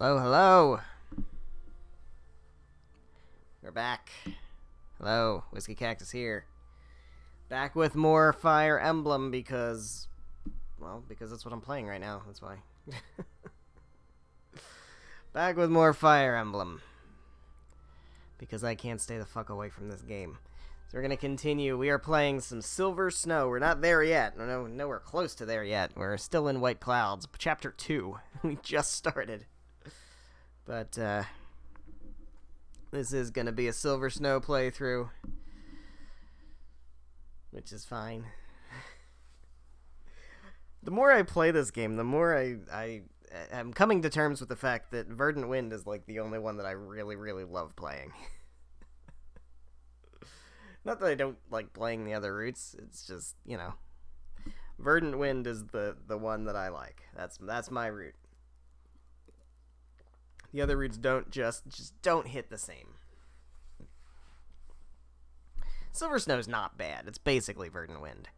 Hello, hello. We're back. Hello, Whiskey Cactus here. Back with more Fire Emblem because that's what I'm playing right now. That's why. Back with more Fire Emblem. Because I can't stay the fuck away from this game. So we're going to continue. We are playing some Silver Snow. We're not there yet. No, nowhere close to there yet. We're still in White Clouds. Chapter 2. We just started. But, this is going to be a Silver Snow playthrough. Which is fine. The more I play this game, the more I'm coming to terms with the fact that Verdant Wind is like the only one that I really, really love playing. Not that I don't like playing the other routes, it's just, you know. Verdant Wind is the one that I like. That's my route. The other routes don't just don't hit the same. Silver Snow's not bad. It's basically Verdant Wind.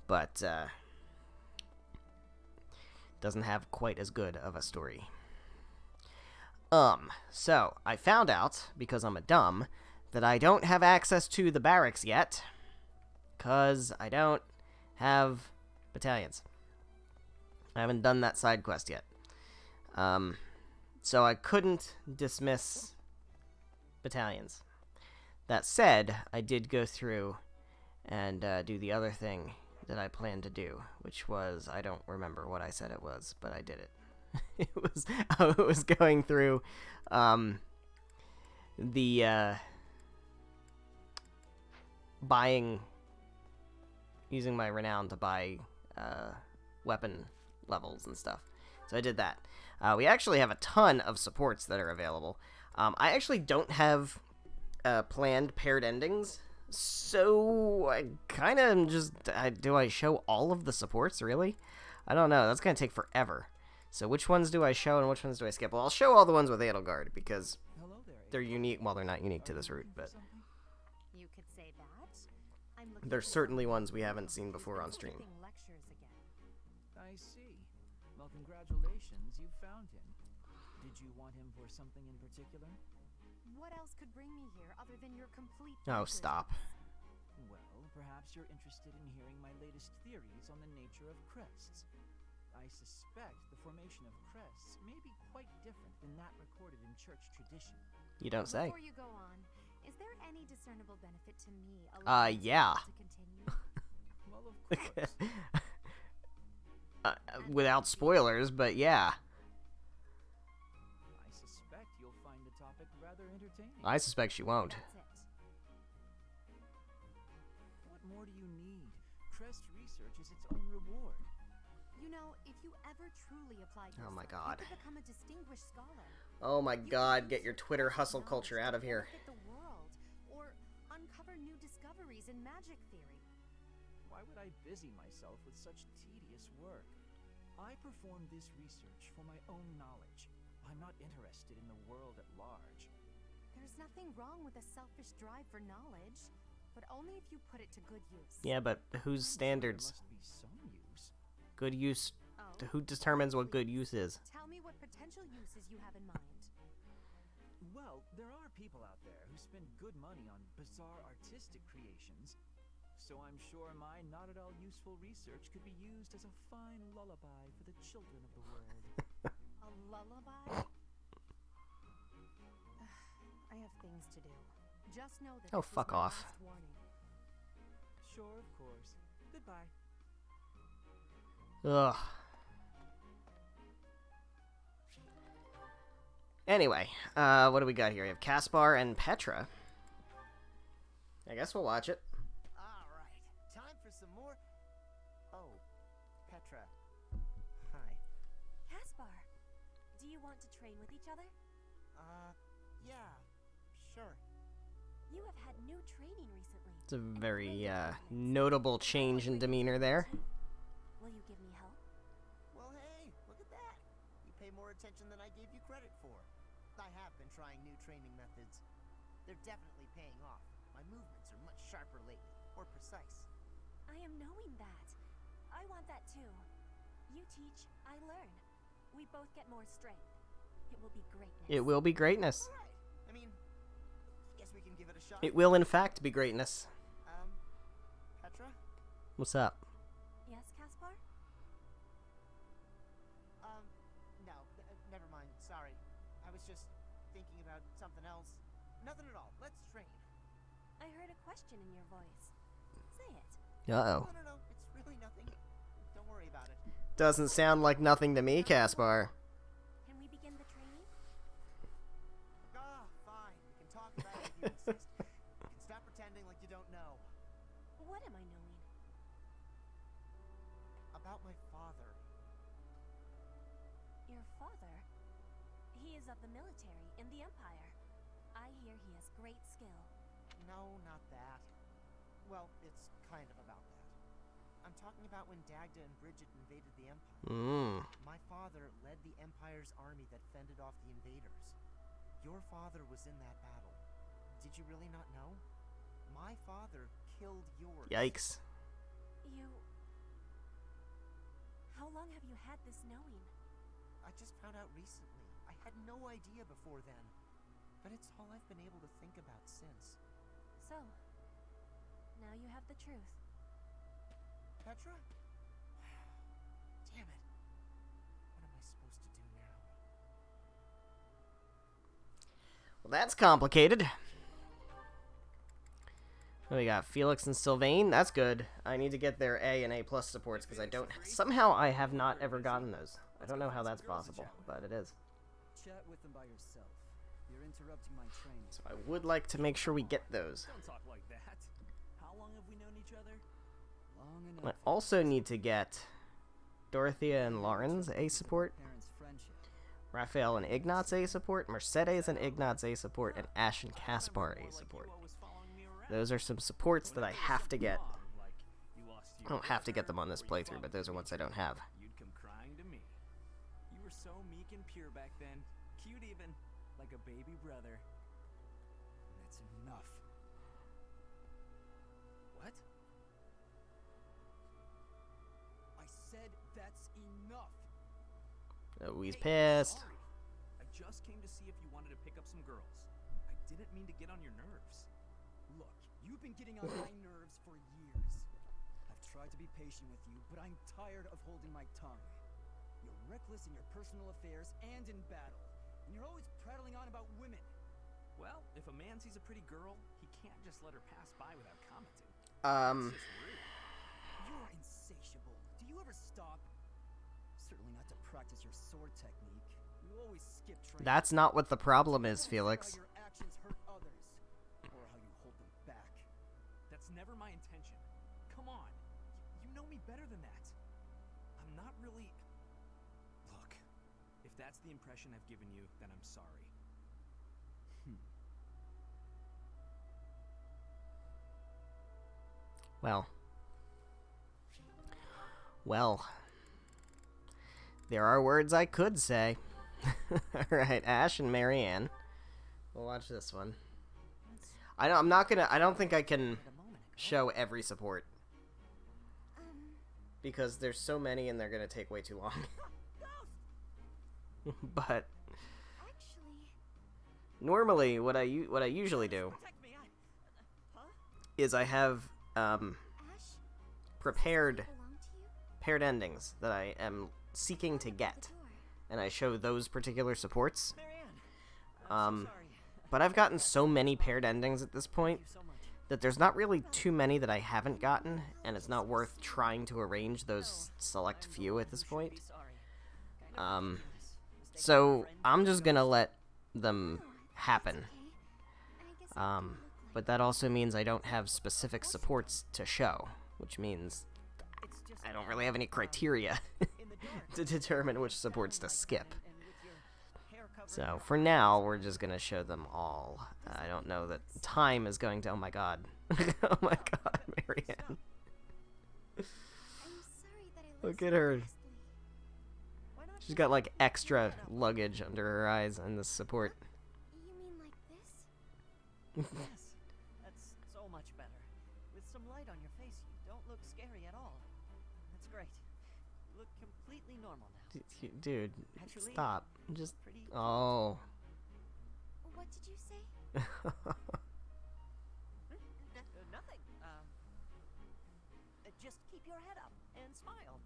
But doesn't have quite as good of a story. So I found out, because I'm a dumb, that I don't have access to the barracks yet, because I don't have battalions. I haven't done that side quest yet. So I couldn't dismiss battalions. That said, I did go through and do the other thing that I planned to do, which was, I don't remember what I said it was, but I did it. It was going through the using my renown to buy weapon levels and stuff. So I did that. We actually have a ton of supports that are available. I actually don't have planned paired endings, so I kind of just... do I show all of the supports, really? I don't know. That's going to take forever. So which ones do I show and which ones do I skip? Well, I'll show all the ones with Edelgard, because they're unique. Well, they're not unique to this route, but... You could say that. There's certainly ones we haven't seen before on stream. I see. Well, congratulations, you found him. Did you want him for something in particular? What else could bring me here other than your complete... Oh, stop. Well, perhaps you're interested in hearing my latest theories on the nature of crests. I suspect the formation of crests may be quite different than that recorded in church tradition. You don't say. Before you go on, is there any discernible benefit to me yeah. to continue? Well, of course. Without spoilers, but yeah. I suspect you'll find the topic rather entertaining. I suspect she won't. That's it. What more do you need? Crest research is its own reward. You know, if you ever truly applied Oh yourself, my God. you could become a distinguished scholar. Oh my You God, could get use your Twitter past hustle knowledge culture to out of here. benefit the world, or uncover new discoveries in magic theory. Why would I busy myself with such tedious work? I perform this research for my own knowledge. I'm not interested in the world at large. There's nothing wrong with a selfish drive for knowledge, but only if you put it to good use. Yeah, but whose standards? There must be some use. Good use. Oh, Who determines what good use is? tell me what potential uses you have in mind. Well, there are people out there who spend good money on bizarre artistic creations, so I'm sure my not at all useful research could be used as a fine lullaby for the children of the world. A lullaby? I have things to do. Just know that Oh, this was fuck my off. last warning. Sure, of course. Goodbye. Ugh. Anyway, what do we got here? We have Caspar and Petra. I guess we'll watch it. Alright, time for some more... Oh, Petra. Hi. Caspar, do you want to train with each other? Yeah, sure. You have had new training recently. It's a very, notable change in demeanor there. Will you give me help? Well, hey, look at that. You pay more attention than I gave you credit for. I have been trying new training methods. They're definitely paying off. My movements are much sharper lately, more precise. I am knowing that. I want that too. You teach, I learn. We both get more strength. It will be greatness. It will be greatness. All right. I mean, I guess we can give it a shot. It will, in fact, be greatness. Petra? What's up? Yes, Caspar? No, never mind. Sorry. I was just thinking about something else. Nothing at all. Let's train. I heard a question in your voice. Say it. Uh-oh. No. It's really nothing. Don't worry about it. Doesn't sound like nothing to me, Caspar. Can we begin the training? Fine. We can talk about it if you insist. You can stop pretending like you don't know. What am I knowing? About my father. Your father? He is of the military in the Empire. I hear he has great skill. No, not that. Well, it's kind of about that. I'm talking about when Dagda and Bridget invaded the Empire. My father led the Empire's army that fended off the invaders. Your father was in that battle. Did you really not know? My father killed yours. Yikes. You... How long have you had this knowing? I just found out recently. I had no idea before then. But it's all I've been able to think about since. So, now you have the truth. Petra? Damn it. What am I supposed to do now? Well, that's complicated. What we got? Felix and Sylvain? That's good. I need to get their A and A+ supports because I don't... Somehow I have not ever gotten those. I don't know how that's possible, but it is. Chat with them by yourself. You're interrupting my training. So I would like to make sure we get those. Don't talk like that. How long have we known each other? Long I enough. also need to get Dorothea and Lauren's A support, Parents' friendship. Raphael and Ignat's A support, Mercedes and Ignat's A support, and Ash and Caspar A support. Those are some supports that I have to get. I don't have to get them on this playthrough, but those are ones I don't have. You'd come crying to me. You were so meek and pure back then. Cute even. Like a baby brother. That's enough. What? I said that's enough. Oh, he's pissed. Sorry. I just came to see if you wanted to pick up some girls. I didn't mean to get on your nerves. Look, you've been getting on my nerves for years. I've tried to be patient with you, but I'm tired of holding my tongue. You're reckless in your personal affairs and in battle. And you're always prattling on about women. Well, if a man sees a pretty girl, he can't just let her pass by without commenting. That's just rude. You're insatiable. Do you ever stop? Certainly not to practice your sword technique. You always skip training. That's not what the problem is, How Felix. your actions hurt others, or how you hold them back. That's never my intention. Come on. You know me better than that. I'm not really... Look, if that's the impression I've given you, then I'm sorry. Well. There are words I could say. Alright, Ash and Marianne. We'll watch this one. I don't think I can show every support. Because there's so many and they're gonna take way too long. But Actually... normally what I usually do is I have Ash? prepared Belong to you? paired endings that I am seeking to get, and I show those particular supports. But I've gotten so many paired endings at this point that there's not really too many that I haven't gotten, and it's not worth trying to arrange those select few at this point. So I'm just gonna let them happen. But that also means I don't have specific supports to show, which means I don't really have any criteria to determine which supports to skip. So for now, we're just gonna show them all. I don't know that time is going to. Oh my god! Oh my god, Marianne! I'm sorry that I Look listened at her. lastly. Why not She's got like extra luggage under her eyes in this support. You mean like this? Yes, that's so much better. With some light on your face, you don't look scary at all. That's great. You look completely normal now. Dude, Actually, stop. Just pretty Oh. What did you say? Nothing. Just keep your head up and smile.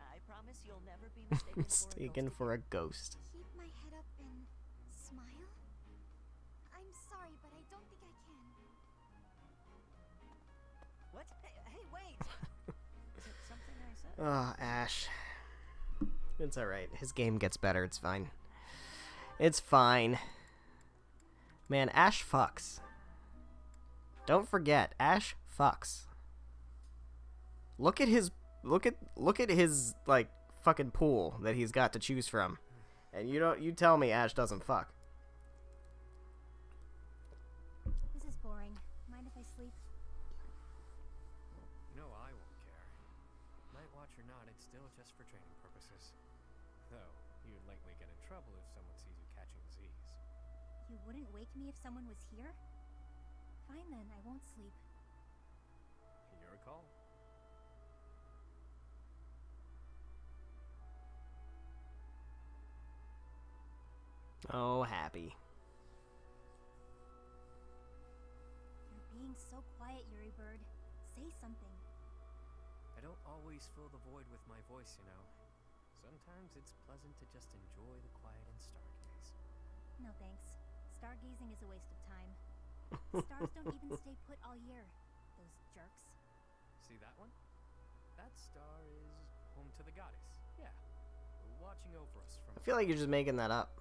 I promise you'll never be Mistaken for a ghost. Keep my head up and smile? I'm sorry, but I don't think I can. What? Hey, wait! Is it something I said? Oh, Ash. It's alright. His game gets better. It's fine. It's fine. Man, Ash fucks. Don't forget, Ash fucks. Look at his like fucking pool that he's got to choose from. And you tell me Ash doesn't fuck. This is boring. Mind if I sleep? No, I won't care. Night watch or not, it's still just for training purposes. Though, you'd likely get in trouble if someone sees you catching Z's. You wouldn't wake me if someone was here? Fine then, I won't sleep. Your call. Oh, happy. You're being so quiet, Yuri Bird. Say something. I don't always fill the void with my voice, you know. Sometimes it's pleasant to just enjoy the quiet and stargaze. No thanks. Stargazing is a waste of time. Stars don't even stay put all year. Those jerks. See that one? That star is home to the goddess. Yeah. Watching over us from I feel like you're just making that up.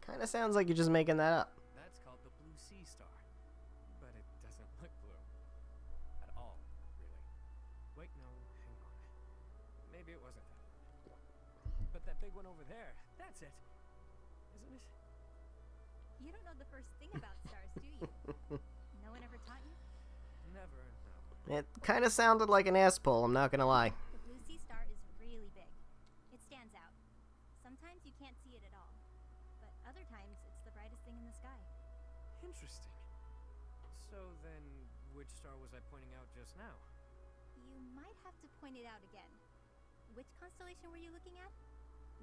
Kind of sounds like you're just making that up. That's called the Blue Sea Star. But it doesn't look blue. At all, really. Wait, no, hang on. Maybe it wasn't that one. But that big one over there, that's it. Isn't it? You don't know the first thing about stars, do you? No one ever taught you? Never, no. It kind of sounded like an ass pull, I'm not gonna lie. The blue sea star is really big. It stands out. Sometimes you can't see it at all. But other times, it's the brightest thing in the sky. Interesting. So then, which star was I pointing out just now? You might have to point it out again. Which constellation were you looking at?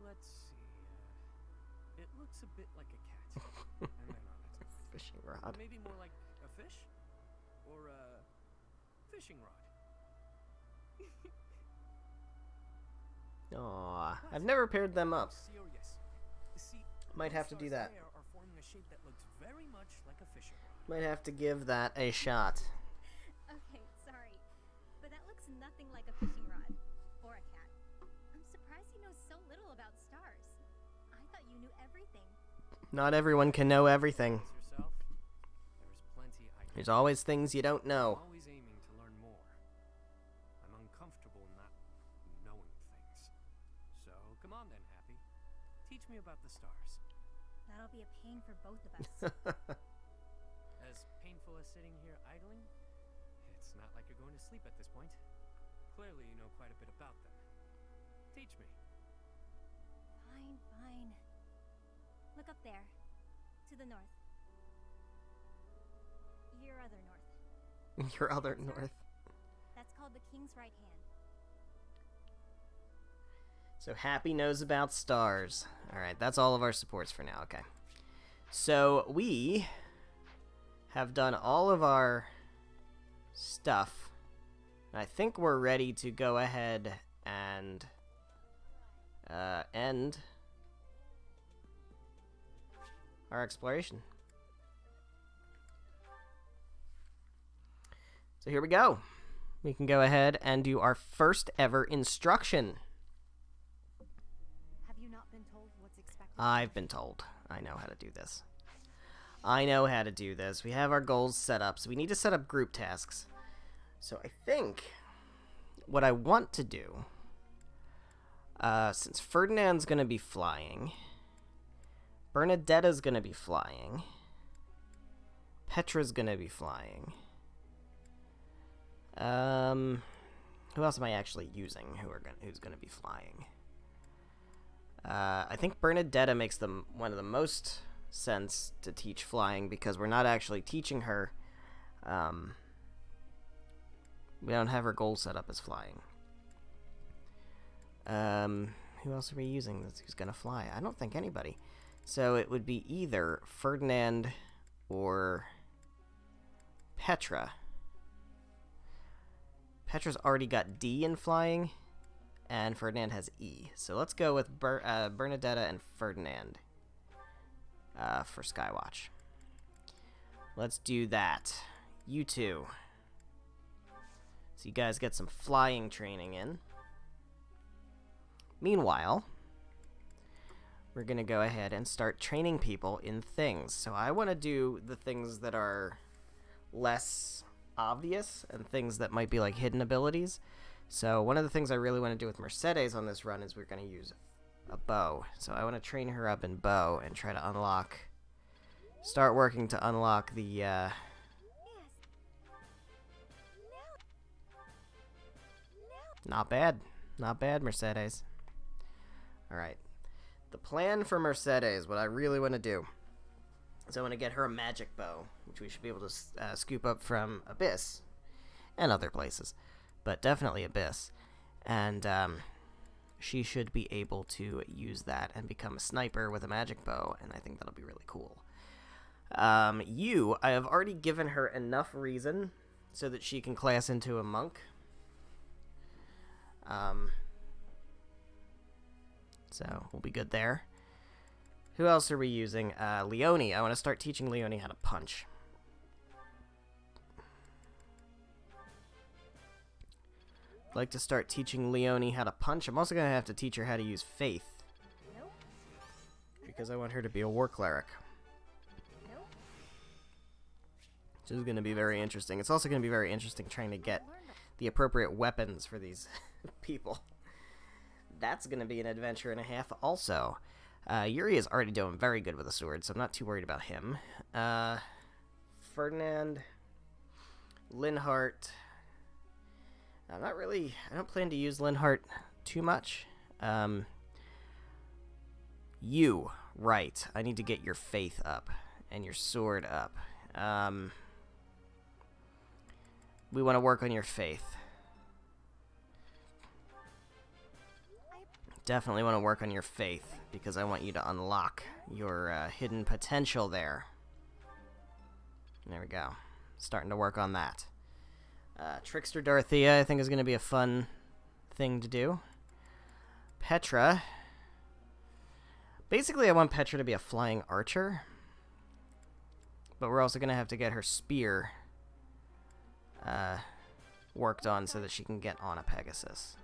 Let's see. It looks a bit like a cat. And then on its Fishing rod. maybe more like a fish? Or a fishing rod? Aw, I've never paired them up. Serious. See, Might have to do those that. stars there are forming a shape that looks very much like a fishing rod. Might have to give that a shot. Okay, sorry. But that looks nothing like a fishing rod. Or a cat. I'm surprised you know so little about stars. I thought you knew everything. Not everyone can know everything. As yourself, there's plenty I can There's always things you don't know. always aiming to learn more. I'm uncomfortable not knowing things. So, come on then, Happy. Teach me about the stars. That'll be a pain for both of us. As painful as sitting here idling, it's not like you're going to sleep at this point. Clearly you know quite a bit about them. Teach me. Fine, fine. Look up there. To the north. Your other north. Your other Star? north. That's called the king's right hand. So Happy knows about stars. Alright, that's all of our supports for now, okay. So we have done all of our stuff. I think we're ready to go ahead and end our exploration. So here we go. We can go ahead and do our first ever instruction. Have you not been told what's expected? I've been told. I know how to do this. I know how to do this. We have our goals set up, so we need to set up group tasks. So I think what I want to do, since Ferdinand's going to be flying, Bernadetta's going to be flying, Petra's going to be flying, who else am I actually using who's going to be flying? I think Bernadetta makes one of the most sense to teach flying because we're not actually teaching her. We don't have her goal set up as flying. Who else are we using who's gonna fly? I don't think anybody. So it would be either Ferdinand or Petra. Petra's already got D in flying, and Ferdinand has E. So let's go with Bernadetta and Ferdinand for Skywatch. Let's do that. You two. So you guys get some flying training in. Meanwhile, we're going to go ahead and start training people in things. So I want to do the things that are less obvious and things that might be like hidden abilities. So one of the things I really want to do with Mercedes on this run is we're going to use a bow. So I want to train her up in bow and try to start working to unlock the, Yes. No. Not bad. Not bad, Mercedes. Alright. The plan for Mercedes, what I really want to do, is I want to get her a magic bow, which we should be able to scoop up from Abyss and other places, but definitely Abyss. And she should be able to use that and become a sniper with a magic bow, and I think that'll be really cool. I have already given her enough reason so that she can class into a monk. So we'll be good there. Who else are we using? Leonie. I want to start teaching Leonie how to punch. I'd like to start teaching Leonie how to punch. I'm also going to have to teach her how to use faith. Nope. Because I want her to be a war cleric. Nope. Which is going to be very interesting. It's also going to be very interesting trying to get the appropriate weapons for these people. That's going to be an adventure and a half also. Yuri is already doing very good with a sword, so I'm not too worried about him. Ferdinand, Linhart. I don't plan to use Linhart too much. You, right. I need to get your faith up and your sword up. We want to work on your faith. Definitely want to work on your faith, because I want you to unlock your hidden potential there. There we go. Starting to work on that. Trickster Dorothea, I think, is going to be a fun thing to do. Petra. Basically, I want Petra to be a flying archer. But we're also going to have to get her spear worked on so that she can get on a Pegasus.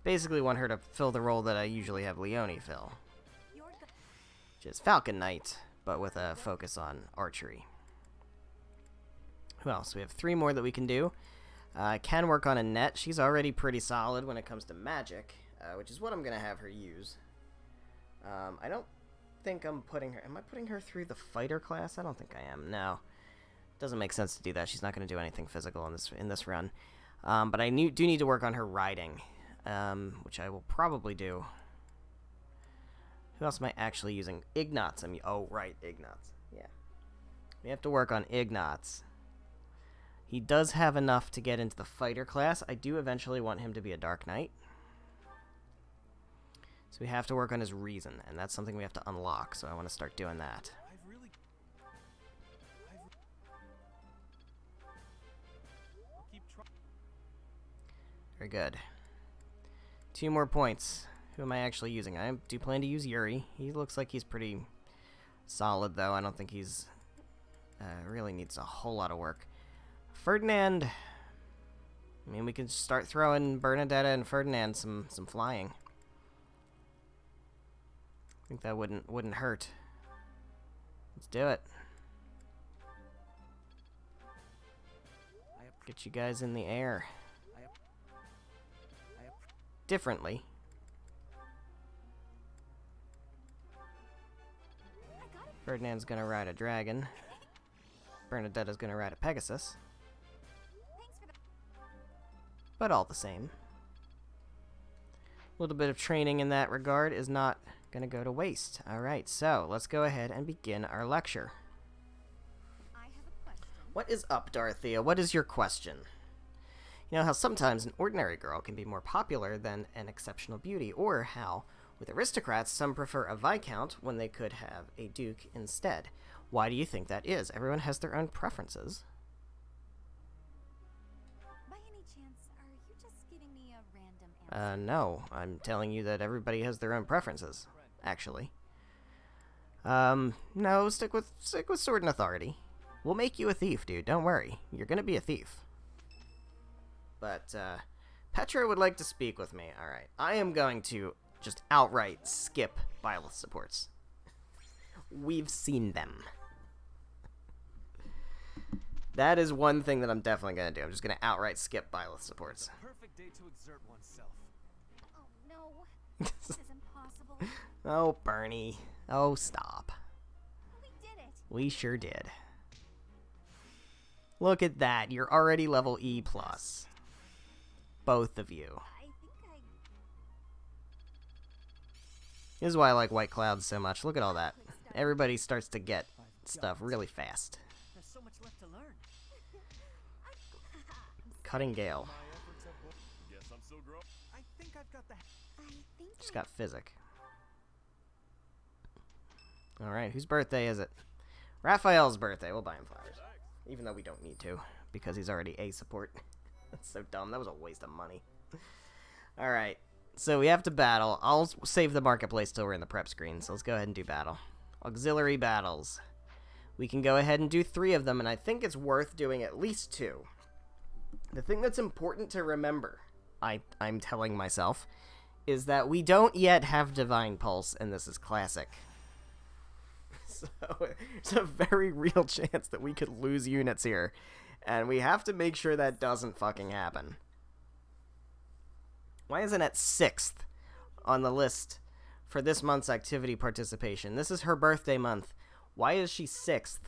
Basically want her to fill the role that I usually have Leonie fill. Which is Falcon Knight, but with a focus on archery. Who else? We have 3 more that we can do. I can work on Annette. She's already pretty solid when it comes to magic, which is what I'm going to have her use. I don't think I'm putting her... Am I putting her through the fighter class? I don't think I am. No. Doesn't make sense to do that. She's not going to do anything physical in this run. But I do need to work on her riding. Which I will probably do. Who else am I actually using? Ignatz. Oh, right, Ignatz. Yeah. We have to work on Ignatz. He does have enough to get into the fighter class. I do eventually want him to be a Dark Knight. So we have to work on his reason, and that's something we have to unlock, so I want to start doing that. Very good. 2 more points. Who am I actually using? I do plan to use Yuri. He looks like he's pretty solid, though. I don't think he's really needs a whole lot of work. Ferdinand. I mean, we can start throwing Bernadetta and Ferdinand some flying. I think that wouldn't hurt. Let's do it. Get you guys in the air. Differently. Ferdinand's gonna ride a dragon. Bernadetta's gonna ride a Pegasus. But all the same. A little bit of training in that regard is not gonna go to waste. Alright, so let's go ahead and begin our lecture. I have a question. What is up, Dorothea? What is your question? You know how sometimes an ordinary girl can be more popular than an exceptional beauty, or how, with aristocrats, some prefer a viscount when they could have a duke instead. Why do you think that is? Everyone has their own preferences. By any chance, are you just giving me a random answer? No. I'm telling you that everybody has their own preferences, actually. No, stick with sword and authority. We'll make you a thief, dude. Don't worry. You're gonna be a thief. But, Petra would like to speak with me. Alright. I am going to just outright skip Byleth supports. We've seen them. That is one thing that I'm definitely gonna do. I'm just gonna outright skip Byleth supports. Perfect day to exert oneself. Oh no, this is impossible. Oh, Bernie. Oh, stop. We did it. We sure did. Look at that. You're already level E+. Both of you. I think I... This is why I like White Clouds so much. Look at all that. Everybody starts to get stuff really fast. There's so much left to learn. Cutting Gale. Guess I'm so grown. I think I've got the. I think Just got Physic. Alright, whose birthday is it? Raphael's birthday. We'll buy him flowers. Even though we don't need to, because he's already A support. That's so dumb. That was a waste of money. Alright, so we have to battle. I'll save the marketplace till we're in the prep screen, so let's go ahead and do battle. Auxiliary battles. We can go ahead and do 3 of them, and I think it's worth doing at least 2. The thing that's important to remember, I'm telling myself, is that we don't yet have Divine Pulse, and this is classic. So, there's a very real chance that we could lose units here, and we have to make sure that doesn't fucking happen. Why isn't it 6th on the list for this month's activity participation? This is her birthday month. Why is she 6th?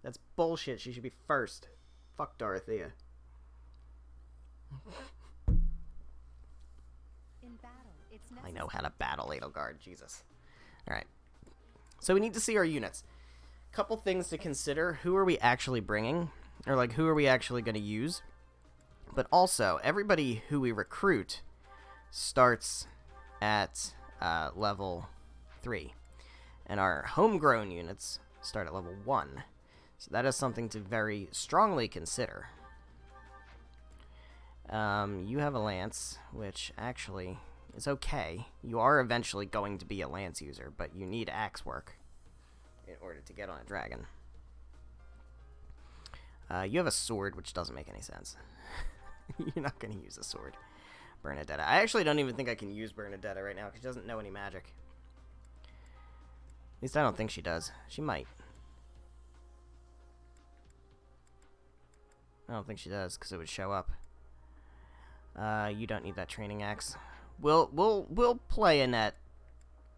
That's bullshit. She should be 1st. Fuck Dorothea. in battle, it's I know how to battle Edelgard. Jesus. Alright. So we need to see our units. Couple things to consider. Who are we actually bringing? Or, like, who are we actually going to use? But also, everybody who we recruit starts at level 3. And our homegrown units start at level 1. So that is something to very strongly consider. You have a lance, which actually is okay. You are eventually going to be a lance user, but you need axe work in order to get on a dragon. You have a sword, which doesn't make any sense. You're not going to use a sword. Bernadetta. I actually don't even think I can use Bernadetta right now, because she doesn't know any magic. At least I don't think she does. She might. I don't think she does, because it would show up. You don't need that training axe. We'll play Annette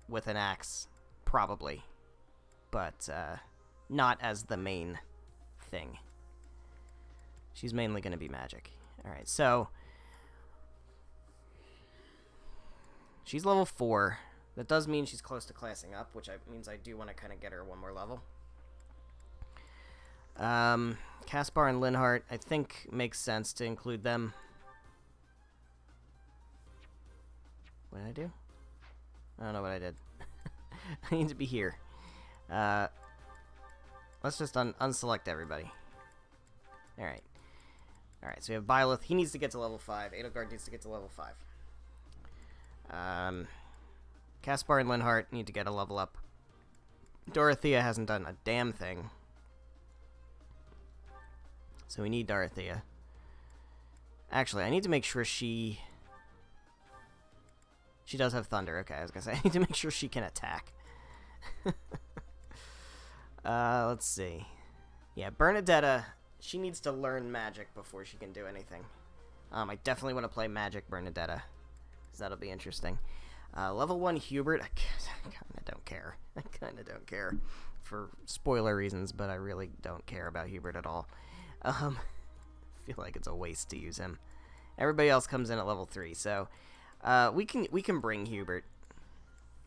with an axe, probably, but not as the main thing. She's mainly going to be magic. All right, so she's level 4. That does mean she's close to classing up, which means I do want to kind of get her one more level. Caspar and Linhart, I think, makes sense to include them. What did I do? I don't know what I did. I need to be here. Let's just unselect everybody. Alright. Alright, so we have Byleth. He needs to get to level 5. Edelgard needs to get to level 5. Caspar and Linhart need to get a level up. Dorothea hasn't done a damn thing. So we need Dorothea. Actually, I need to make sure she does have thunder. Okay, I was gonna say, I need to make sure she can attack. Let's see. Yeah, Bernadetta, she needs to learn magic before she can do anything. I definitely want to play Magic Bernadetta, because that'll be interesting. Level 1 Hubert, I kinda don't care. I kinda don't care. For spoiler reasons, but I really don't care about Hubert at all. I feel like it's a waste to use him. Everybody else comes in at level 3, so we can bring Hubert,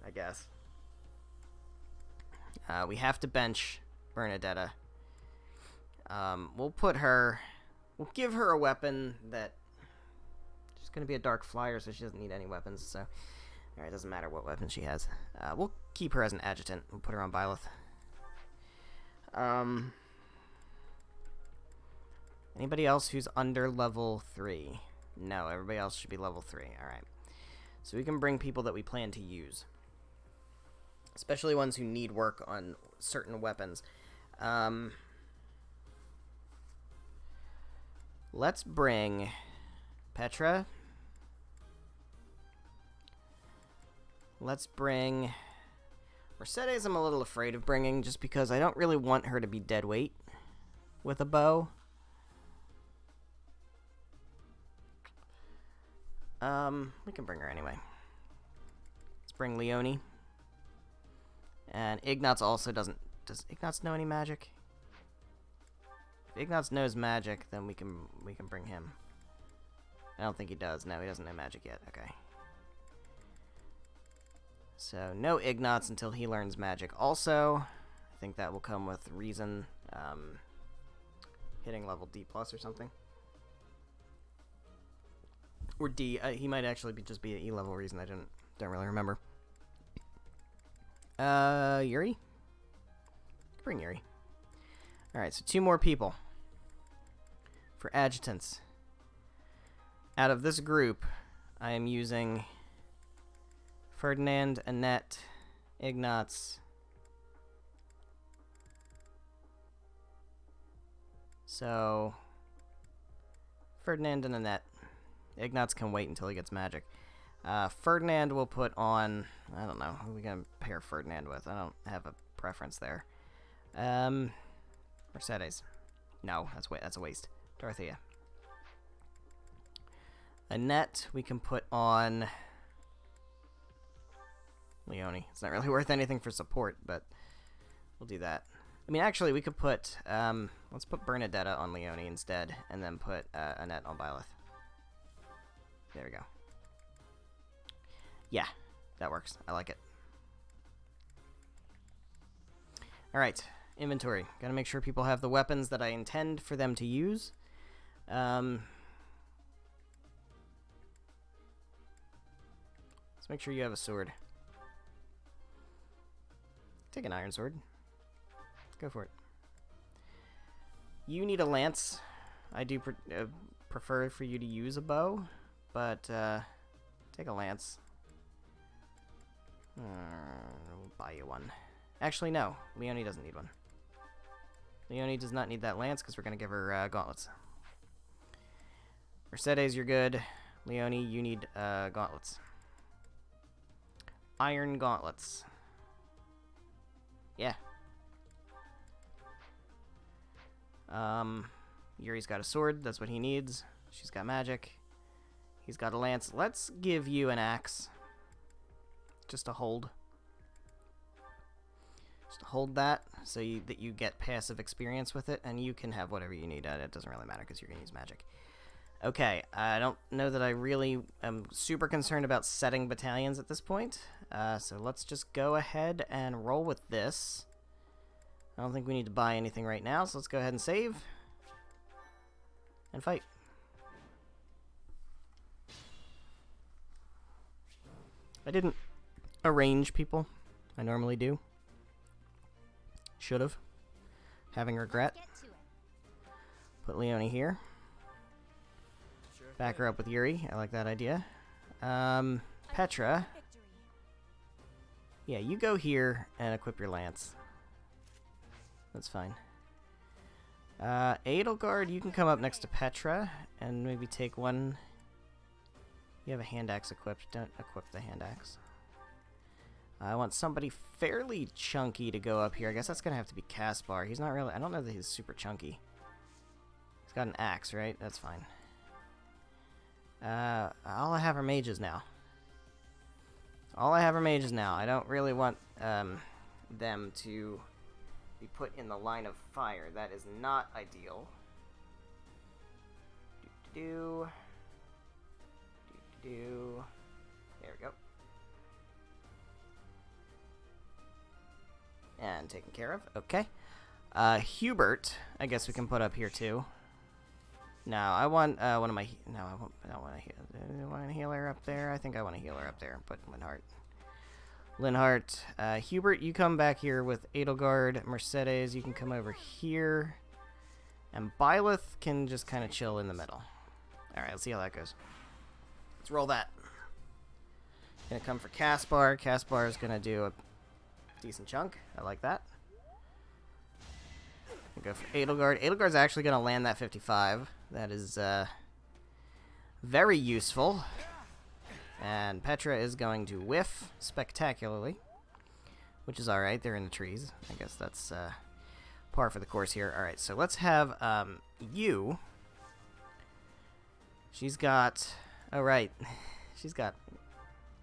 I guess. We have to bench Bernadetta. We'll give her a weapon that She's gonna be a dark flyer, so she doesn't need any weapons, so... Alright, doesn't matter what weapon she has. We'll keep her as an adjutant. We'll put her on Byleth. Anybody else who's under level 3? No, everybody else should be level 3. Alright. So we can bring people that we plan to use. Especially ones who need work on certain weapons. Let's bring Petra. Let's bring Mercedes. I'm a little afraid of bringing just because I don't really want her to be dead weight with a bow. We can bring her anyway. Let's bring Leone. And Ignatz also doesn't... Does Ignatz know any magic? If Ignatz knows magic, then we can bring him. I don't think he does. No, he doesn't know magic yet. Okay. So, no Ignatz until he learns magic. Also, I think that will come with reason, hitting level D+ or something. Or D. He might actually just be an E level reason. I don't really remember. Yuri? Bring Yuri. Alright, so 2 more people. For adjutants. Out of this group, I am using Ferdinand, Annette, Ignatz. So, Ferdinand and Annette. Ignatz can wait until he gets magic. Ferdinand will put on... I don't know. Who are we going to pair Ferdinand with? I don't have a preference there. Mercedes. No, that's a waste. Dorothea. Annette, we can put on... Leone. It's not really worth anything for support, but we'll do that. I mean, actually, we could put... let's put Bernadetta on Leone instead, and then put Annette on Byleth. There we go. Yeah, that works. I like it. Alright, inventory. Gotta make sure people have the weapons that I intend for them to use. Let's make sure you have a sword. Take an iron sword. Go for it. You need a lance. I do prefer for you to use a bow, but take a lance. We'll buy you one. Actually, no. Leone doesn't need one. Leone does not need that lance because we're going to give her gauntlets. Mercedes, you're good. Leone, you need gauntlets. Iron gauntlets. Yeah. Yuri's got a sword. That's what he needs. She's got magic. He's got a lance. Let's give you an axe. Just to hold. Just to hold that so that you get passive experience with it, and you can have whatever you need. It doesn't really matter because you're going to use magic. Okay, I don't know that I really am super concerned about setting battalions at this point. So let's just go ahead and roll with this. I don't think we need to buy anything right now, so let's go ahead and save. And fight. I didn't arrange people. I normally do. Should've. Having regret. Put Leone here. Back her up with Yuri. I like that idea. Petra. Yeah, you go here and equip your lance. That's fine. Edelgard, you can come up next to Petra and maybe take one. You have a hand axe equipped. Don't equip the hand axe. I want somebody fairly chunky to go up here. I guess that's going to have to be Caspar. He's not really... I don't know that he's super chunky. He's got an axe, right? That's fine. All I have are mages now. All I have are mages now. I don't really want them to be put in the line of fire. That is not ideal. There we go. And taken care of. Okay. Hubert, I guess we can put up here too. No, I want one of my. No, I don't want to heal. Do I want a healer up there? I think I want a healer up there. Put Linhart. Linhart. Hubert, you come back here with Edelgard. Mercedes, you can come over here. And Byleth can just kind of chill in the middle. Alright, let's see how that goes. Let's roll that. Gonna come for Caspar. Caspar is gonna do a decent chunk. I like that. Go for Edelgard. Edelgard's actually gonna land that 55. That is very useful. And Petra is going to whiff spectacularly, which is alright. They're in the trees. I guess that's par for the course here. Alright, so let's have you. She's got... Oh, right. She's got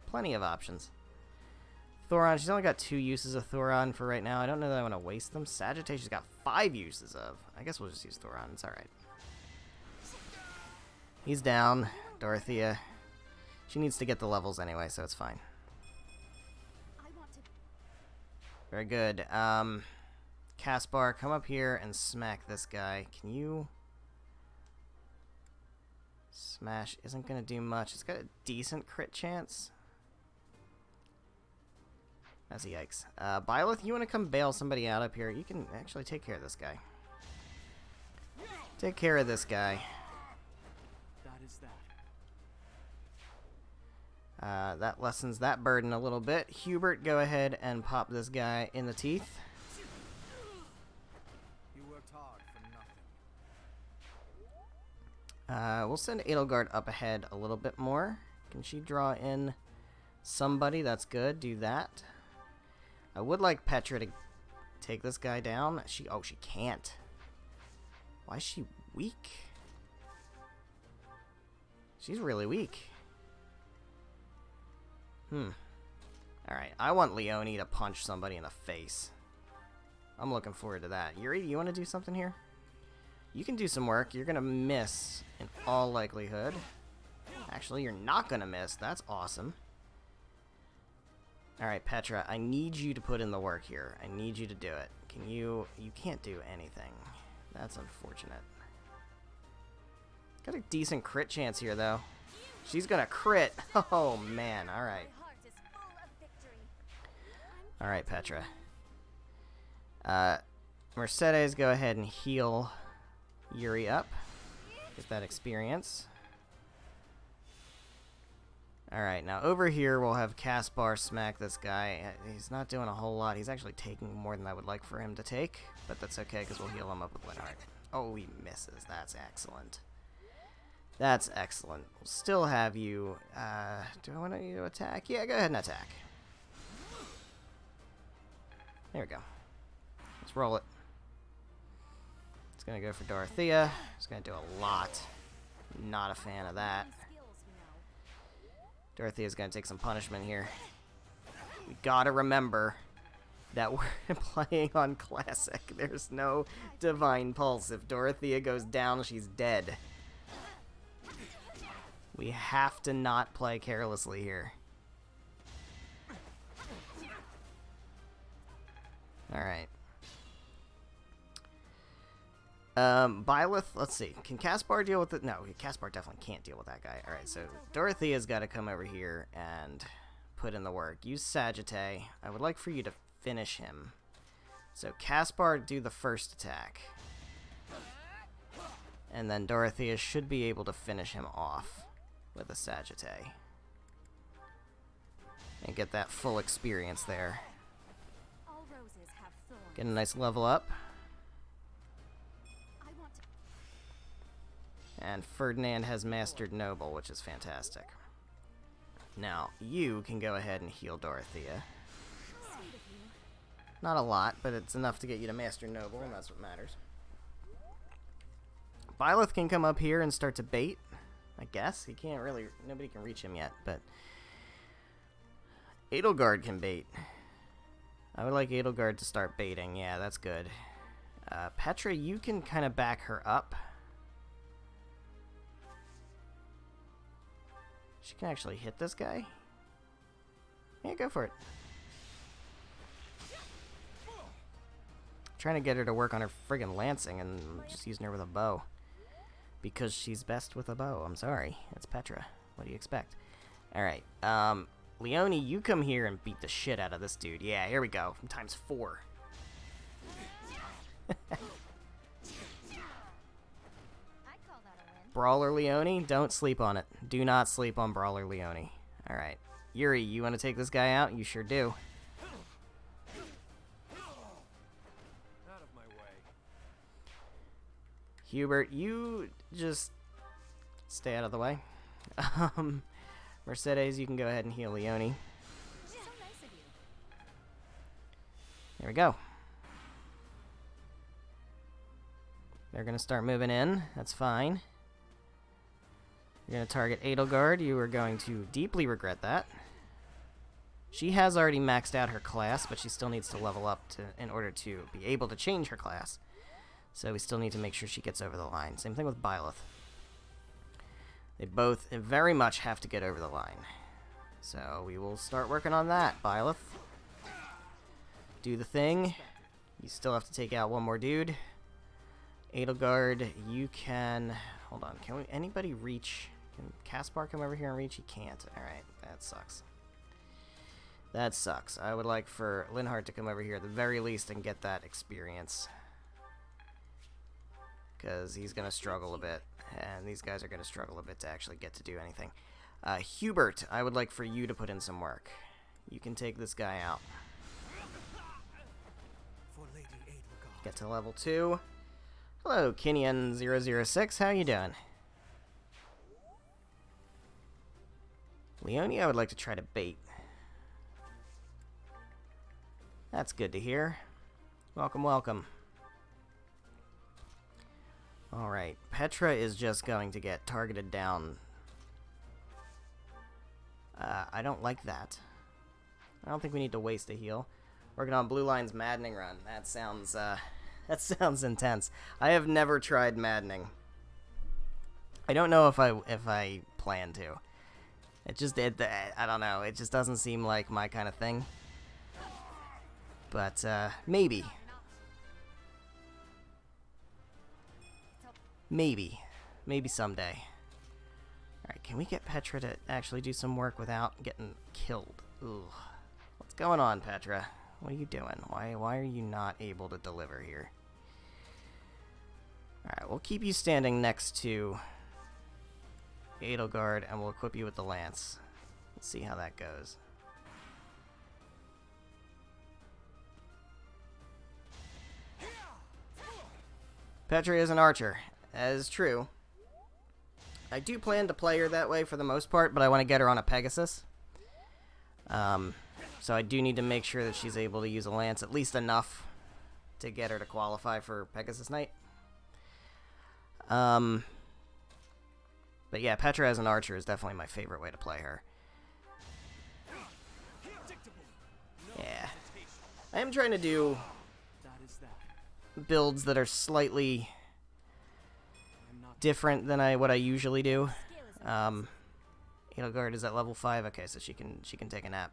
plenty of options. Thoron, she's only got 2 uses of Thoron for right now. I don't know that I want to waste them. Sagittarius, she's got 5 uses of. I guess we'll just use Thoron. It's alright. He's down. Dorothea. She needs to get the levels anyway, so it's fine. Very good. Caspar, come up here and smack this guy. Can you... Smash isn't going to do much. It's got a decent crit chance. That's a yikes. Byleth, you want to come bail somebody out up here? You can actually take care of this guy. Take care of this guy. That is that. That lessens that burden a little bit. Hubert, go ahead and pop this guy in the teeth. You worked hard for nothing. We'll send Edelgard up ahead a little bit more. Can she draw in somebody? That's good. Do that. I would like Petra to take this guy down. She can't. Why is she weak? She's really weak. Alright, I want Leonie to punch somebody in the face. I'm looking forward to that. Yuri, you want to do something here? You can do some work. You're going to miss in all likelihood. Actually, you're not going to miss. That's awesome. Alright, Petra, I need you to put in the work here. I need you to do it. Can you... You can't do anything. That's unfortunate. Got a decent crit chance here, though. She's gonna crit. Oh, man. Alright. Alright, Petra. Mercedes, go ahead and heal Yuri up. Get that experience. Alright, now over here we'll have Caspar smack this guy. He's not doing a whole lot. He's actually taking more than I would like for him to take. But that's okay, because we'll heal him up with Linhart. Oh, he misses. That's excellent. That's excellent. We'll still have you... do I want you to attack? Yeah, go ahead and attack. There we go. Let's roll it. It's going to go for Dorothea. It's going to do a lot. Not a fan of that. Dorothea's going to take some punishment here. We gotta remember that we're playing on Classic. There's no Divine Pulse. If Dorothea goes down, she's dead. We have to not play carelessly here. Alright. Byleth, let's see. Can Caspar deal with it? No, Caspar definitely can't deal with that guy. Alright, so Dorothea's got to come over here and put in the work. Use Sagittae. I would like for you to finish him. So Caspar, do the first attack. And then Dorothea should be able to finish him off with a Sagittae. And get that full experience there. Get a nice level up. And Ferdinand has mastered Noble, which is fantastic. Now, you can go ahead and heal Dorothea. Not a lot, but it's enough to get you to master Noble, and that's what matters. Byleth can come up here and start to bait, I guess. He can't really... Nobody can reach him yet, but... Edelgard can bait. I would like Edelgard to start baiting. Yeah, that's good. Petra, you can kind of back her up. She can actually hit this guy. Yeah, go for it. Trying to get her to work on her friggin' lancing and just using her with a bow. Because she's best with a bow. I'm sorry. It's Petra. What do you expect? Alright. Leone, you come here and beat the shit out of this dude. Yeah, here we go. Times 4. I call that a win. Brawler Leone, don't sleep on it. Do not sleep on Brawler Leone. Alright. Yuri, you want to take this guy out? You sure do. Out of my way. Hubert, you just stay out of the way. Mercedes, you can go ahead and heal Leone. So nice of you. There we go. They're going to start moving in. That's fine. You're going to target Edelgard. You are going to deeply regret that. She has already maxed out her class, but she still needs to level up in order to be able to change her class. So we still need to make sure she gets over the line. Same thing with Byleth. They both very much have to get over the line. So we will start working on that, Byleth. Do the thing. You still have to take out one more dude. Edelgard, you can... Hold on, can anybody reach... Can Caspar come over here and reach? He can't. Alright, that sucks. That sucks. I would like for Linhardt to come over here at the very least and get that experience. Because he's going to struggle a bit. And these guys are going to struggle a bit to actually get to do anything. Hubert, I would like for you to put in some work. You can take this guy out. For Lady Edelgard. Get to level 2. Hello, Kinyan006. How you doing? Leone, I would like to try to bait. That's good to hear. Welcome, welcome. Alright, Petra is just going to get targeted down. I don't like that. I don't think we need to waste a heal. Working on Blue Line's Maddening Run. That sounds intense. I have never tried Maddening. I don't know if I plan to. I don't know. It just doesn't seem like my kind of thing. But maybe. Maybe someday. Alright, can we get Petra to actually do some work without getting killed? Ooh. What's going on, Petra? What are you doing? Why are you not able to deliver here? Alright, we'll keep you standing next to Edelgard, and we'll equip you with the lance. Let's see how that goes. Petra is an archer. That is true. I do plan to play her that way for the most part, but I want to get her on a Pegasus. So I do need to make sure that she's able to use a lance at least enough to get her to qualify for Pegasus Knight. But yeah, Petra as an archer is definitely my favorite way to play her. Yeah. I am trying to do builds that are slightly different than what I usually do. Edelgard is at level 5. Okay, so she can take a nap.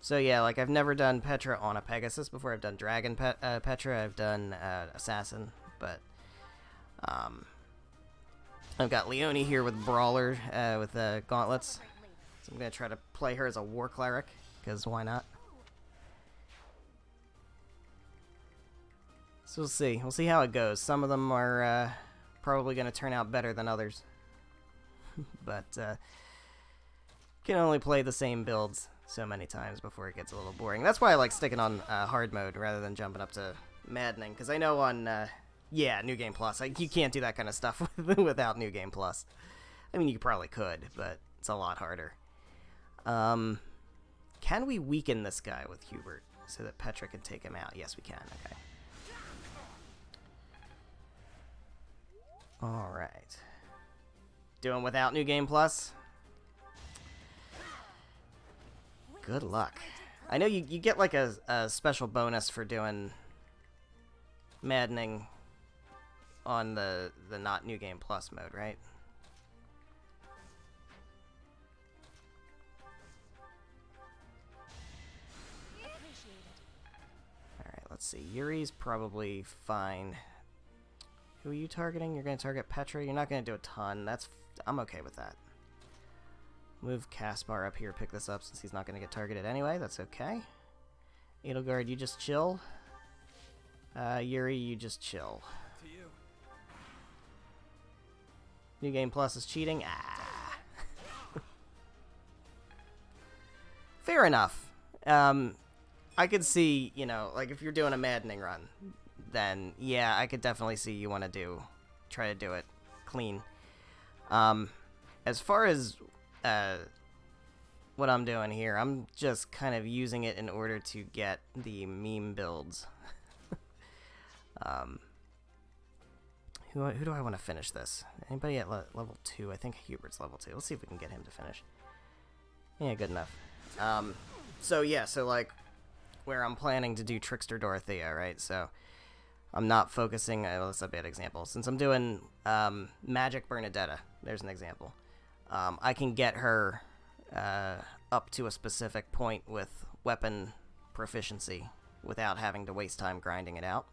So yeah, like I've never done Petra on a Pegasus before. I've done Dragon Petra. I've done Assassin, but I've got Leone here with Brawler with gauntlets. So I'm gonna try to play her as a War Cleric, because why not? So we'll see. We'll see how it goes. Some of them are probably going to turn out better than others. But can only play the same builds so many times before it gets a little boring. That's why I like sticking on hard mode rather than jumping up to maddening. Because I know on, New Game Plus, you can't do that kind of stuff without New Game Plus. I mean, you probably could, but it's a lot harder. Can we weaken this guy with Hubert so that Petra can take him out? Yes, we can. Okay. Alright. Doing without New Game Plus? Good luck. I know you get like a special bonus for doing maddening on the not New Game Plus mode, right? Alright, let's see. Yuri's probably fine. Who are you targeting? You're going to target Petra. You're not going to do a ton. I'm okay with that. Move Caspar up here, pick this up since he's not going to get targeted anyway. That's okay. Edelgard, you just chill. Yuri, you just chill. To you. New Game Plus is cheating. Ah. Fair enough. I could see, you know, like if you're doing a maddening run, then yeah, I could definitely see you want to try to do it clean. As far as what I'm doing here, I'm just kind of using it in order to get the meme builds. Who do I want to finish this? Anybody at level 2? I think Hubert's level 2. Let's see if we can get him to finish. Yeah, good enough. So like, where I'm planning to do Trickster Dorothea, right? So, I'm not focusing... well, that's a bad example. Since I'm doing Magic Bernadetta, there's an example. I can get her up to a specific point with weapon proficiency without having to waste time grinding it out.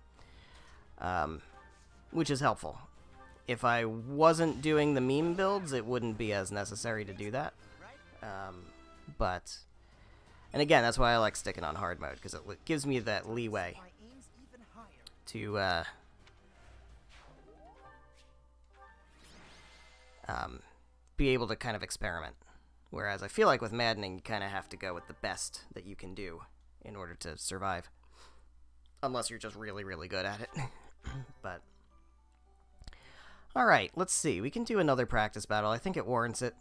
Which is helpful. If I wasn't doing the meme builds, it wouldn't be as necessary to do that. But... And again, that's why I like sticking on hard mode, because it gives me that leeway to be able to kind of experiment. Whereas I feel like with maddening, you kind of have to go with the best that you can do in order to survive. Unless you're just really, really good at it. But... Alright, let's see. We can do another practice battle. I think it warrants it.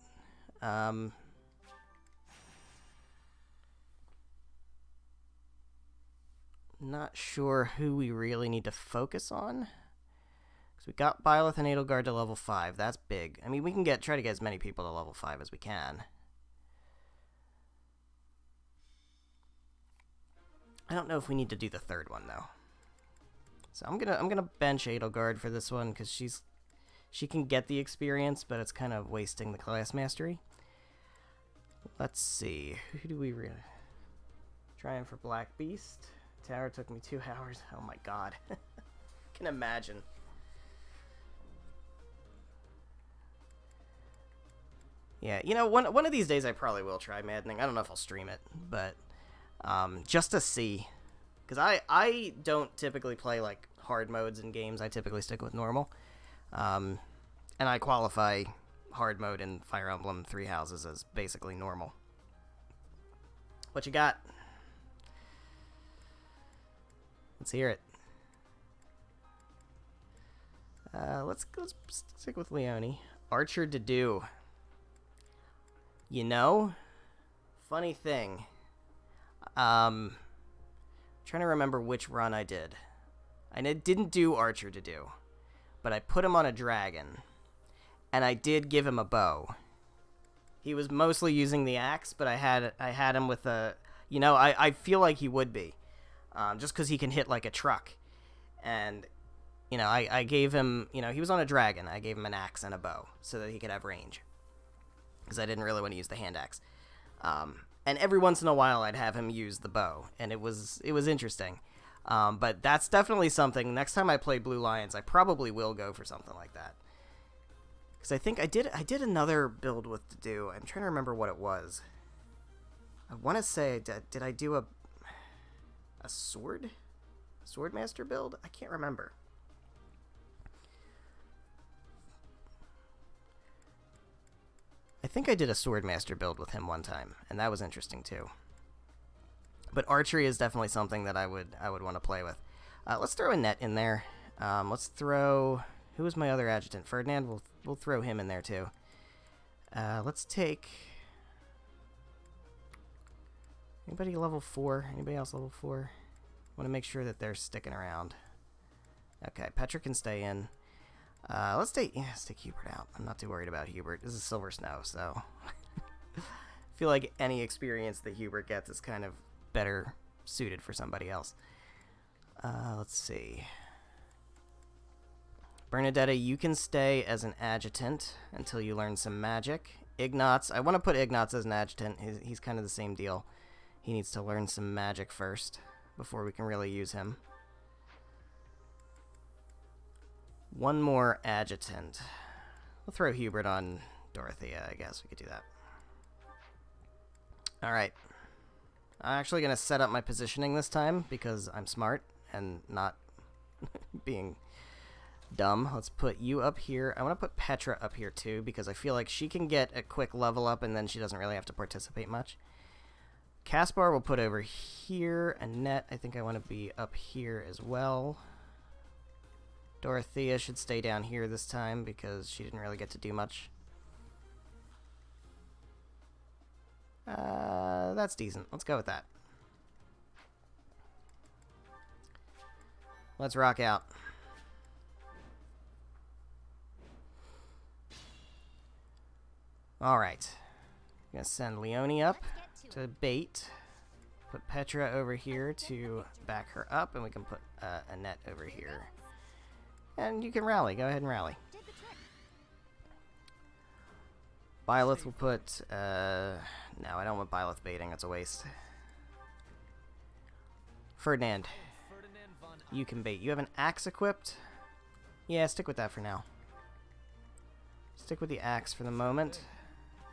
Not sure who we really need to focus on. Because we got Byleth and Edelgard to level 5. That's big. I mean, we can try to get as many people to level 5 as we can. I don't know if we need to do the third one, though. So I'm gonna bench Edelgard for this one, because she can get the experience, but it's kind of wasting the class mastery. Let's see. Who do we really... Trying for Black Beast. Tower took me 2 hours. Oh my god. I can imagine. Yeah, you know, one of these days I probably will try Maddening. I don't know if I'll stream it, but just to see. Because I don't typically play, like, hard modes in games. I typically stick with normal. And I qualify hard mode in Fire Emblem Three Houses as basically normal. What you got? Let's hear it. Let's stick with Leone. Archer to do. You know, funny thing. Trying to remember which run I did. I didn't do Archer to do, but I put him on a dragon, and I did give him a bow. He was mostly using the axe, but I had him with a, you know, I feel like he would be, just because he can hit like a truck, and you know, I gave him, you know, he was on a dragon. I gave him an axe and a bow so that he could have range, because I didn't really want to use the hand axe. And every once in a while, I'd have him use the bow, and it was interesting. But that's definitely something. Next time I play Blue Lions, I probably will go for something like that. Because I think I did another build with to do. I'm trying to remember what it was. I want to say, did I do a Swordmaster build? I can't remember. I think I did a Swordmaster build with him one time, and that was interesting too. But archery is definitely something that I would want to play with. Let's throw a net in there. Let's throw... Who was my other adjutant? Ferdinand? We'll throw him in there too. Let's take... Anybody level 4? Anybody else level 4? Want to make sure that they're sticking around. Okay, Petra can stay in. Let's take Hubert out. I'm not too worried about Hubert. This is Silver Snow, so... I feel like any experience that Hubert gets is kind of better suited for somebody else. Let's see. Bernadetta, you can stay as an adjutant until you learn some magic. Ignatz, I want to put Ignatz as an adjutant. He's kind of the same deal. He needs to learn some magic first before we can really use him. One more adjutant. We'll throw Hubert on Dorothea, I guess we could do that. Alright. I'm actually going to set up my positioning this time because I'm smart and not being dumb. Let's put you up here. I want to put Petra up here too because I feel like she can get a quick level up and then she doesn't really have to participate much. Caspar will put over here. Annette, I think I want to be up here as well. Dorothea should stay down here this time because she didn't really get to do much. That's decent. Let's go with that. Let's rock out. Alright. I'm going to send Leonie up to bait. Put Petra over here to back her up, and we can put Annette over here. And you can rally. Go ahead and rally. Byleth will put... no, I don't want Byleth baiting. That's a waste. Ferdinand. You can bait. You have an axe equipped? Yeah, stick with that for now. Stick with the axe for the moment.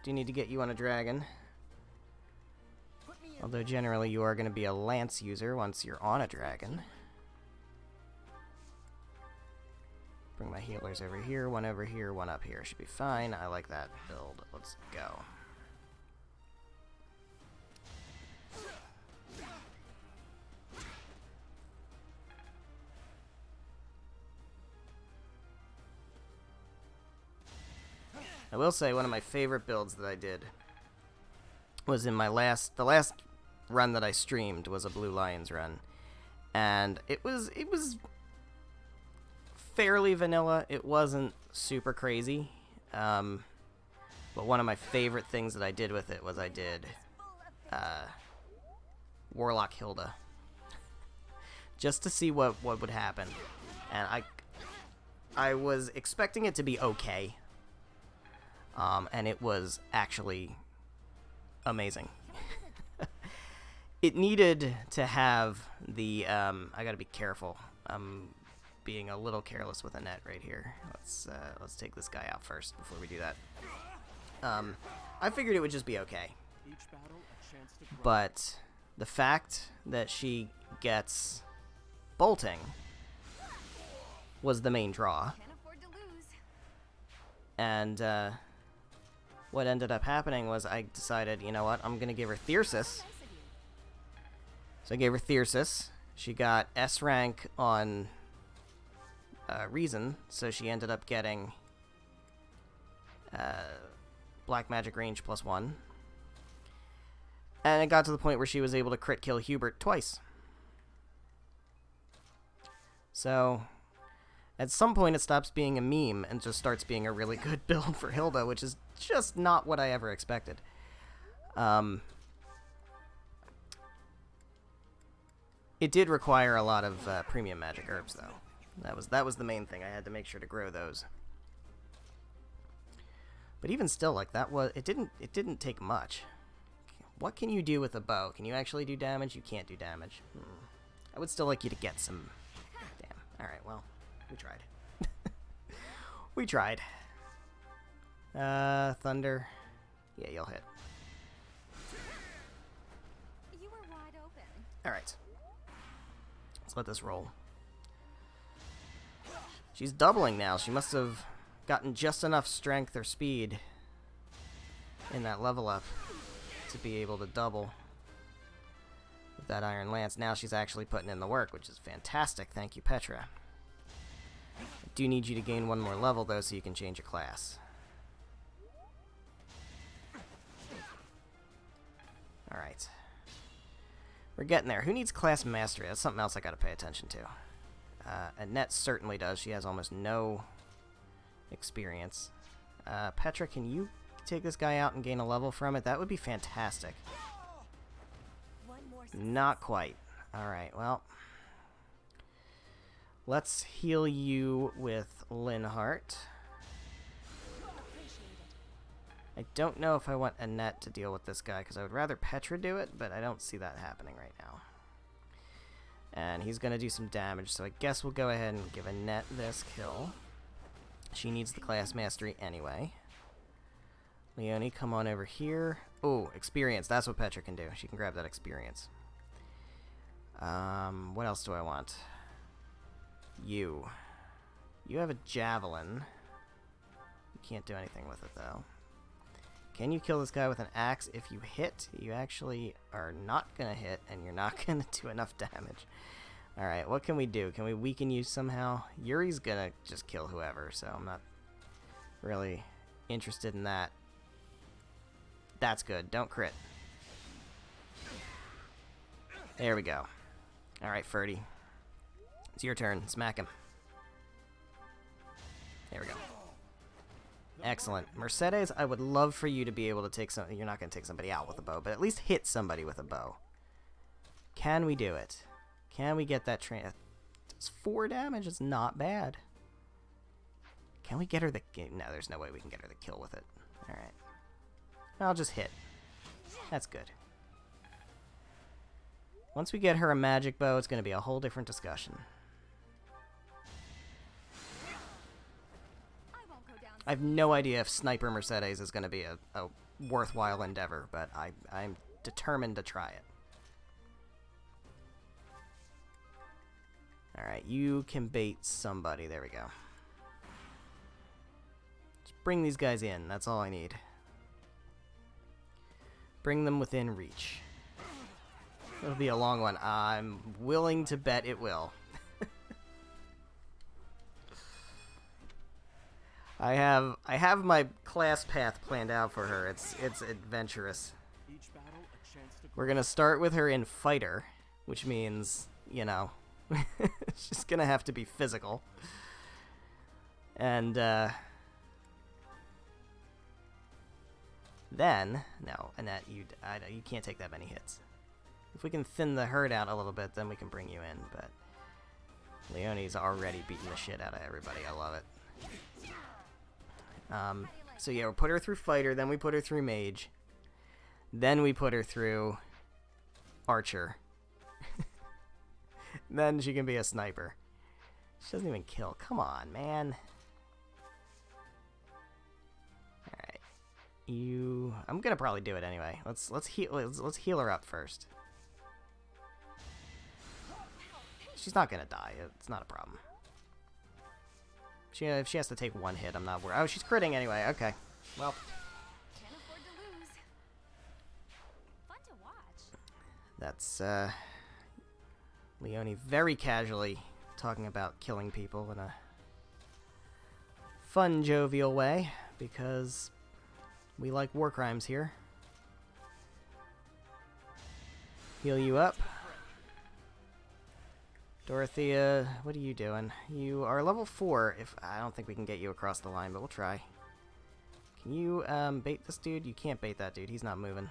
Do need to get you on a dragon. Although generally you are going to be a lance user once you're on a dragon. Bring my healers over here, one up here. Should be fine. I like that build. Let's go. I will say one of my favorite builds that I did was in the last run that I streamed was a Blue Lions run. And it was fairly vanilla. It wasn't super crazy. But one of my favorite things that I did with it was I did Warlock Hilda. Just to see what would happen. And I was expecting it to be okay. And it was actually amazing. It needed to have the I gotta be careful. Being a little careless with Annette right here. Let's take this guy out first before we do that. I figured it would just be okay. But the fact that she gets bolting was the main draw. And what ended up happening was I decided, you know what, I'm gonna give her Thyrsus. So I gave her Thyrsus. She got S rank on Reason, so she ended up getting Black Magic Range +1. And it got to the point where she was able to crit kill Hubert twice. So at some point it stops being a meme and just starts being a really good build for Hilda, which is just not what I ever expected. It did require a lot of premium magic herbs, though. That was the main thing. I had to make sure to grow those. But even still, like it didn't take much. What can you do with a bow? Can you actually do damage? You can't do damage. I would still like you to get some. Damn. All right. Well, we tried. We tried. Thunder. Yeah, you'll hit. You were wide open. All right. Let's let this roll. She's doubling now. She must have gotten just enough strength or speed in that level up to be able to double with that Iron Lance. Now she's actually putting in the work, which is fantastic. Thank you, Petra. I do need you to gain one more level, though, so you can change your class. Alright. We're getting there. Who needs class mastery? That's something else I gotta pay attention to. Annette certainly does. She has almost no experience. Petra, can you take this guy out and gain a level from it? That would be fantastic. Not quite. Alright, well. Let's heal you with Linhart. I don't know if I want Annette to deal with this guy, because I would rather Petra do it, but I don't see that happening right now. And he's going to do some damage, so I guess we'll go ahead and give Annette this kill. She needs the class mastery anyway. Leonie, come on over here. Oh, experience. That's what Petra can do. She can grab that experience. What else do I want? You. You have a javelin. You can't do anything with it, though. Can you kill this guy with an axe? If you hit, you actually are not going to hit, and you're not going to do enough damage. Alright, what can we do? Can we weaken you somehow? Yuri's going to just kill whoever, so I'm not really interested in that. That's good. Don't crit. There we go. Alright, Ferdy. It's your turn. Smack him. There we go. Excellent. Mercedes, I would love for you to be able to take some... You're not going to take somebody out with a bow, but at least hit somebody with a bow. Can we do it? Can we get that train... It's 4 damage. It's not bad. Can we get her the... No, there's no way we can get her the kill with it. Alright. I'll just hit. That's good. Once we get her a magic bow, it's going to be a whole different discussion. I have no idea if Sniper Mercedes is going to be a worthwhile endeavor, but I'm determined to try it. Alright, you can bait somebody. There we go. Just bring these guys in. That's all I need. Bring them within reach. It'll be a long one. I'm willing to bet it will. I have my class path planned out for her. It's adventurous. We're gonna start with her in fighter, which means, you know, she's gonna have to be physical. And then no, Annette, you can't take that many hits. If we can thin the herd out a little bit, then we can bring you in. But Leonie's already beating the shit out of everybody. I love it. So yeah, we'll put her through fighter, then we put her through mage, then we put her through archer. Then she can be a sniper. She doesn't even kill. Come on, man. Alright. I'm gonna probably do it anyway. Let's heal her up first. She's not gonna die. It's not a problem. If she has to take 1 hit, I'm not worried. Oh, she's critting anyway. Okay. Well. Can't afford to lose. Fun to watch. That's, Leonie very casually talking about killing people in a fun, jovial way, because we like war crimes here. Heal you up. Dorothea, what are you doing? You are level 4. I don't think we can get you across the line, but we'll try. Can you bait this dude? You can't bait that dude. He's not moving.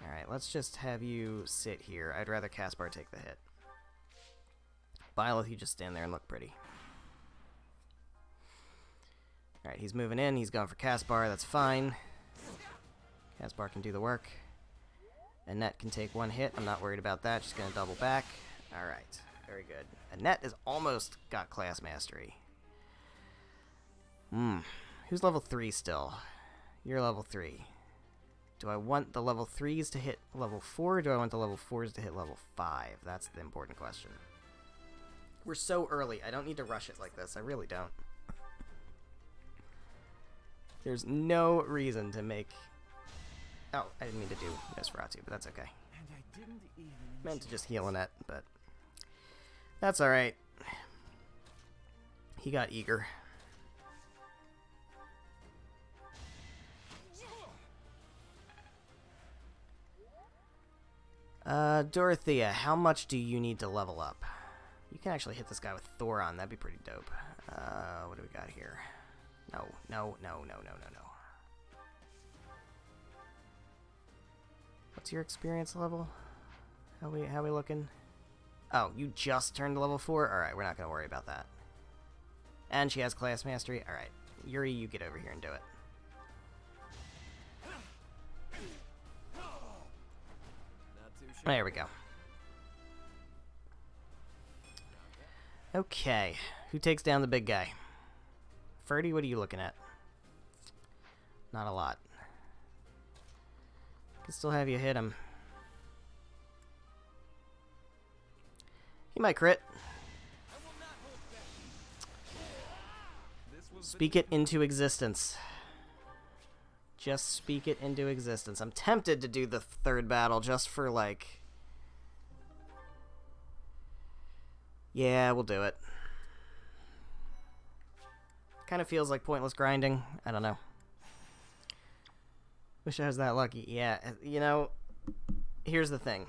Alright, let's just have you sit here. I'd rather Caspar take the hit. Byleth, you just stand there and look pretty. Alright, he's moving in. He's going for Caspar. That's fine. Caspar can do the work. Annette can take 1 hit. I'm not worried about that. She's going to double back. Alright. Very good. Annette has almost got class mastery. Who's level 3 still? You're level 3. Do I want the level 3s to hit level 4, or do I want the level 4s to hit level 5? That's the important question. We're so early. I don't need to rush it like this. I really don't. There's no reason to make... Oh, I didn't mean to do Nosferatu, but that's okay. And I didn't even Meant to just heal Annette, but... That's alright. He got eager. Dorothea, how much do you need to level up? You can actually hit this guy with Thoron. That'd be pretty dope. What do we got here? No. What's your experience level? How we looking? Oh, you just turned to level 4? Alright, we're not going to worry about that. And she has class mastery? Alright. Yuri, you get over here and do it. There we go. Okay. Who takes down the big guy? Ferdy, what are you looking at? Not a lot. Can still have you hit him. He might crit. Speak it into existence. Just speak it into existence. I'm tempted to do the third battle just for, like... Yeah, we'll do it. Kind of feels like pointless grinding. I don't know. Wish I was that lucky. Yeah, you know, here's the thing.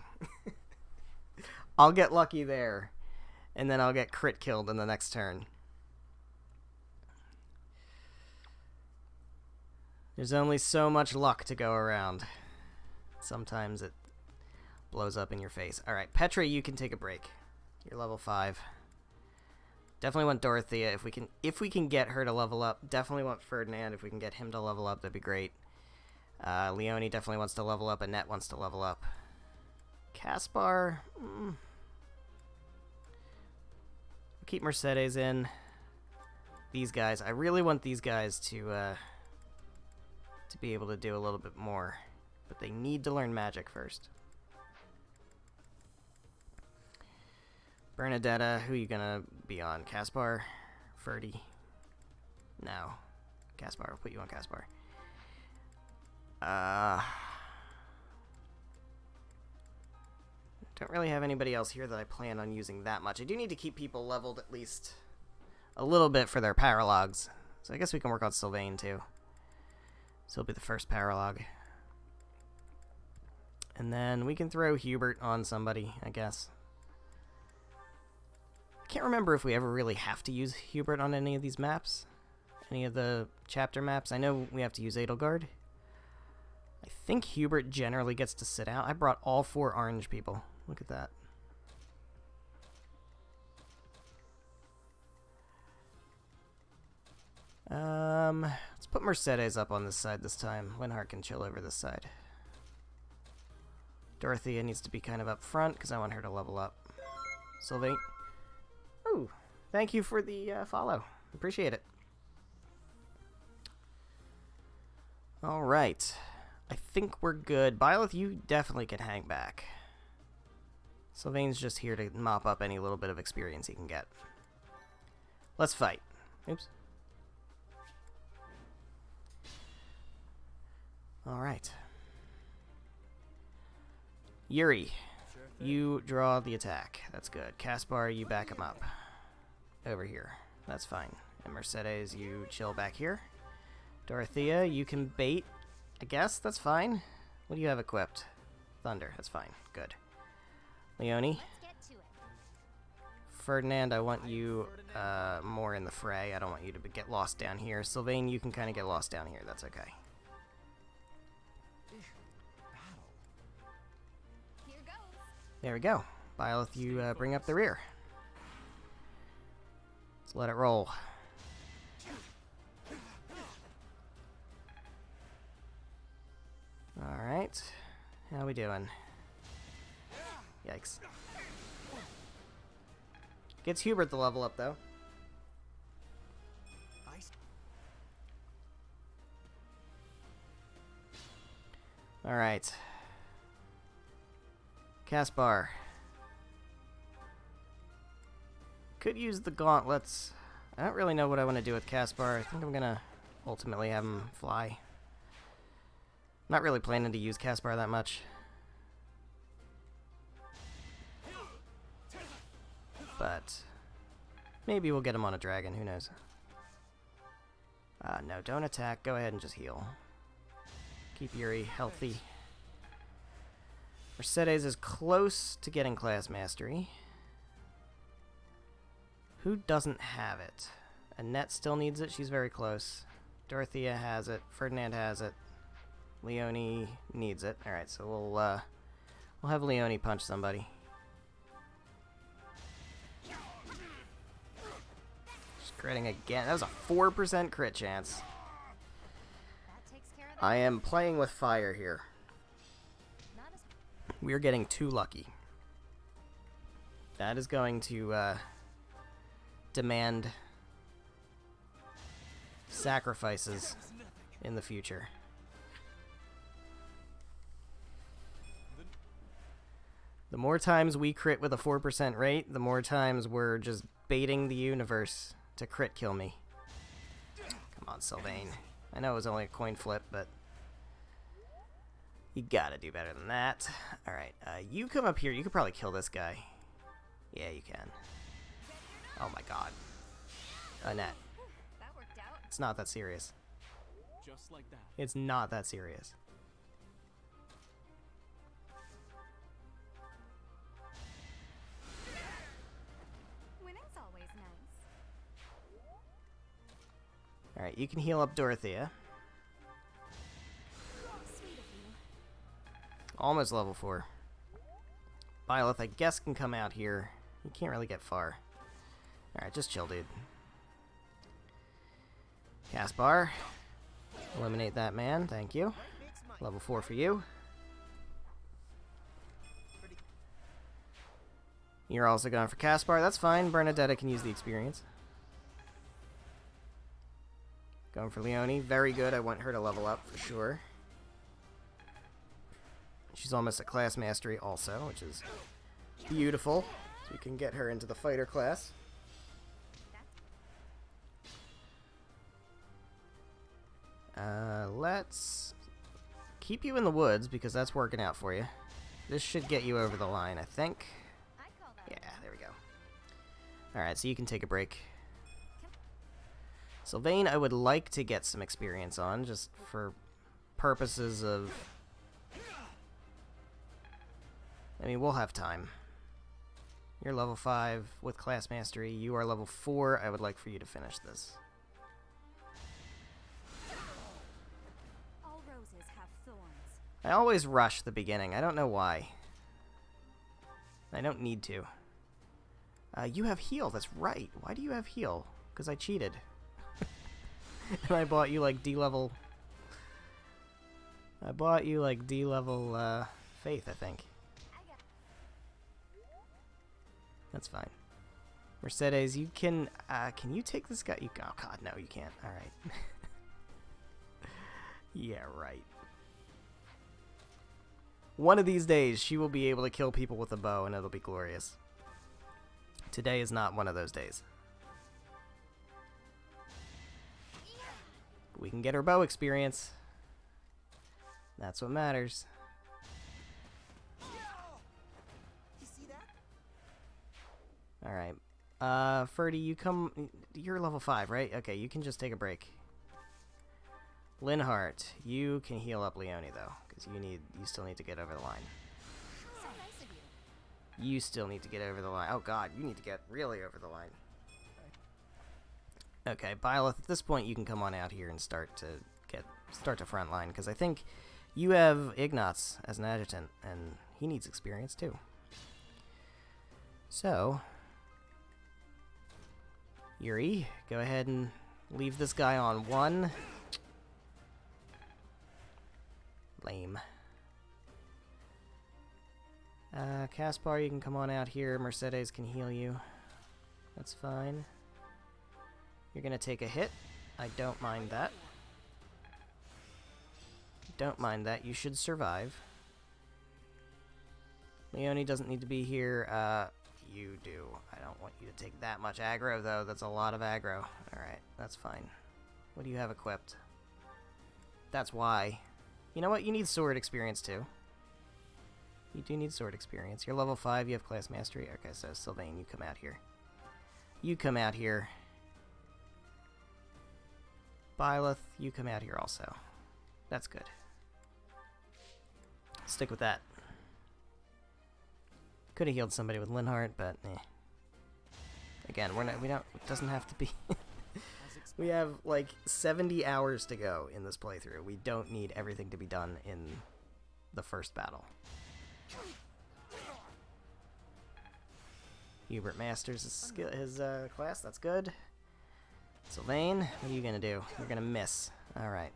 I'll get lucky there, and then I'll get crit killed in the next turn. There's only so much luck to go around. Sometimes it blows up in your face. Alright, Petra, you can take a break. You're level 5. Definitely want Dorothea if we can get her to level up. Definitely want Ferdinand if we can get him to level up. That'd be great. Leonie definitely wants to level up. Annette wants to level up. Caspar. Keep Mercedes in. These guys. I really want these guys to be able to do a little bit more. But they need to learn magic first. Bernadetta, who are you gonna be on? Caspar? Ferdy? No. Caspar, I'll put you on Caspar. Don't really have anybody else here that I plan on using that much. I do need to keep people leveled at least a little bit for their paralogs. So I guess we can work on Sylvain too. So he'll be the first paralog. And then we can throw Hubert on somebody, I guess. I can't remember if we ever really have to use Hubert on any of these maps. Any of the chapter maps. I know we have to use Edelgard. I think Hubert generally gets to sit out. I brought all 4 orange people. Look at that. Let's put Mercedes up on this side this time. Linhart can chill over this side. Dorothea needs to be kind of up front because I want her to level up. Sylvain. Oh, thank you for the follow. Appreciate it. All right. I think we're good. Byleth, you definitely can hang back. Sylvain's just here to mop up any little bit of experience he can get. Let's fight. Oops. Alright. Yuri, you draw the attack. That's good. Caspar, you back him up. Over here. That's fine. And Mercedes, you chill back here. Dorothea, you can bait. I guess that's fine. What do you have equipped? Thunder. That's fine. Good. Leonie. Let's get to it. Ferdinand, I want you more in the fray. I don't want you to get lost down here. Sylvain, you can kind of get lost down here. That's okay. Here goes. There we go. Byleth, you bring up the rear. Let's let it roll. Alright. How we doing? Yikes. Gets Hubert the level up, though. Alright. Caspar. Could use the gauntlets. I don't really know what I want to do with Caspar. I think I'm gonna ultimately have him fly. Not really planning to use Caspar that much. But maybe we'll get him on a dragon, who knows. No, don't attack. Go ahead and just heal. Keep Yuri healthy. Mercedes is close to getting class mastery. Who doesn't have it? Annette still needs it. She's very close. Dorothea has it. Ferdinand has it. Leonie needs it. Alright, so we'll have Leonie punch somebody. Just critting again. That was a 4% crit chance. That takes care of that. I am playing with fire here. Not as We're getting too lucky. That is going to demand sacrifices in the future. The more times we crit with a 4% rate, the more times we're just baiting the universe to crit kill me. Come on, Sylvain. I know it was only a coin flip, but you gotta do better than that. Alright, you come up here. You could probably kill this guy. Yeah, you can. Oh my god. Annette. That worked out. It's not that serious. Just like that. It's not that serious. Winning's always nice. Alright, you can heal up Dorothea. Sweet of you. Almost level 4. Byleth, I guess, can come out here. You can't really get far. Alright, just chill, dude. Caspar. Eliminate that man, thank you. Level 4 for you. You're also going for Caspar, that's fine. Bernadetta can use the experience. Going for Leonie, very good. I want her to level up for sure. She's almost at class mastery also, which is beautiful. So we can get her into the fighter class. Let's keep you in the woods because that's working out for you. This should get you over the line, I think. I call that. Yeah, there we go. Alright, so you can take a break. Sylvain, I would like to get some experience on, just for purposes of... I mean, we'll have time. You're level 5 with class mastery. You are level 4. I would like for you to finish this. All roses have thorns. I always rush the beginning. I don't know why. I don't need to. You have heal. That's right. Why do you have heal? Because I cheated. And I bought you like D-level... I bought you like D-level faith, I think. That's fine. Mercedes, you can you take this guy? You, oh god, no, you can't. Alright. Yeah, right. One of these days, she will be able to kill people with a bow, and it'll be glorious. Today is not one of those days. We can get her bow experience. That's what matters. You see that? Alright. Ferdy, you come... You're level 5, right? Okay, you can just take a break. Linhart, you can heal up Leonie, though. Because you still need to get over the line. So nice of you. You still need to get over the line. Oh god, you need to get really over the line. Okay, Byleth, at this point you can come on out here and start to front line, because I think you have Ignatz as an adjutant, and he needs experience too. So, Yuri, go ahead and leave this guy on 1. Lame. Caspar, you can come on out here. Mercedes can heal you. That's fine. You're gonna take a hit. I don't mind that. Don't mind that. You should survive. Leonie doesn't need to be here. You do. I don't want you to take that much aggro, though. That's a lot of aggro. Alright, that's fine. What do you have equipped? That's why. You know what? You need sword experience, too. You do need sword experience. You're level 5. You have class mastery. Okay, so Sylvain, you come out here. You come out here. Byleth, you come out here also. That's good. Stick with that. Could have healed somebody with Linhart, but eh. Again, it doesn't have to be. We have like 70 hours to go in this playthrough. We don't need everything to be done in the first battle. Hubert masters his class. That's good. Sylvain, what are you gonna do? You're gonna miss. Alright.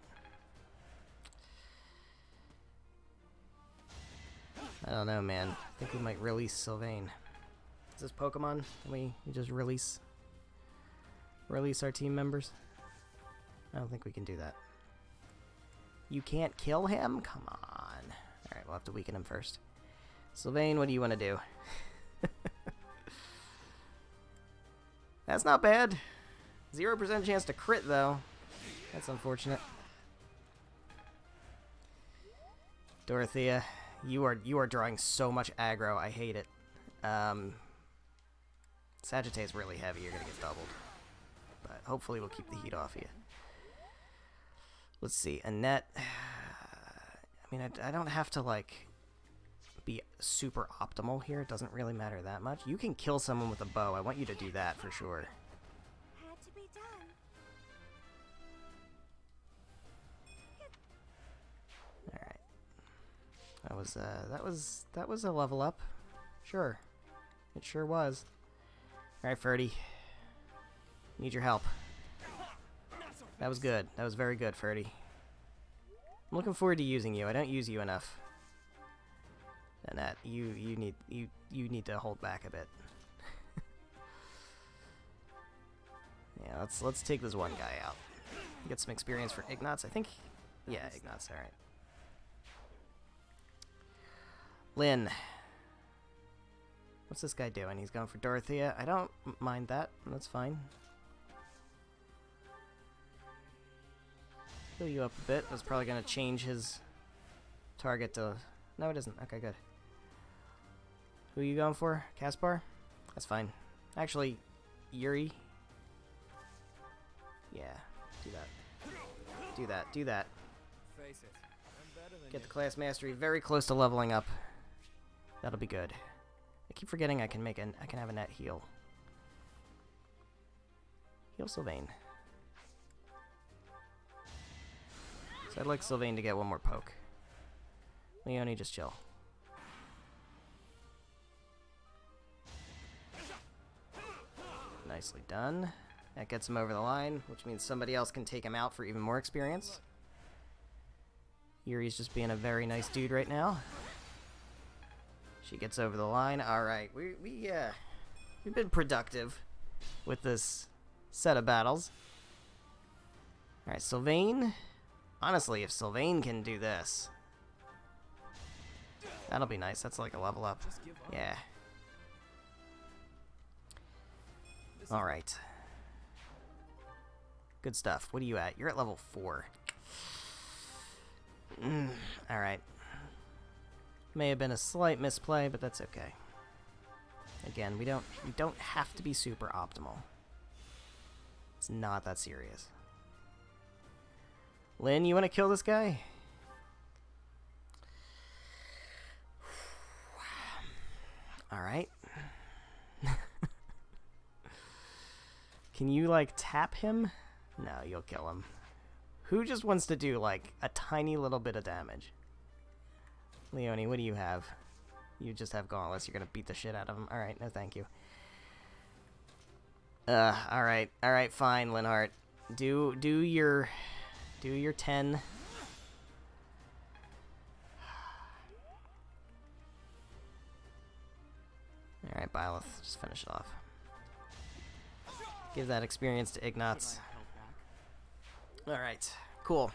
I don't know, man. I think we might release Sylvain. Is this Pokemon? Can we just release our team members? I don't think we can do that. You can't kill him? Come on. Alright, we'll have to weaken him first. Sylvain, what do you want to do? That's not bad. 0% chance to crit, though. That's unfortunate. Dorothea, you are drawing so much aggro. I hate it. Sagittae's really heavy. You're gonna get doubled. But hopefully we'll keep the heat off you. Let's see. Annette. I mean, I don't have to, like, be super optimal here. It doesn't really matter that much. You can kill someone with a bow. I want you to do that for sure. Had to be done. Alright. That was a level up. Sure. It sure was. Alright, Ferdy. Need your help. That was good. That was very good, Ferdy. I'm looking forward to using you. I don't use you enough. Annette, you need to hold back a bit. Yeah, let's take this one guy out. Get some experience for Ignatz, I think. Yeah, Ignatz, alright. Lynn. What's this guy doing? He's going for Dorothea. I don't mind that. That's fine. Heal you up a bit. That's probably going to change his target to... No, it isn't. Okay, good. Who are you going for? Caspar? That's fine. Actually, Yuri. Yeah, do that. Do that. Do that. Face it, I'm better than Get you. the class mastery very close to leveling up. That'll be good. I keep forgetting I can have Annette heal. Heal Sylvain. So I'd like Sylvain to get one more poke. Leonie, just chill. Nicely done. That gets him over the line, which means somebody else can take him out for even more experience. Yuri's just being a very nice dude right now. She gets over the line. Alright, we've been productive with this set of battles. Alright, Sylvain. Honestly, if Sylvain can do this, that'll be nice. That's like a level up. Yeah. Alright. Good stuff. What are you at? You're at level 4. Alright. May have been a slight misplay, but that's okay. Again, we don't have to be super optimal. It's not that serious. Lynn, you want to kill this guy? Alright. Can you, like, tap him? No, you'll kill him. Who just wants to do, like, a tiny little bit of damage? Leonie, what do you have? You just have gauntlets. You're gonna beat the shit out of him. Alright, no thank you. Alright. Alright, fine, Linhart. Do your 10. Alright, Byleth, just finish it off. Give that experience to Ignatz. Alright, cool.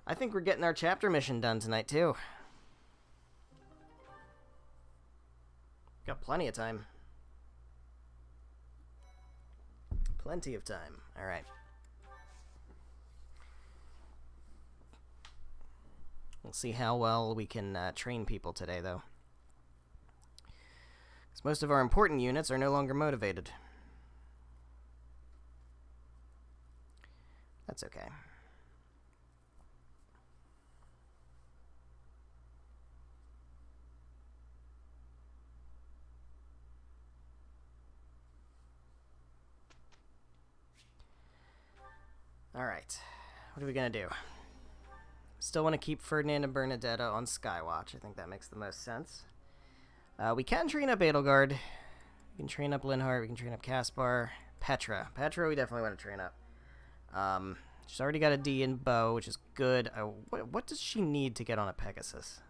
I think we're getting our chapter mission done tonight, too. Got plenty of time. Plenty of time. Alright. We'll see how well we can train people today, though. Because most of our important units are no longer motivated. That's okay. Alright. What are we gonna do? Still want to keep Ferdinand and Bernadetta on Skywatch. I think that makes the most sense. We can train up Edelgard. We can train up Linhart. We can train up Caspar. Petra. Petra we definitely want to train up. She's already got a D in bow, which is good. What does she need to get on a Pegasus?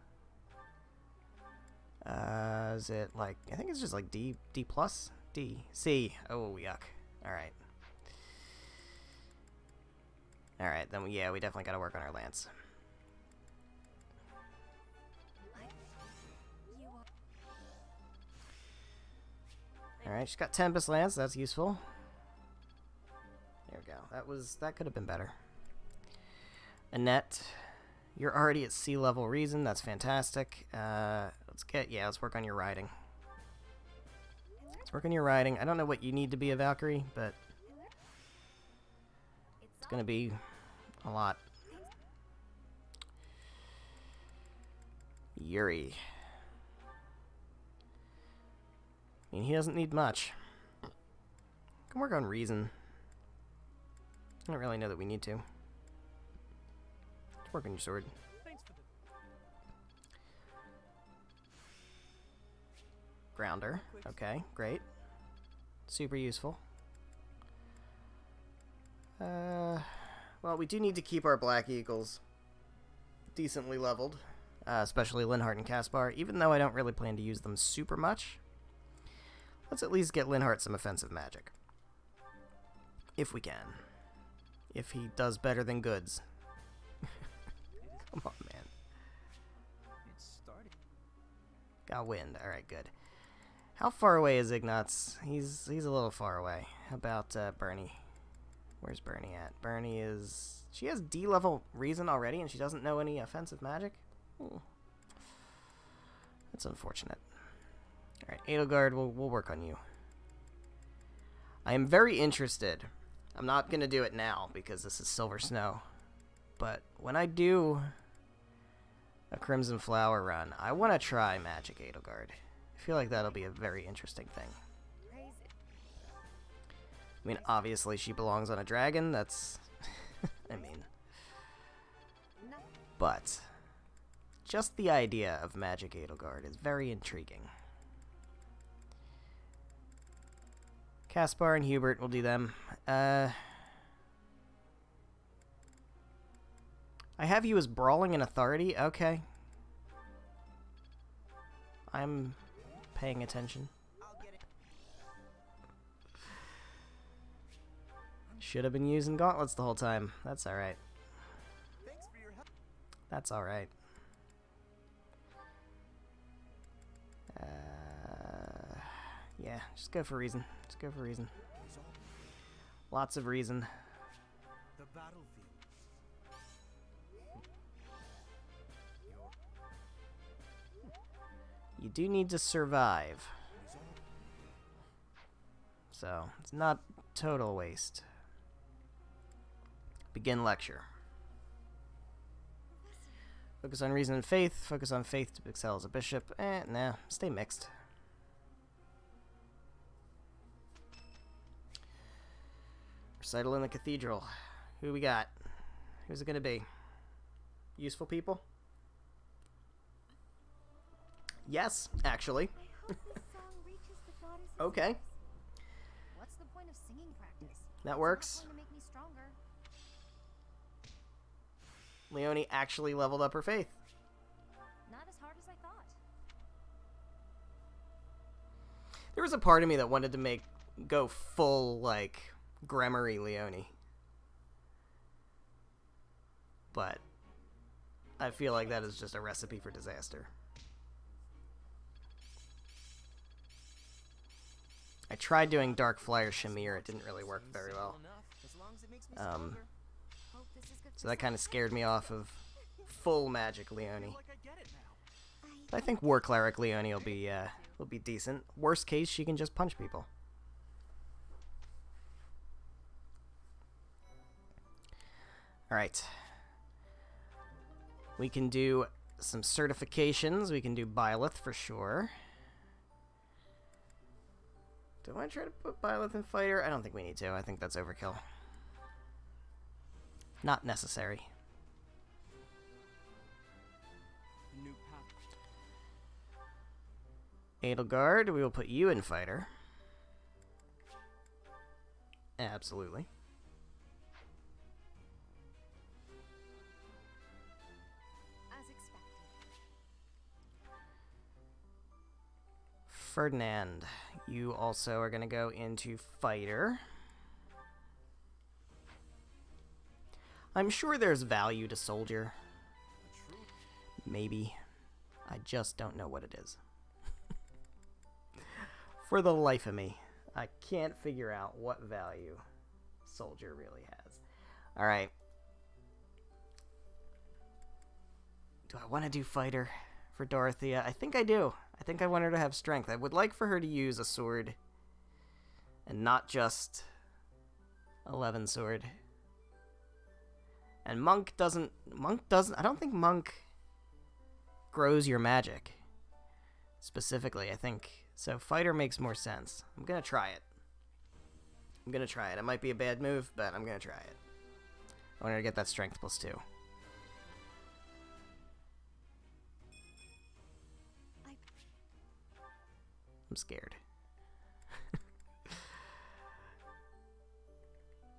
Is it like... I think it's just like D plus? D. C. Oh, yuck. Alright. Alright, then yeah, we definitely gotta work on our lance. You are. Alright, she's got Tempest Lance, that's useful. There we go. That could have been better. Annette, you're already at sea level reason, that's fantastic. Let's work on your riding. Let's work on your riding. I don't know what you need to be a Valkyrie, but it's gonna be a lot. Yuri. I mean, he doesn't need much. Can work on reason. I don't really know that we need to. Let's work on your sword. Thanks for the Grounder. Okay, great. Super useful. Well, we do need to keep our Black Eagles decently leveled, especially Linhardt and Caspar, even though I don't really plan to use them super much. Let's at least get Linhardt some offensive magic. If we can. If he does better than Goods. Come on, man. It started. Got wind. Alright, good. How far away is Ignatz? He's a little far away. How about Bernie? Where's Bernie at? Bernie is... She has D-level reason already, and she doesn't know any offensive magic? Ooh. That's unfortunate. Alright, Edelgard, we'll work on you. I am very interested. I'm not going to do it now, because this is Silver Snow. But when I do a Crimson Flower run, I want to try Magic Edelgard. I feel like that'll be a very interesting thing. Praise it. I mean, obviously she belongs on a dragon, that's... I mean... No. But... just the idea of Magic Edelgard is very intriguing. Caspar and Hubert will do them. I have you as Brawling and Authority? Okay. I'm paying attention. I'll get it. Should have been using gauntlets the whole time. That's alright. Thanks for your help. That's alright. Yeah, just go for reason. Just go for reason. Lots of reason. The battlefield. You do need to survive. So, it's not total waste. Begin lecture. Focus on reason and faith. Focus on faith to excel as a bishop. Nah, stay mixed. Recital in the cathedral. Who we got? Who's it gonna be? Useful people? Yes, actually. I hope this song reaches the goddess's Okay, ears. What's the point of singing practice? that It's works. not going to make me stronger. Leonie actually leveled up her faith. Not as hard as I thought. There was a part of me that wanted to go full, like, Gremory Leonie. But I feel like that is just a recipe for disaster. I tried doing Dark Flyer Shamir, it didn't really work very well. As long as it makes me Um, stronger. Hope this is good So for that kind of scared me off of full Magic Leonie. Like I get it now. But I think War Cleric Leonie will be decent. Worst case, she can just punch people. Alright. We can do some certifications. We can do Byleth for sure. Do I try to put Byleth in Fighter? I don't think we need to. I think that's overkill. Not necessary. New path. Edelgard, we will put you in Fighter. Absolutely. as expected. Ferdinand, you also are going to go into Fighter. I'm sure there's value to soldier. Maybe. I just don't know what it is. For the life of me, I can't figure out what value soldier really has. Alright. Do I want to do fighter for Dorothea? I think I do. I think I want her to have strength. I would like for her to use a sword and not just 11 sword. And Monk doesn't, I don't think Monk grows your magic specifically, I think. So fighter makes more sense. I'm gonna try it. It might be a bad move, but I'm gonna try it. I want her to get that strength +2. I'm scared.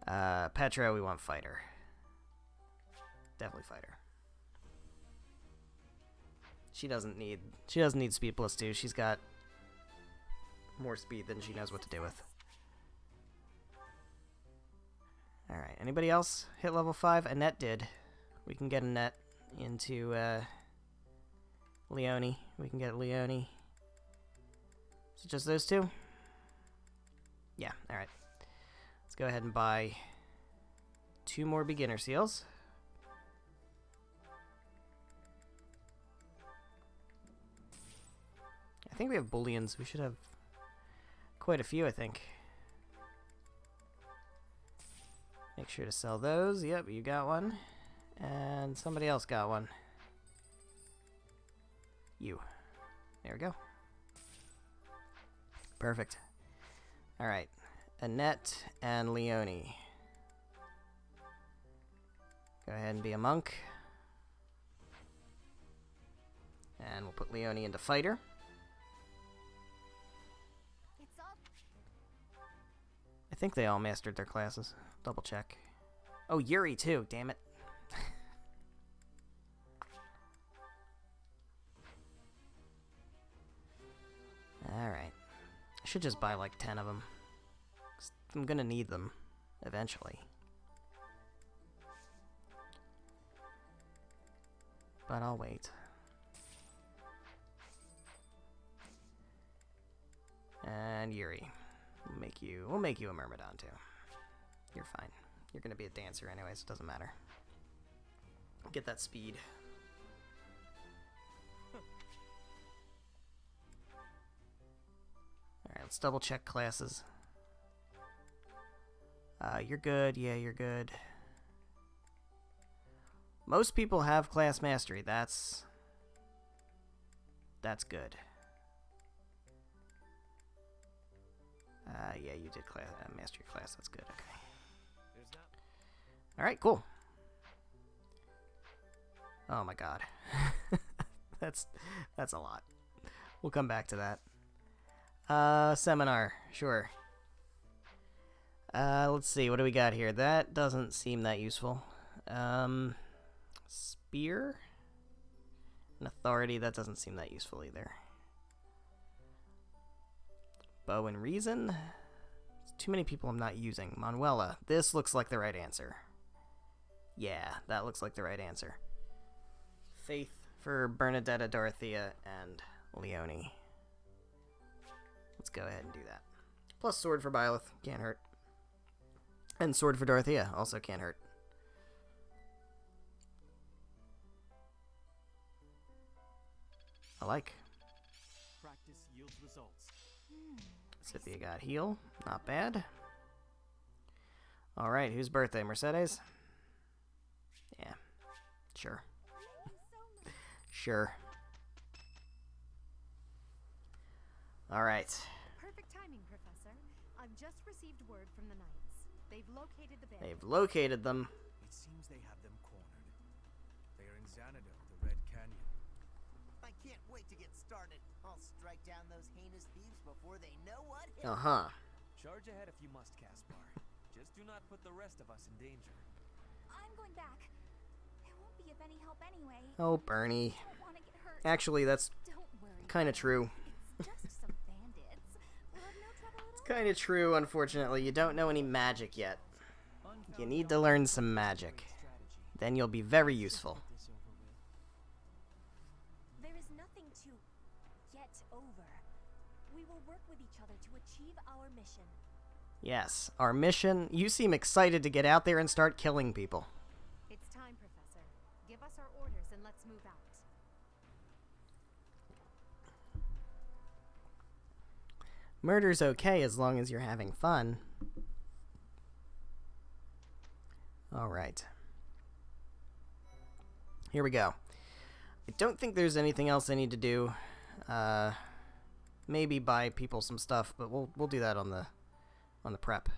Petra, we want fighter. Definitely fighter. She doesn't need speed +2. She's got more speed than she knows what to do with. Alright, anybody else hit level 5? Annette did. We can get Annette into Leone. We can get Leone. Is it just those two? Yeah, alright. Let's go ahead and buy 2 more beginner seals. I think we have bullions. We should have quite a few, I think. Make sure to sell those. Yep, you got one. And somebody else got one. You. There we go. Perfect. Alright. Annette and Leone. Go ahead and be a monk. And we'll put Leone into fighter. I think they all mastered their classes. Double check. Oh, Yuri too, damn it. Alright. I should just buy like 10 of them. I'm gonna need them eventually. But I'll wait. And Yuri. We'll make you a Myrmidon too. You're fine. You're gonna be a dancer anyways, it doesn't matter. Get that speed. Alright, let's double check classes. You're good, yeah, you're good. Most people have class mastery, that's good. Yeah, you did class, master your class. That's good. Okay. All right, cool. Oh my God, that's a lot. We'll come back to that. Seminar, sure. Let's see. What do we got here? That doesn't seem that useful. Spear and authority. That doesn't seem that useful either. Bow and reason. There's too many people I'm not using. Manuela. This looks like the right answer. Yeah, that looks like the right answer. Faith for Bernadetta, Dorothea, and Leone. Let's go ahead and do that. Plus sword for Byleth. Can't hurt. And sword for Dorothea. Also can't hurt. I like. Practice yields results. Scythia got heal. Not bad. Alright, whose birthday? Mercedes? Yeah. Sure. Sure. Alright. Perfect timing, Professor. I've just received word from the Knights. They've located the band. They've located them. It seems they have them cornered. They are in Xanadu, the Red Canyon. I can't wait to get started. I'll strike down those heinous thieves before they know what hit. Uh-huh. Charge ahead if you must, Caspar. Just do not put the rest of us in danger. I'm going back. It won't be of any help anyway. Oh, Bernie. I don't want to get hurt. Actually, that's Don't worry. kind of true. It's just some bandits. We'll have no trouble at all. Kind of true, unfortunately. You don't know any magic yet. You need to learn some magic. Then you'll be very useful. Get this over with. There is nothing to get over. We will work with each other to achieve our mission. Yes, our mission. You seem excited to get out there and start killing people. It's time, Professor. Give us our orders and let's move out. Murder's okay as long as you're having fun. Alright. Here we go. I don't think there's anything else I need to do. Maybe buy people some stuff, but we'll do that on the prep.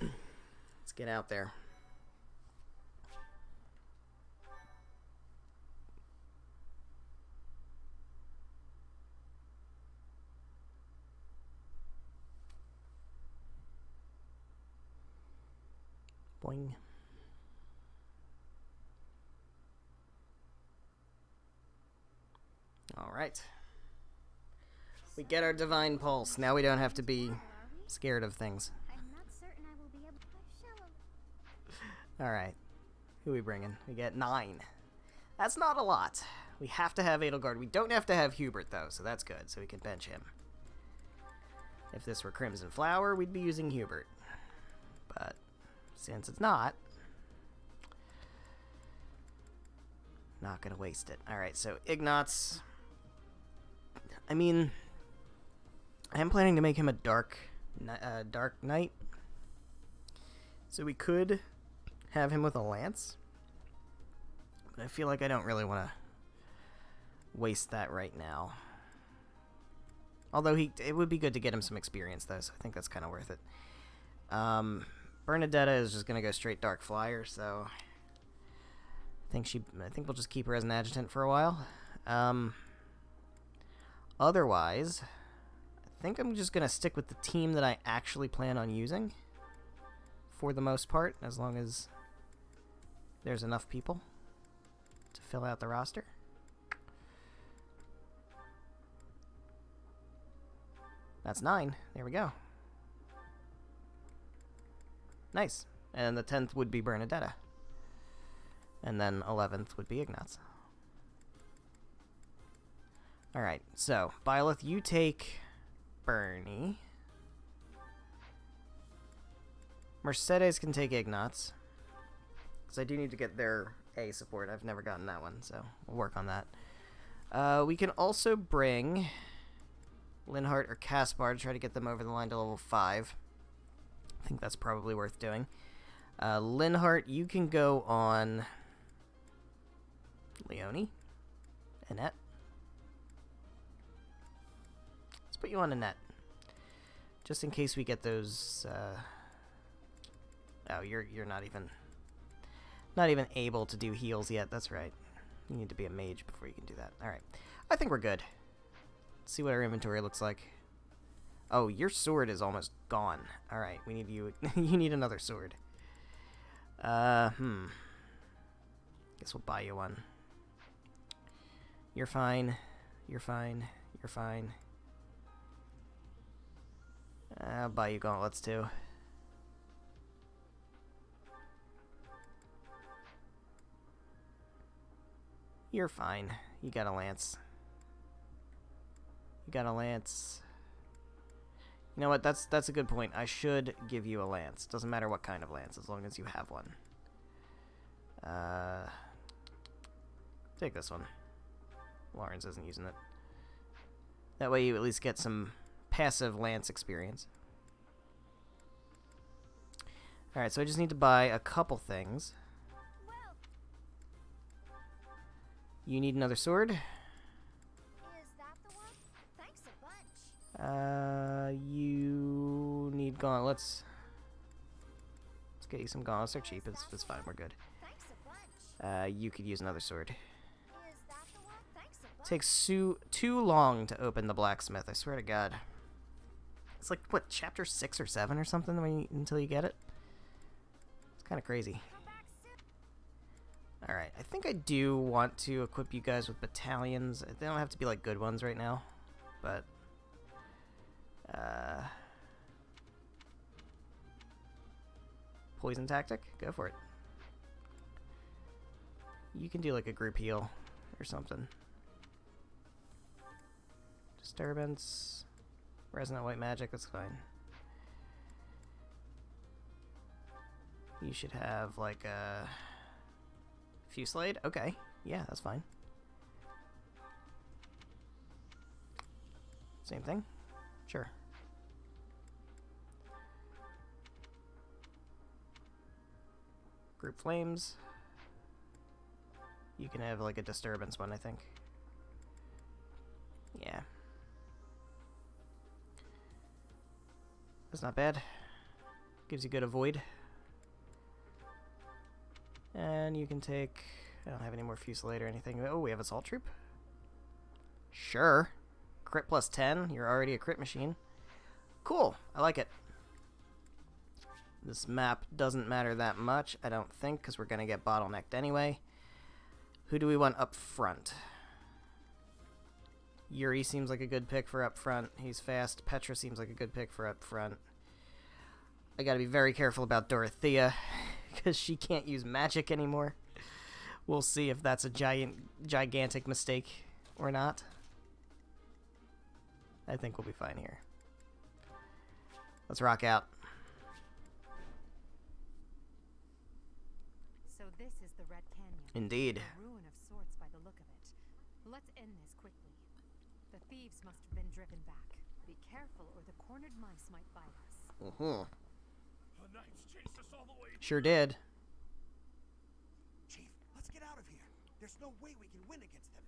Let's get out there. Boing. All right. We get our divine pulse. Now we don't have to be scared of things. I'm not certain I will be able to. All right. Who are we bringing? We get 9. That's not a lot. We have to have Edelgard. We don't have to have Hubert, though, so that's good. So we can bench him. If this were Crimson Flower, we'd be using Hubert. But since it's not gonna waste it. All right, so Ignatz. I mean, I'm planning to make him a dark knight, so we could have him with a lance. But I feel like I don't really want to waste that right now. Although it would be good to get him some experience, though, so I think that's kind of worth it. Bernadetta is just gonna go straight Dark Flyer, so I think we'll just keep her as an adjutant for a while. Otherwise, I think I'm just gonna stick with the team that I actually plan on using for the most part, as long as there's enough people to fill out the roster. That's 9. There we go. Nice. And the 10th would be Bernadetta. And then 11th would be Ignatz. Alright, so, Byleth, you take Bernie. Mercedes can take Ignatz. Because I do need to get their A support. I've never gotten that one, so we'll work on that. We can also bring Linhardt or Caspar to try to get them over the line to level 5. I think that's probably worth doing. Linhardt, you can go on Leonie. Annette. Let's put you on Annette. Just in case we get those... Oh, you're not even able to do heals yet. That's right. You need to be a mage before you can do that. Alright. I think we're good. Let's see what our inventory looks like. Oh, your sword is almost gone. Alright, we need you. You need another sword. Guess we'll buy you one. You're fine. You're fine. You're fine. I'll buy you gauntlets too. You're fine. You got a lance. You got a lance. You know what? That's a good point. I should give you a lance. Doesn't matter what kind of lance, as long as you have one. Take this one. Lawrence isn't using it. That way you at least get some passive lance experience. Alright, so I just need to buy a couple things. You need another sword? Is that the one? Thanks a bunch. You need gauntlets. Let's get you some gauntlets. They're cheap. It's fine. We're good. Thanks a bunch. You could use another sword. Is that the one? Thanks a bunch. Takes too long to open the blacksmith. I swear to God. It's like what, chapter 6 or 7 or something until you get it. It's kind of crazy. Come back soon. Alright, I think I do want to equip you guys with battalions. They don't have to be like good ones right now, but poison tactic? Go for it. You can do like a group heal or something. Disturbance. Resonant white magic, that's fine. You should have like a Fusillade? Okay. Yeah, that's fine. Same thing? Sure. Group Flames. You can have like a disturbance one, I think. Yeah. That's not bad. Gives you good avoid. And you can take... I don't have any more Fusillade or anything. Oh, we have Assault Troop? Sure. Crit plus 10. You're already a crit machine. Cool. I like it. This map doesn't matter that much, I don't think, because we're going to get bottlenecked anyway. Who do we want up front? Yuri seems like a good pick for up front. He's fast. Petra seems like a good pick for up front. I gotta be very careful about Dorothea, because she can't use magic anymore. We'll see if that's a gigantic mistake or not. I think we'll be fine here. Let's rock out. So this is the Red Canyon. Indeed. A ruin of sorts by the look of it. Let's end this quickly. The thieves must have been driven back. Be careful or the cornered mice might bite us. Mm-hmm. The knights chased us all the way. Sure did. Chief, let's get out of here. There's no way we can win against them.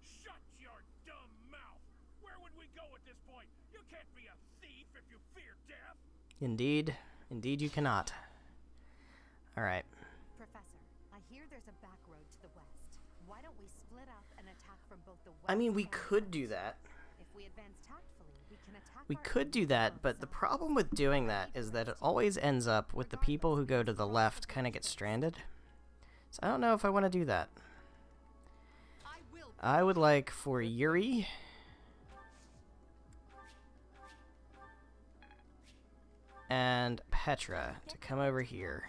Shut your dumb mouth. Where would we go at this point? You can't be a thief if you fear death. Indeed. Indeed you cannot. Alright. Professor, I hear there's a back road to the west. Why don't we split up and attack from both the west I mean, we and could west? do that. If we advance tactfully, we can attack We our could do enemies that, on but the south. problem with doing that is that it always ends up with the people who go to the left kind of get stranded. So I don't know if I want to do that. I would like for Yuri and Petra to come over here.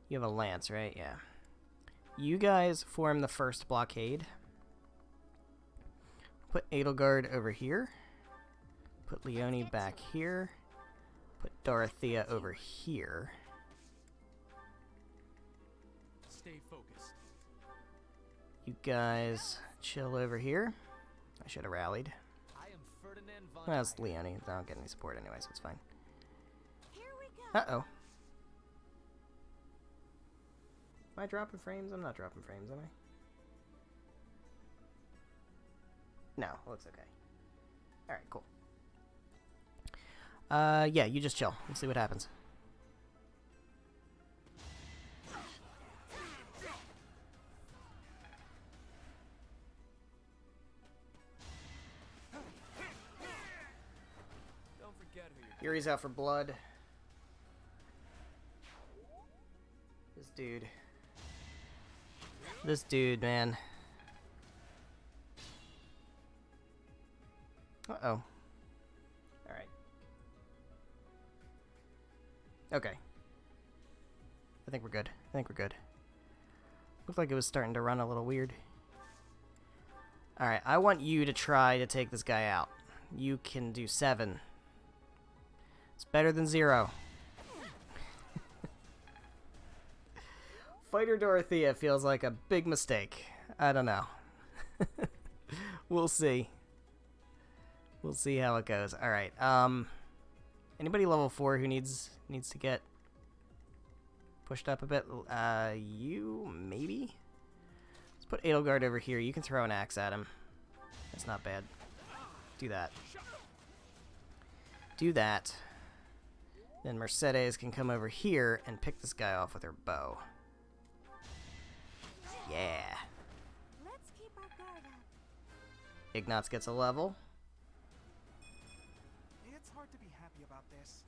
You have a lance, right? Yeah. You guys form the first blockade. Put Edelgard over here. Put Leonie back here. Put Dorothea over here. Stay focused. You guys chill over here. I should have rallied. I am Ferdinand von Well, it's Eyck. Leonie. I don't get any support anyway, so it's fine. Here we go. Uh-oh. Am I dropping frames? I'm not dropping frames, am I? No, it looks okay. Alright, cool. Yeah, you just chill. Let's see what happens. Don't forget who you're. Yuri's out for blood. This dude. This dude, man. Uh-oh. Alright. Okay. I think we're good. I think we're good. Looked like it was starting to run a little weird. Alright, I want you to try to take this guy out. You can do 7. It's better than 0. Fighter Dorothea feels like a big mistake. I don't know. We'll see. We'll see how it goes. All right. Anybody level 4 who needs to get pushed up a bit? You maybe. Let's put Edelgard over here. You can throw an axe at him. That's not bad. Do that. Do that. Then Mercedes can come over here and pick this guy off with her bow. Yeah. Let's keep our guard up. Ignatz gets a level. It's hard to be happy about this.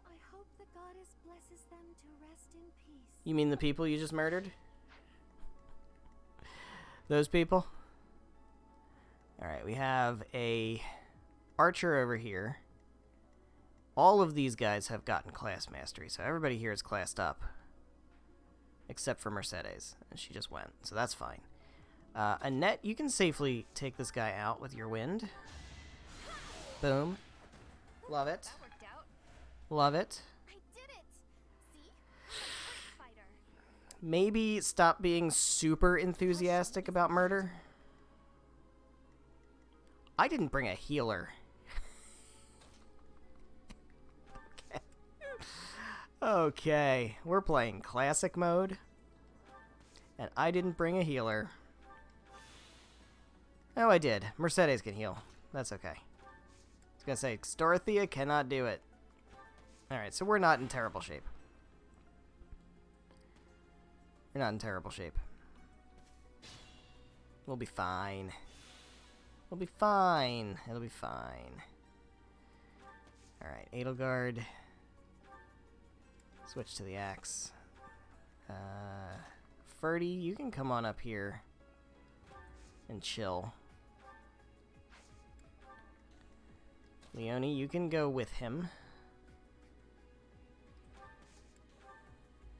I hope the goddess blesses them to rest in peace. You mean the people you just murdered? Those people? Alright, we have a archer over here. all of these guys have gotten class mastery, so everybody here is classed up. Except for Mercedes, and she just went, so that's fine. Annette, you can safely take this guy out with your wind. Boom. Love it. That worked out. Love it. I did it. See? I'm a fighter. Maybe stop being super enthusiastic about murder. I didn't bring a healer. Okay. Okay, we're playing classic mode. And I didn't bring a healer. Oh, I did. Mercedes can heal. That's okay. I was gonna say, Dorothea cannot do it. Alright, so we're not in terrible shape. We're not in terrible shape. We'll be fine. We'll be fine. It'll be fine. Alright, Edelgard. Switch to the axe. Ferdy, you can come on up here and chill. Leonie, you can go with him.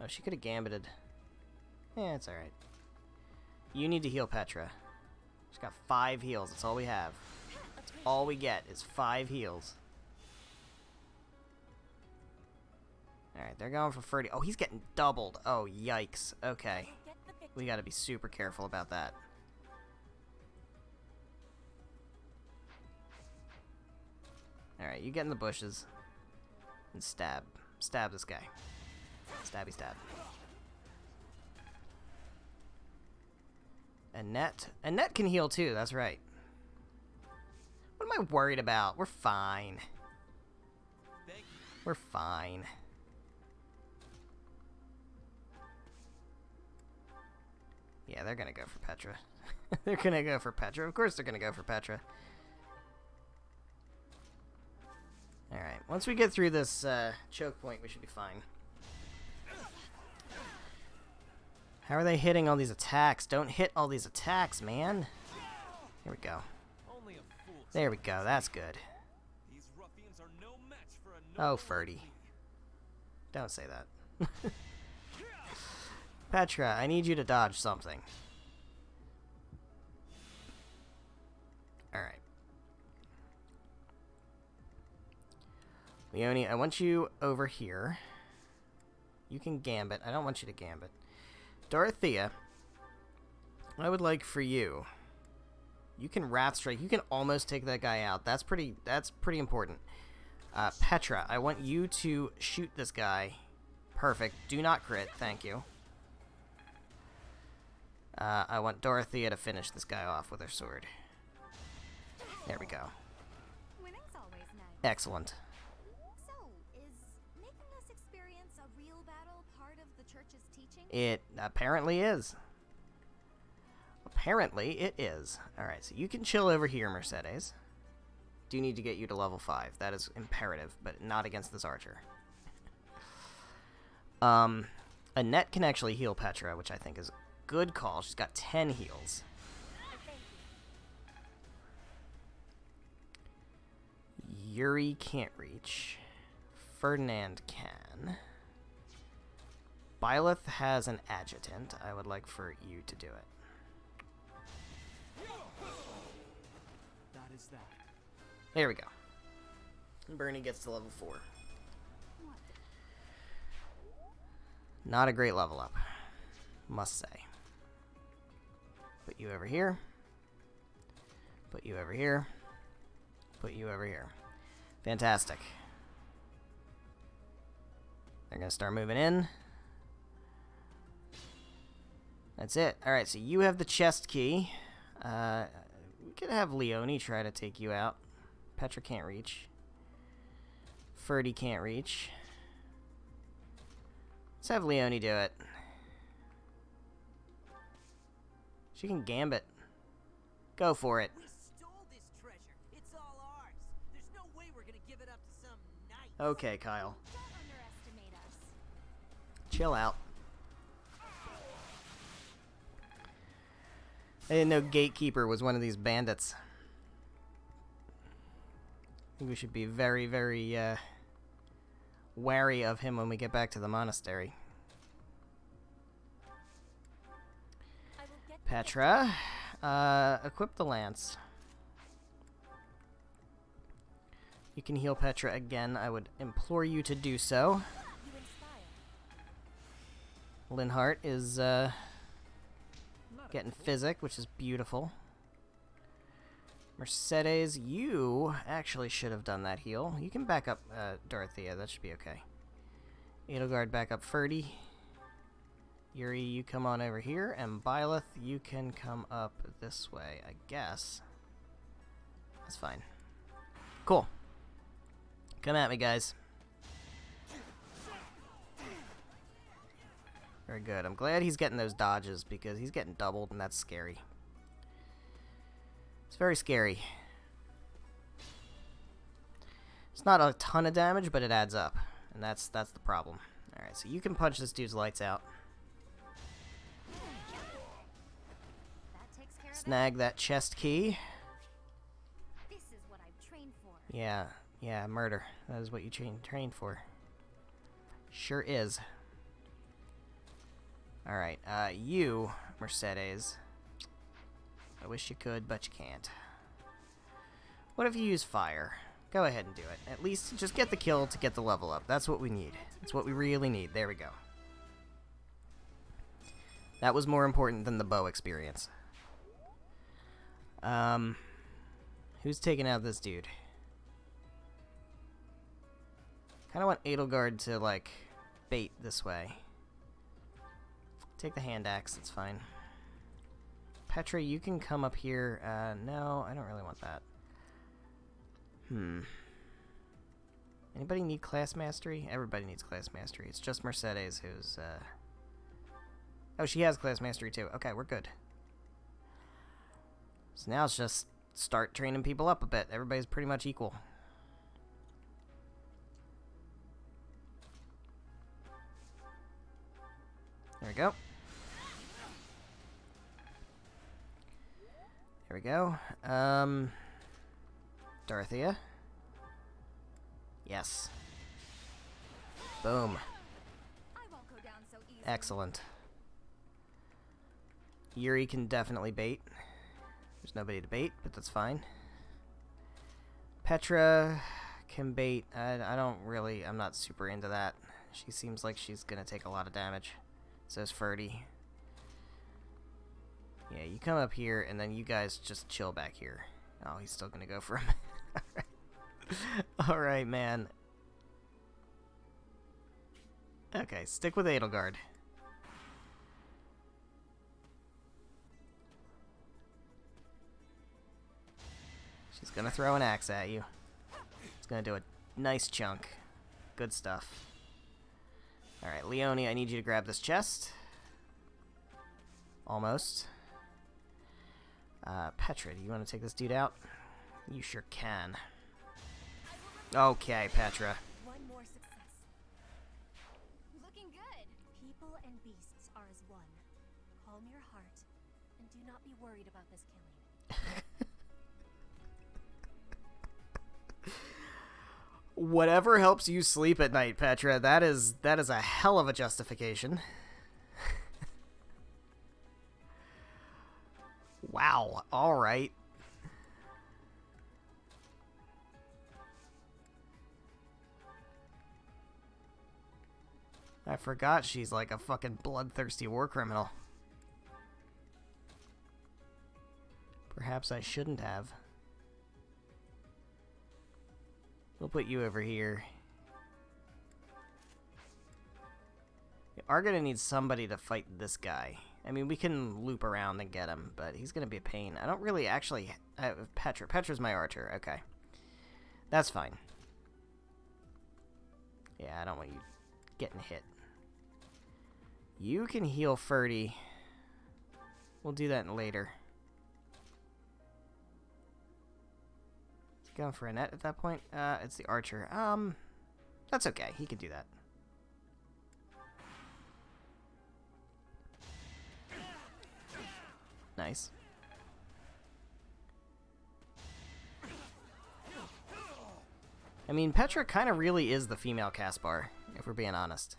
Oh, she could have gambited. Yeah, it's alright. You need to heal Petra. She's got 5 heals. That's all we have. That's all we get is 5 heals. Alright, they're going for Ferdy. Oh, he's getting doubled. Oh, yikes. Okay. We gotta be super careful about that. Alright, you get in the bushes. And stab. Stab this guy. Stabby stab. Annette. Annette can heal too, that's right. What am I worried about? We're fine. We're fine. Yeah, they're gonna go for Petra. They're gonna go for Petra. Of course they're gonna go for Petra. Alright, once we get through this choke point, we should be fine. How are they hitting all these attacks? Don't hit all these attacks, man. Here we go. There we go, that's good. Oh, Ferdy. Don't say that. Petra, I need you to dodge something. Alright. Leonie, I want you over here. You can gambit. I don't want you to gambit. Dorothea, I would like for you. You can Wrath Strike. You can almost take that guy out. That's pretty important. Petra, I want you to shoot this guy. Perfect. Do not crit. Thank you. I want Dorothea to finish this guy off with her sword. There we go. Winning's always nice. Excellent. So, is making us experience a real battle part of the church's teaching? It apparently is. Apparently it is. Alright, so you can chill over here, Mercedes. Do need to get you to level 5. That is imperative, but not against this archer. Annette can actually heal Petra, which I think is a good call. She's got 10 heals. Yuri can't reach. Ferdinand can. Byleth has an adjutant. I would like for you to do it. That is that. There we go. And Bernie gets to level 4. Not a great level up, must say. Put you over here. Put you over here. Put you over here. Fantastic. They're going to start moving in. That's it. Alright, so you have the chest key. We could have Leonie try to take you out. Petra can't reach. Ferdy can't reach. Let's have Leonie do it. She can gambit. Go for it. We stole this treasure. It's all ours. There's no way we're gonna give it up to some knight. Okay, Kyle. Don't underestimate us. Chill out. I didn't know Gatekeeper was one of these bandits. I think we should be very, very wary of him when we get back to the monastery. I will get Petra, equip the lance. You can heal Petra again. I would implore you to do so. you inspire. Linhart is Not getting physic, which is beautiful. Mercedes, you actually should have done that heal. You can back up Dorothea. That should be okay. Edelgard, back up Ferdy. Yuri, you come on over here. And Byleth, you can come up this way, I guess. That's fine. Cool. Come at me, guys. Very good. I'm glad he's getting those dodges because he's getting doubled, and that's scary. It's very scary. It's not a ton of damage, but it adds up, and that's the problem. All right, so you can punch this dude's lights out. That takes care of it. Snag that chest key. This is what I've trained for. Yeah, murder. That is what you trained for. Sure is. Alright, you, Mercedes. I wish you could, but you can't. What if you use fire? Go ahead and do it. At least just get the kill to get the level up. That's what we need. That's what we really need. There we go. That was more important than the bow experience. Who's taking out this dude? Kind of want Edelgard to, like, bait this way. Take the hand axe, it's fine. Petra, you can come up here. No, I don't really want that. Anybody need class mastery? Everybody needs class mastery. It's just Mercedes who's, Oh, she has class mastery too. Okay, we're good. So now it's just start training people up a bit. Everybody's pretty much equal. There we go. There we go. Dorothea. Yes. Boom. I won't go down so easily. Excellent. Yuri can definitely bait. There's nobody to bait, but that's fine. Petra can bait. I'm not super into that. She seems like she's gonna take a lot of damage. So's Ferdy. Yeah, you come up here, and then you guys just chill back here. Oh, he's still gonna go for him. Alright, man. Okay, stick with Edelgard. She's gonna throw an axe at you. It's gonna do a nice chunk. Good stuff. Alright, Leonie, I need you to grab this chest. Almost. Petra, do you want to take this dude out? You sure can. Okay, Petra. One more success. Looking good. People and beasts are as one. Calm your heart and do not be worried about this killing. Whatever helps you sleep at night, Petra. That is a hell of a justification. Wow. All right. I forgot she's like a fucking bloodthirsty war criminal. Perhaps I shouldn't have. We'll put you over here. We are gonna need somebody to fight this guy. I mean, we can loop around and get him, but he's gonna be a pain. I don't really actually... Petra. Petra's my archer. Okay. That's fine. Yeah, I don't want you getting hit. You can heal Ferdy. We'll do that later. Is he going for a net at that point? It's the archer. That's okay. He can do that. Nice. I mean, Petra kind of really is the female Caspar, if we're being honest.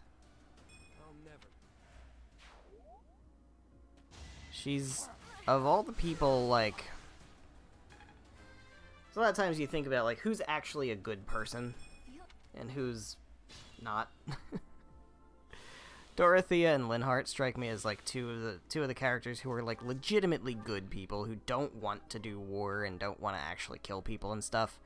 I'll never. She's, of all the people, like... So a lot of times you think about, like, who's actually a good person and who's not. Dorothea and Linhart strike me as, like, two of the characters who are, like, legitimately good people who don't want to do war and don't want to actually kill people and stuff.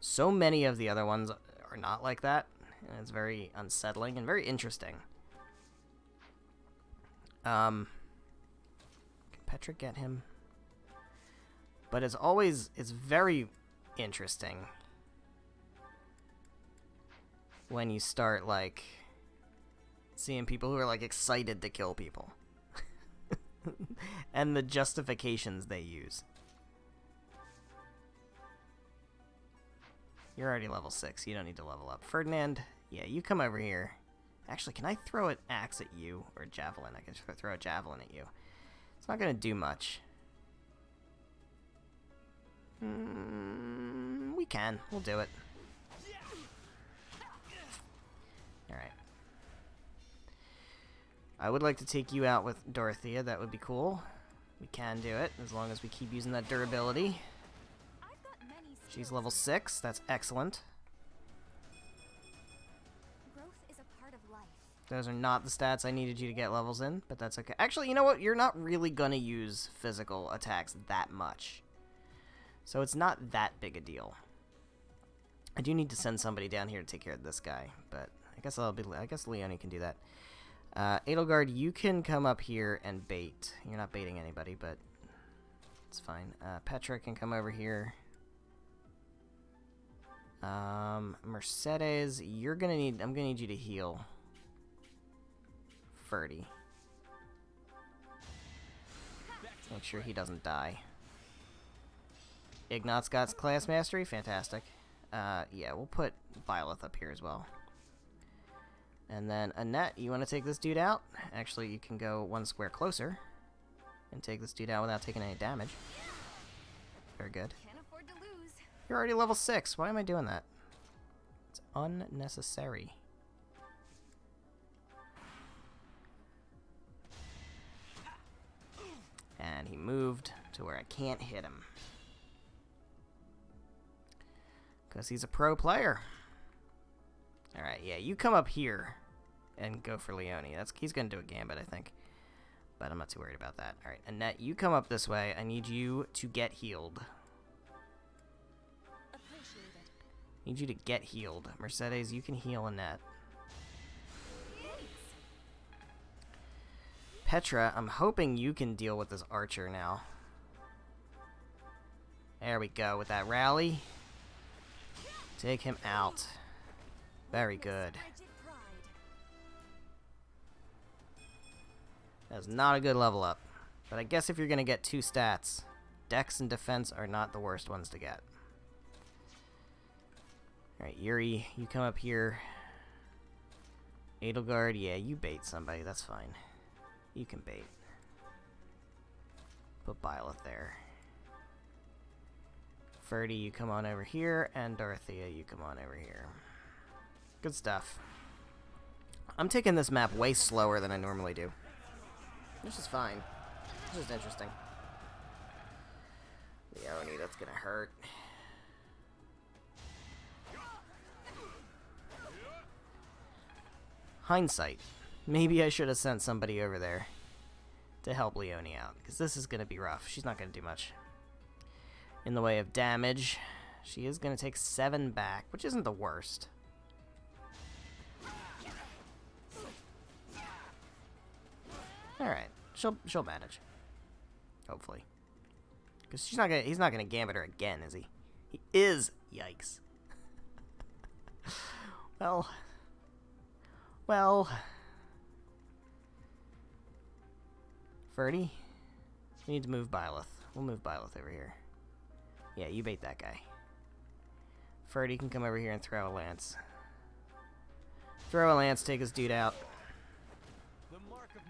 So many of the other ones are not like that, and it's very unsettling and very interesting. Can Petra get him? But it's very interesting when you start, like, seeing people who are, like, excited to kill people. And the justifications they use. You're already level 6. You don't need to level up. Ferdinand, yeah, you come over here. Actually, can I throw an axe at you? Or a javelin? I can throw a javelin at you. It's not going to do much. We can. We'll do it. Alright. I would like to take you out with Dorothea. That would be cool. We can do it, as long as we keep using that durability. She's level 6. That's excellent. Growth is a part of life. Those are not the stats I needed you to get levels in, but that's okay. Actually, you know what? You're not really gonna use physical attacks that much. So it's not that big a deal. I do need to send somebody down here to take care of this guy, but I guess Leone can do that. Edelgard, you can come up here and bait. You're not baiting anybody, but it's fine. Petra can come over here. Mercedes, I'm gonna need you to heal Ferdy. Make sure he doesn't die. Ignat's got class mastery, fantastic. Yeah, we'll put Byleth up here as well. And then Annette, you want to take this dude out? Actually, you can go one square closer and take this dude out without taking any damage. Very good. Can't afford to lose. You're already level 6. Why am I doing that? It's unnecessary. And he moved to where I can't hit him. Because he's a pro player. Alright, yeah, you come up here and go for Leone. He's going to do a gambit, I think. But I'm not too worried about that. Alright, Annette, you come up this way. I need you to get healed. Need you to get healed. Mercedes, you can heal Annette. Petra, I'm hoping you can deal with this archer now. There we go, with that rally. Take him out. Very good. That's not a good level up. But I guess if you're going to get 2 stats, Dex and Defense are not the worst ones to get. Alright, Yuri, you come up here. Edelgard, yeah, you bait somebody, that's fine. You can bait. Put Byleth there. Ferdy, you come on over here, and Dorothea, you come on over here. Good stuff. I'm taking this map way slower than I normally do. Which is fine. It's just interesting. Leone, that's gonna hurt. Hindsight. Maybe I should have sent somebody over there to help Leone out, because this is gonna be rough. She's not gonna do much in the way of damage. She is gonna take 7 back, which isn't the worst. Alright, she'll manage. Hopefully. Because he's not gonna gambit her again, is he? He is! Yikes. Well. Ferdy? We need to move Byleth. We'll move Byleth over here. Yeah, you bait that guy. Ferdy can come over here and throw a lance. Throw a lance, take his dude out.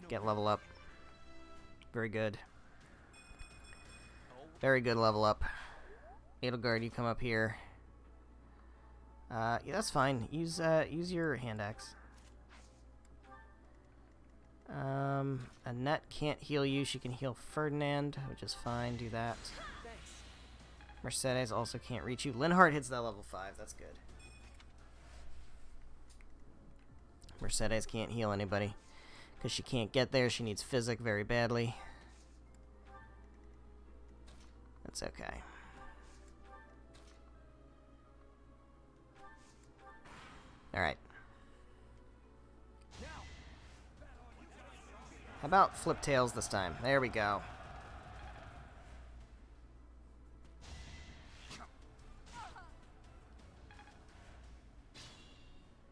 Get level up. Very good. Very good level up. Edelgard, you come up here. Yeah, that's fine. Use your hand axe. Annette can't heal you. She can heal Ferdinand, which is fine. Do that. Thanks. Mercedes also can't reach you. Linhardt hits that level 5. That's good. Mercedes can't heal anybody because she can't get there. She needs physic very badly. That's okay. Alright. How about flip tails this time? There we go.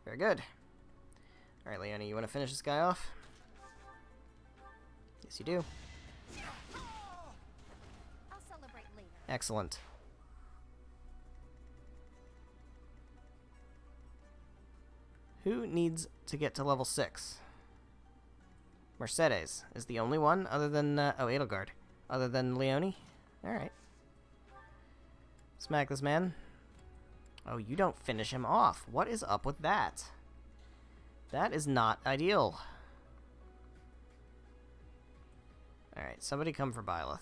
Very good. Alright, Leonie, you want to finish this guy off? Yes, you do. I'll celebrate later. Excellent. Who needs to get to level 6? Mercedes is the only one other than, oh, Edelgard. Other than Leonie? Alright. Smack this man. Oh, you don't finish him off. What is up with that? That is not ideal. Alright, somebody come for Byleth.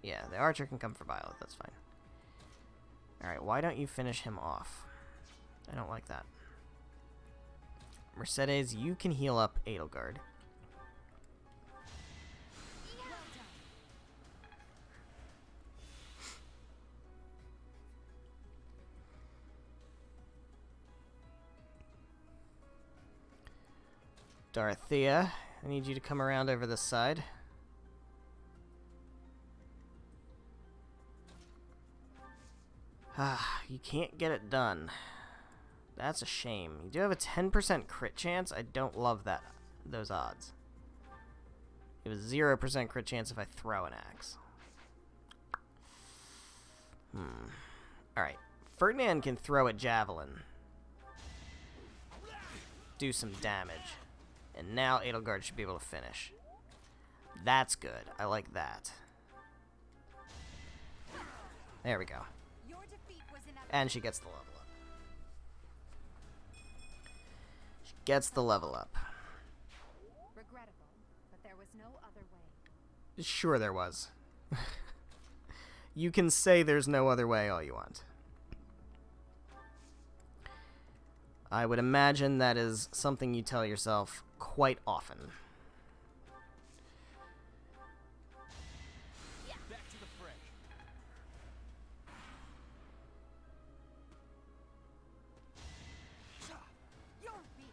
Yeah, the archer can come for Byleth, that's fine. Alright, why don't you finish him off? I don't like that. Mercedes, you can heal up Edelgard. Dorothea, I need you to come around over this side. Ah, you can't get it done. That's a shame. You do have a 10% crit chance. I don't love those odds. You have a 0% crit chance if I throw an axe. Alright. Ferdinand can throw a javelin. Do some damage. And now Edelgard should be able to finish. That's good. I like that. There we go. Your defeat was And she gets the level up. She gets the level up. Regrettable, but there was no other way. Sure there was. You can say there's no other way all you want. I would imagine that is something you tell yourself quite often. Back to the fray. You're weak.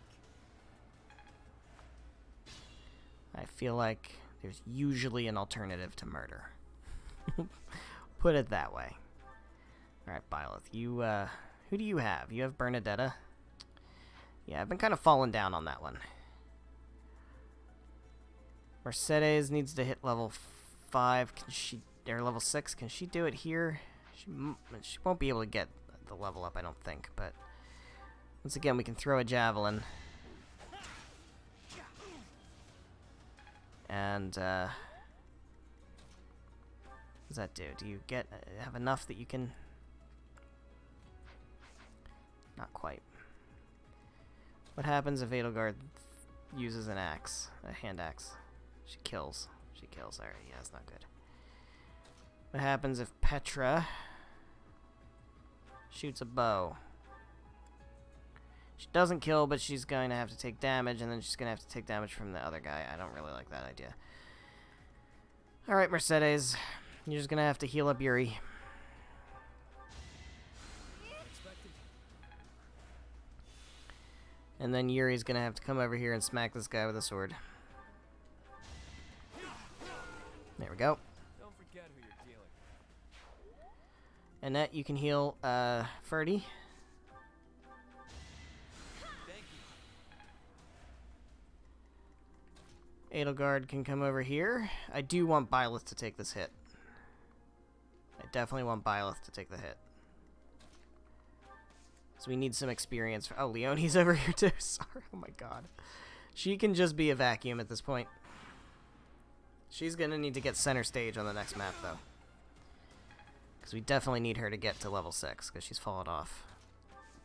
I feel like there's usually an alternative to murder. Put it that way. Alright, Byleth, you, who do you have? You have Bernadetta? Yeah, I've been kind of falling down on that one. Mercedes needs to hit level 5. Can she, or level 6? Can she do it here? She won't be able to get the level up, I don't think, but once again, we can throw a javelin. And, what does that do? Do you have enough that you can... Not quite. What happens if Edelgard uses an axe, a hand axe? She kills. She kills. Alright, yeah, that's not good. What happens if Petra shoots a bow? She doesn't kill, but she's going to have to take damage, and then she's going to have to take damage from the other guy. I don't really like that idea. Alright, Mercedes. You're just going to have to heal up Yuri. And then Yuri's gonna have to come over here and smack this guy with a sword. There we go. Don't forget who you're dealing with. Annette, you can heal Ferdy. Thank you. Edelgard can come over here. I do want Byleth to take this hit. I definitely want Byleth to take the hit. So we need some experience. Oh, Leonie's over here too. Sorry. Oh my god. She can just be a vacuum at this point. She's going to need to get center stage on the next map, though. Because we definitely need her to get to level 6, because she's fallen off.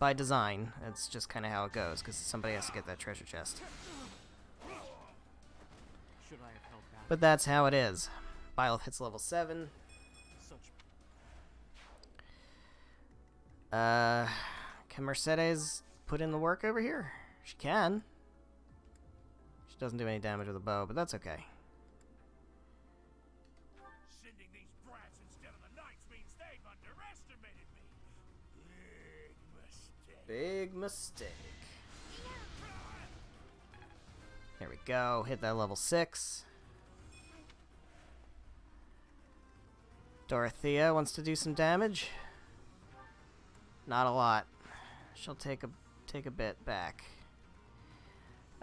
by design. It's just kind of how it goes, because somebody has to get that treasure chest. Should I have held back? But that's how it is. Byleth hits level 7. Such Can Mercedes put in the work over here? She can. She doesn't do any damage with a bow, but that's okay. Sending these brats instead of the knights means they've underestimated me. Big mistake. Big mistake. There we go. Hit that level 6. Dorothea wants to do some damage. Not a lot. She'll take a bit back.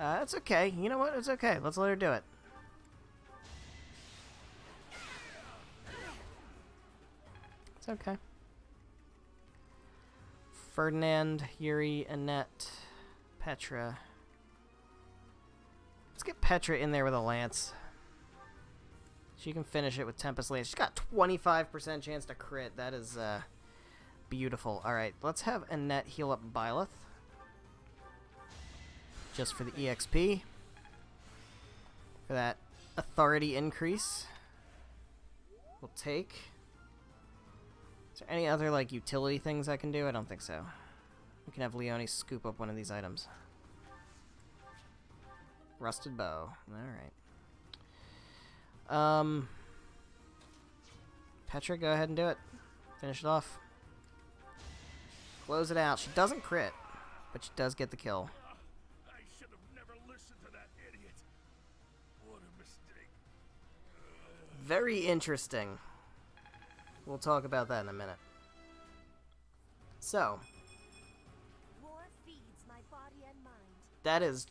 It's okay. You know what? It's okay. Let's let her do it. It's okay. Ferdinand, Yuri, Annette, Petra. Let's get Petra in there with a lance. She can finish it with Tempest Lance. She's got 25% chance to crit. That is beautiful. Alright, let's have Annette heal up Byleth. Just for the EXP. For that authority increase. We'll take. Is there any other, like, utility things I can do? I don't think so. We can have Leone scoop up one of these items. Rusted bow. Alright. Petra, go ahead and do it. Finish it off. Close it out. She doesn't crit, but she does get the kill. I should have never listened to that idiot. What a mistake. Very interesting. We'll talk about that in a minute. So, War feeds my body and mind. that is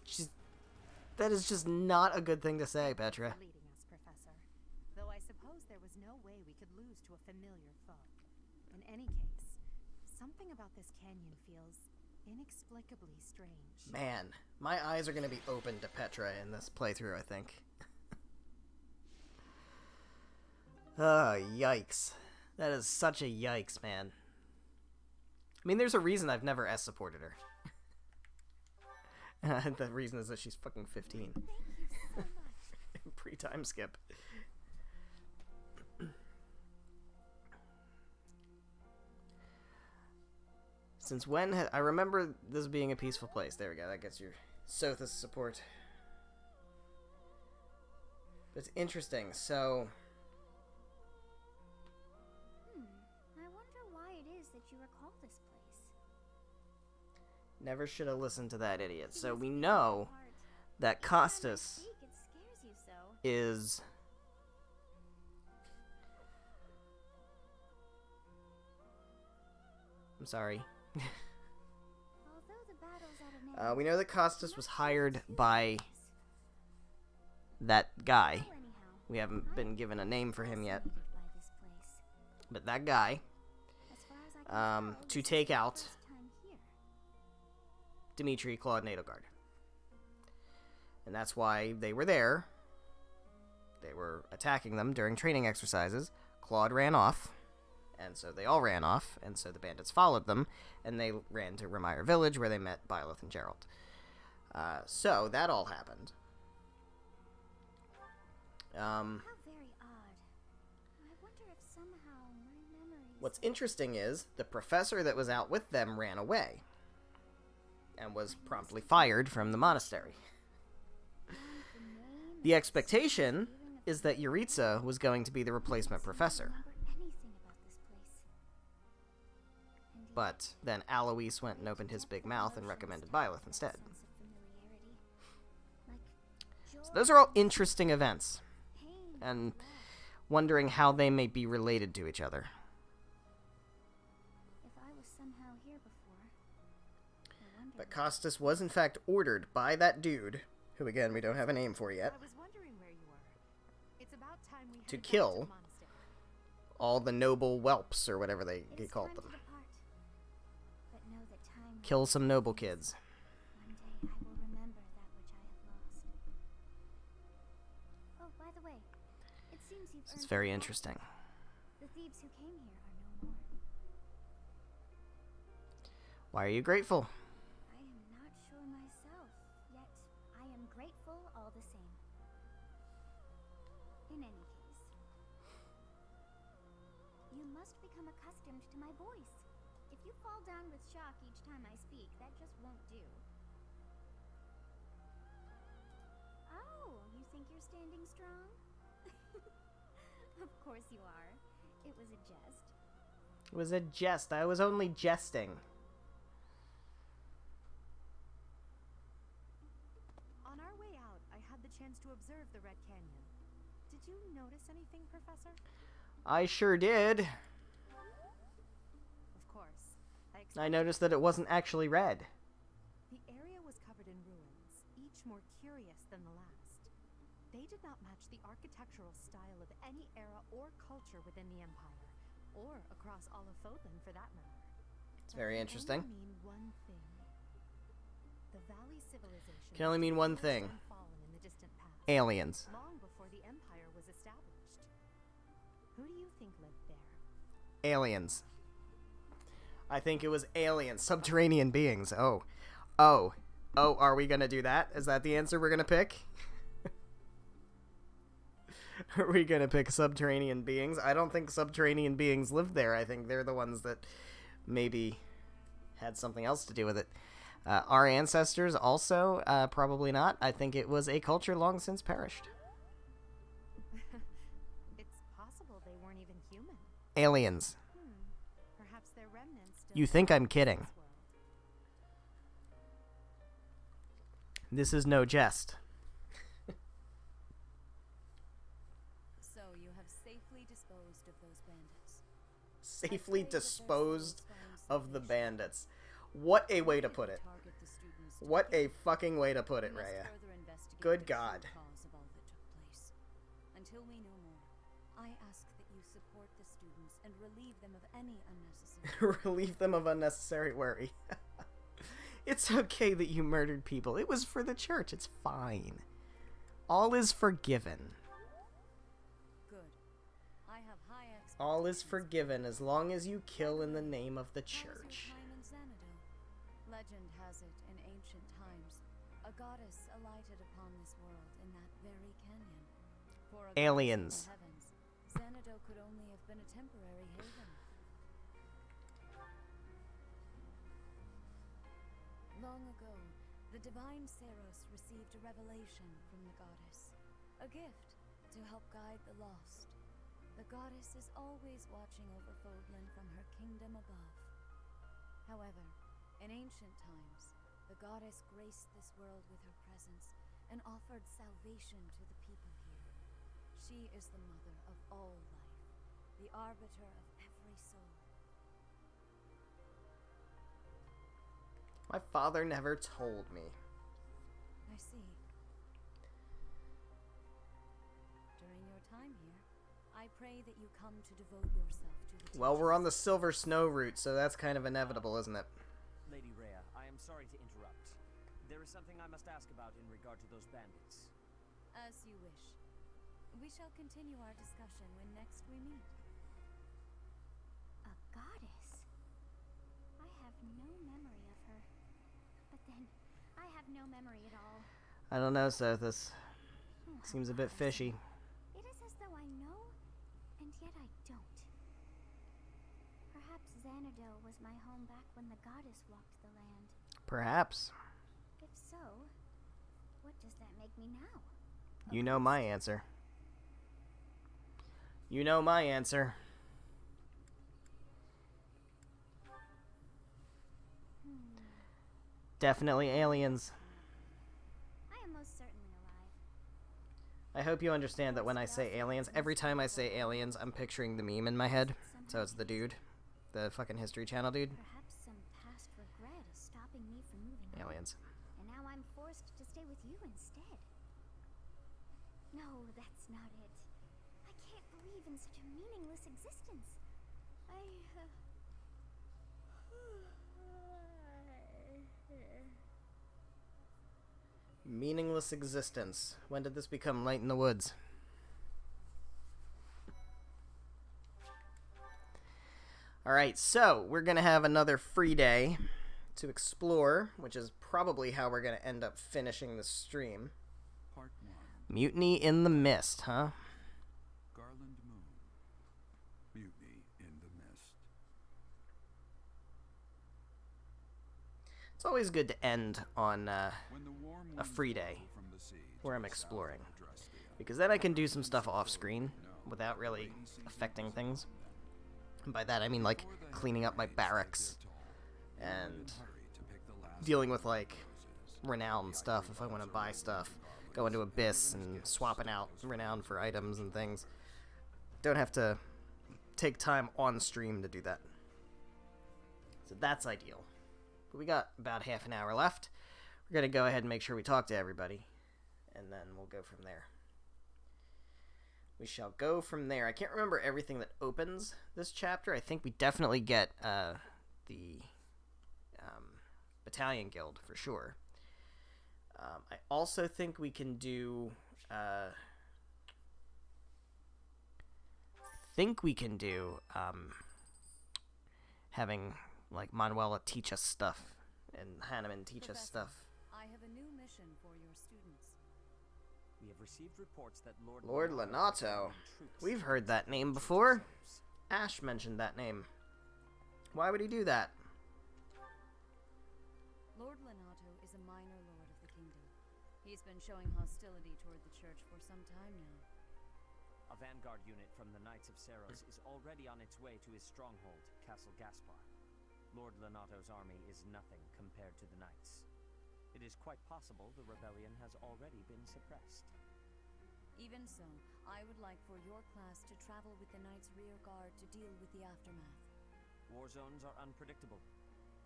just not a good thing to say, Petra. Leading us, Professor. Though I suppose there was no way we could lose to a familiar foe. In any case, something about this canyon feels inexplicably strange. Man, my eyes are going to be open to Petra in this playthrough, I think. Oh, yikes. That is such a yikes, man. I mean, there's a reason I've never S-supported her. The reason is that she's fucking 15. Thank you so much. Pre-time skip. Since when I remember this being a peaceful place. There we go. That gets your Sothis support. But it's interesting. So, I wonder why it is that you recall this place. never should have listened to that idiot. So we know that Costas It scares you so. is I'm sorry. Although the battle's at an end, We know that Costas was hired by that guy. anyhow, We haven't been given a name for him yet. fascinated by this place. But that guy, As far as I can tell, to this take is your out first time here. Dimitri, Claude, and Edelgard. And that's why they were there. They were attacking them during training exercises. Claude ran off, and so they all ran off, and so the bandits followed them, and they ran to Remire Village, where they met Byleth and Geralt. So that all happened. How very odd. I wonder if somehow my memories... What's interesting is the professor that was out with them ran away and was promptly fired from the monastery. The expectation is that Yuritsa was going to be the replacement professor. Anything about this place. Indeed, But then Alois went and opened his big mouth and recommended Byleth instead. sense of familiarity. Like So those are all interesting events, pain and wondering how they may be related to each other. if I was somehow here before. I wonder But Costas was in fact ordered by that dude, who again we don't have a name for yet, I was wondering where you were. It's about time we To headed back kill the monastery. all the noble whelps, or whatever it they is called time them. to depart. But know that time Kill some noble kids. One day I will remember that which I have lost. Oh, by the way, it seems you've It's earned very your interesting. The thieves who came here are no more. Why are you grateful? I am not sure myself, yet I am grateful all the same. In any case, you must become accustomed to my voice. If you fall down with shock each time I speak, that just won't do. Oh, you think you're standing strong? Of course you are. It was a jest. It was a jest. I was only jesting. On our way out, I had the chance to observe the Red Canyon. Did you notice anything, Professor? I sure did. Of course. I noticed that it wasn't actually red. The area was covered in ruins, each more curious than the last. They did not match the architectural style of any era or culture within the Empire, or across all of Fodlan for that matter. It's very interesting. Can only mean one thing. The Valley civilization Can only mean one thing. fallen in the distant past, Aliens. long before the Empire was established. Who do you think lived there? Aliens. I think it was aliens. Subterranean beings. Oh, are we gonna do that? Is that the answer we're gonna pick? Are we gonna pick subterranean beings? I don't think subterranean beings lived there. I think they're the ones that maybe had something else to do with it. Our ancestors also, probably not. I think it was a culture long since perished. It's possible they weren't even human. Aliens. Perhaps their remnants still You think I'm live in kidding. this world. This is no jest. So you have safely disposed of those bandits. Safely disposed of the bandits. What a way to put it. What a fucking way to put it, Rhea. Good God. Until we know more, I ask that you support the students and relieve them of any unnecessary. Relieve them of unnecessary worry. It's okay that you murdered people. It was for the church. It's fine. All is forgiven. Good. I have high expectations. All is forgiven as long as you kill in the name of the church. Legend has it, in ancient times, a goddess alighted upon this world in that very canyon. For a Aliens. goddess in the heavens, Xanadu could only have been a temporary haven. Long ago, the divine Saros received a revelation from the goddess, a gift to help guide the lost. The goddess is always watching over Fodlan from her kingdom above. However, in ancient times, the goddess graced this world with her presence and offered salvation to the people here. She is the mother of all life, the arbiter of every soul. My father never told me. I see. During your time here, I pray that you come to devote yourself to the Well, we're on the teachings. Silver Snow route, so that's kind of inevitable, isn't it? Lady Rhea, I am sorry to interrupt. There is something I must ask about in regard to those bandits. As you wish. We shall continue our discussion when next we meet. A goddess? I have no memory of her. But then, I have no memory at all. I don't know, Sothis. Oh, how Seems a bit bothersome. fishy. It is as though I know, and yet I don't. Perhaps Xanadu was my home back when the goddess walked the land. Perhaps. If so, what does that make me now? You know my answer. You know my answer. Definitely aliens. I am most certainly alive. I hope you understand that when I say aliens, every time I say aliens, I'm picturing the meme in my head. So it's the dude. The fucking History Channel dude. Perhaps some past regret is stopping me from moving on. Aliens. And now I'm forced to stay with you instead. No, that's not it. I can't believe in such a meaningless existence. Meaningless existence. When did this become Light in the Woods? Alright, so we're gonna have another free day. to explore, which is probably how we're going to end up finishing the stream. Part 1. Mutiny in the Mist, huh? Garland Moon. Mutiny in the Mist. It's always good to end on When the warm a free winds day blow from the sea where to I'm the south exploring, of Adrestia, because then I can do some stuff off screen without really affecting things. And by that I mean like cleaning up my barracks and dealing with like renown stuff if I want to buy stuff, go into Abyss and swapping out renown for items and things. Don't have to take time on stream to do that. So that's ideal. But we got about half an hour left. We're going to go ahead and make sure we talk to everybody, and then we'll go from there. We shall go from there. I can't remember everything that opens this chapter. I think we definitely get the Battalion Guild for sure. I also think we can do... having like Manuela teach us stuff and Hanneman teach us stuff. I have a new mission for your students. We have received reports that Lord Lenato. We've heard that name before. Ash mentioned that name. Why would he do that? Lord Lenato is a minor lord of the kingdom. He's been showing hostility toward the church for some time now. A vanguard unit from the Knights of Seros is already on its way to his stronghold, Castle Gaspar. Lord Lenato's army is nothing compared to the Knights. It is quite possible the rebellion has already been suppressed. Even so, I would like for your class to travel with the Knights' rear guard to deal with the aftermath. War zones are unpredictable.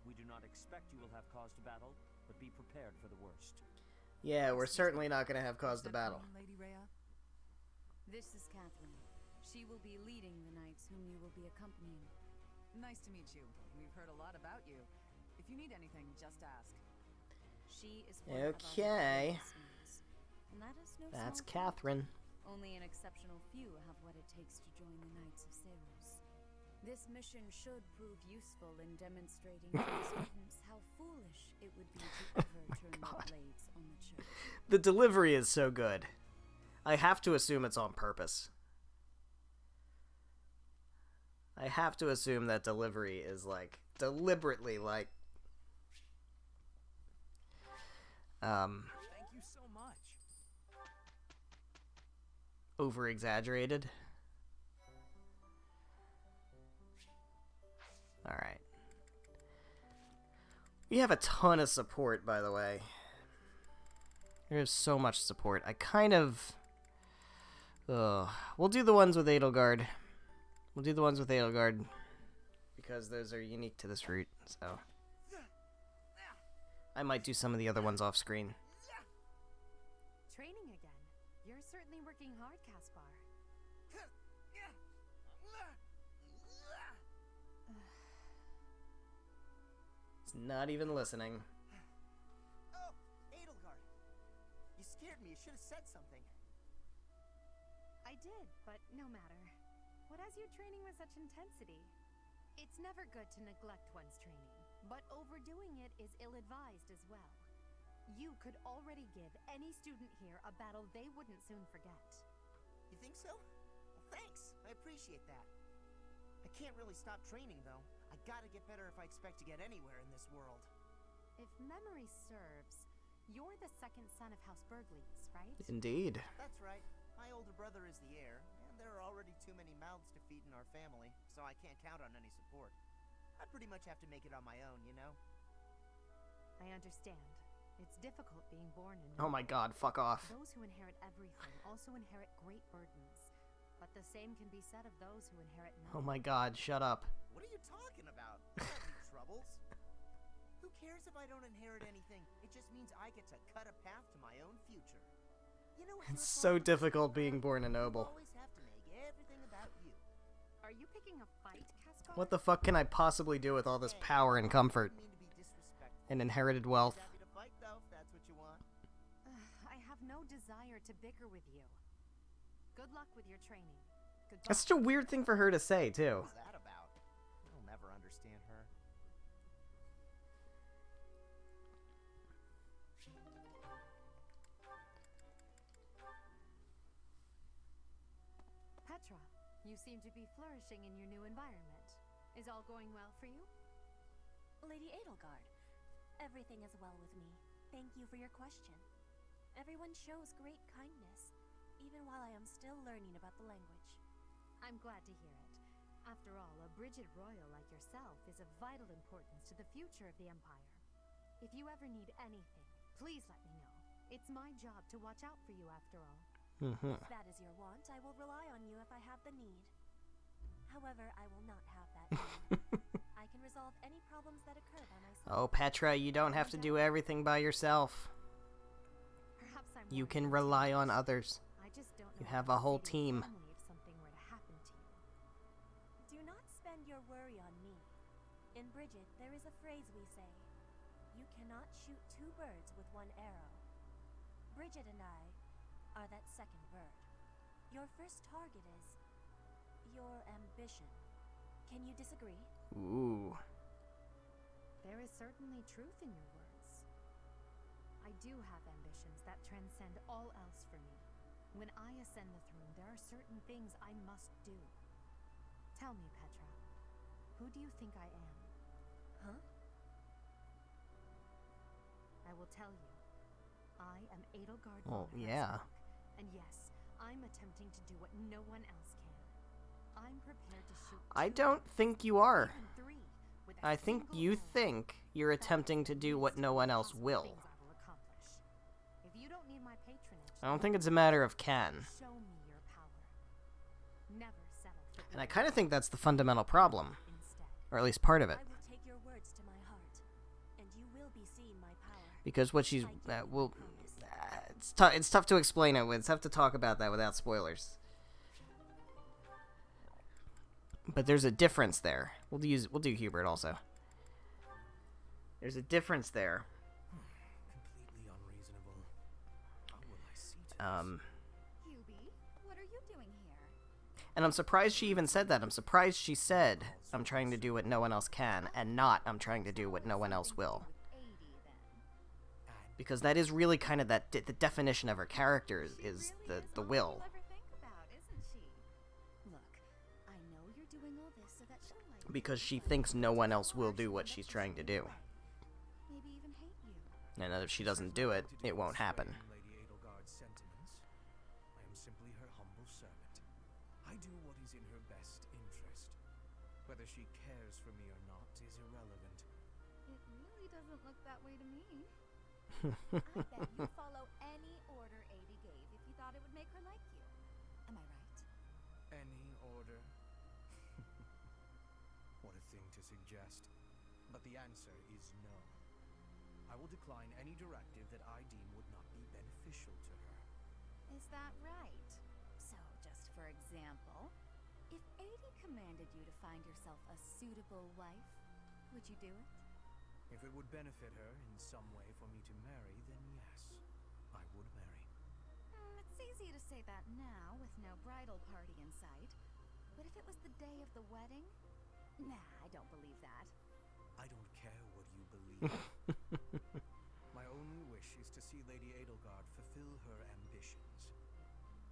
We do not expect you will have cause to battle, but be prepared for the worst. Yeah, we're certainly not going to have cause to battle. Lady Rhea? This is Catherine. She will be leading the Knights whom you will be accompanying. Nice to meet you. We've heard a lot about you. If you need anything, just ask. She is one of our Okay. listeners, and that is no That's small feat. Catherine. Only an exceptional few have what it takes to join the Knights of Seros. This mission should prove useful in demonstrating to the students how foolish it would be to ever turn their blades on the church. The delivery is so good. I have to assume it's on purpose. I have to assume that delivery is like deliberately like Thank you so much. over exaggerated. All right. We have a ton of support, by the way. There's so much support. I kind of we'll do the ones with Edelgard. We'll do the ones with Edelgard because those are unique to this route, so I might do some of the other ones off screen. Training again. You're certainly working hard, Caspar. It's not even listening. Oh, Edelgard. You scared me. You should have said something. I did, but no matter. What has you training with such intensity? It's never good to neglect one's training, but overdoing it is ill-advised as well. You could already give any student here a battle they wouldn't soon forget. You think so? Well, thanks. I appreciate that. I can't really stop training, though. I gotta get better if I expect to get anywhere in this world. If memory serves, you're the second son of House Burgleys, right? Indeed. That's right. My older brother is the heir, and there are already too many mouths to feed in our family, so I can't count on any support. I pretty much have to make it on my own, you know? I understand. It's difficult being born in Oh my god, fuck off. Those who inherit everything also inherit great burdens. But the same can be said of those who inherit nothing. Oh my god, shut up. What are you talking about? I don't need troubles. Who cares if I don't inherit anything? It just means I get to cut a path to my own future. You know what It's your so problem is? difficult being born a You noble. always have to make everything about you. Are you picking a fight, Caspar? What the fuck can I possibly do with all this power and comfort I didn't mean to be disrespectful. and inherited wealth? Happy to fight though, if that's what you want. I have no desire to bicker with you. Good luck with your training. Goodbye. That's such a weird thing for her to say, too. What's that about? I'll never understand her. Petra, you seem to be flourishing in your new environment. Is all going well for you? Lady Edelgard, everything is well with me. Thank you for your question. Everyone shows great kindness, even while I am still learning about the language. I'm glad to hear it. After all, a Brigid Royal like yourself is of vital importance to the future of the Empire. If you ever need anything, please let me know. It's my job to watch out for you after all. If that is your want, I will rely on you if I have the need. However, I will not have that need. I can resolve any problems that occur by myself. Oh, Petra, you don't have to do everything by yourself. Perhaps I'm You worried can about rely changes. on others. I just don't know You how have to a whole say to your team. family if something were to happen to you. Do not spend your worry on me. In Brigid, there is a phrase we say. You cannot shoot two birds with one arrow. Brigid and I are that second bird. Your first target is your ambition. Can you disagree? Ooh. There is certainly truth in your words. I do have ambitions that transcend all else for me. When I ascend the throne, there are certain things I must do. Tell me, Petra, who do you think I am? Huh? I will tell you. I am Edelgard Well, von yeah. Herzberg, and yes, I'm attempting to do what no one else can. I'm prepared to shoot I two don't birds, think you are. even three, with a I think single you arrow. think you're attempting to do what no one else will. Things I will accomplish. If you don't need my patronage, I don't think it's a matter of can. show me your power. Never settle for And I being kind of think that's the fundamental problem. instead. Or at least part of it. I will take your words to my heart, and you will be seeing my power. Because what she's... I give you my well, promise. it's tough to explain it. It's tough to talk about that without spoilers. But there's a difference there. We'll do Hubert also. There's a difference there. Completely unreasonable. How will I see to this? Hubie, what are you doing here? And I'm surprised she even said that. I'm surprised she said, I'm trying to do what no one else can, and not, I'm trying to do what no one else will. Because that is really kind of the definition of her character is the will. Look, I know you're doing all this so that she'll like you, Because she but thinks no one else will actually do what let she's you trying to see do. why. Maybe even hate you. And if she doesn't do it, it won't happen. Lady Edelgard's sentiments. I am simply her humble servant. I do what is in her best interest. Whether she cares for me or not is irrelevant. It really doesn't look that way to me. I bet you'd follow any order Adi gave if you thought it would make her like you. Am I right? Any order? What a thing to suggest. But the answer is no. I will decline any directive that I deem would not be beneficial to her. Is that right? So, just for example, if Adi commanded you to find yourself a suitable wife, would you do it? If it would benefit her in some way for me to marry, then yes, I would marry. It's easy to say that now with no bridal party in sight. But if it was the day of the wedding? Nah, I don't believe that. I don't care what you believe. My only wish is to see Lady Edelgard fulfill her ambitions.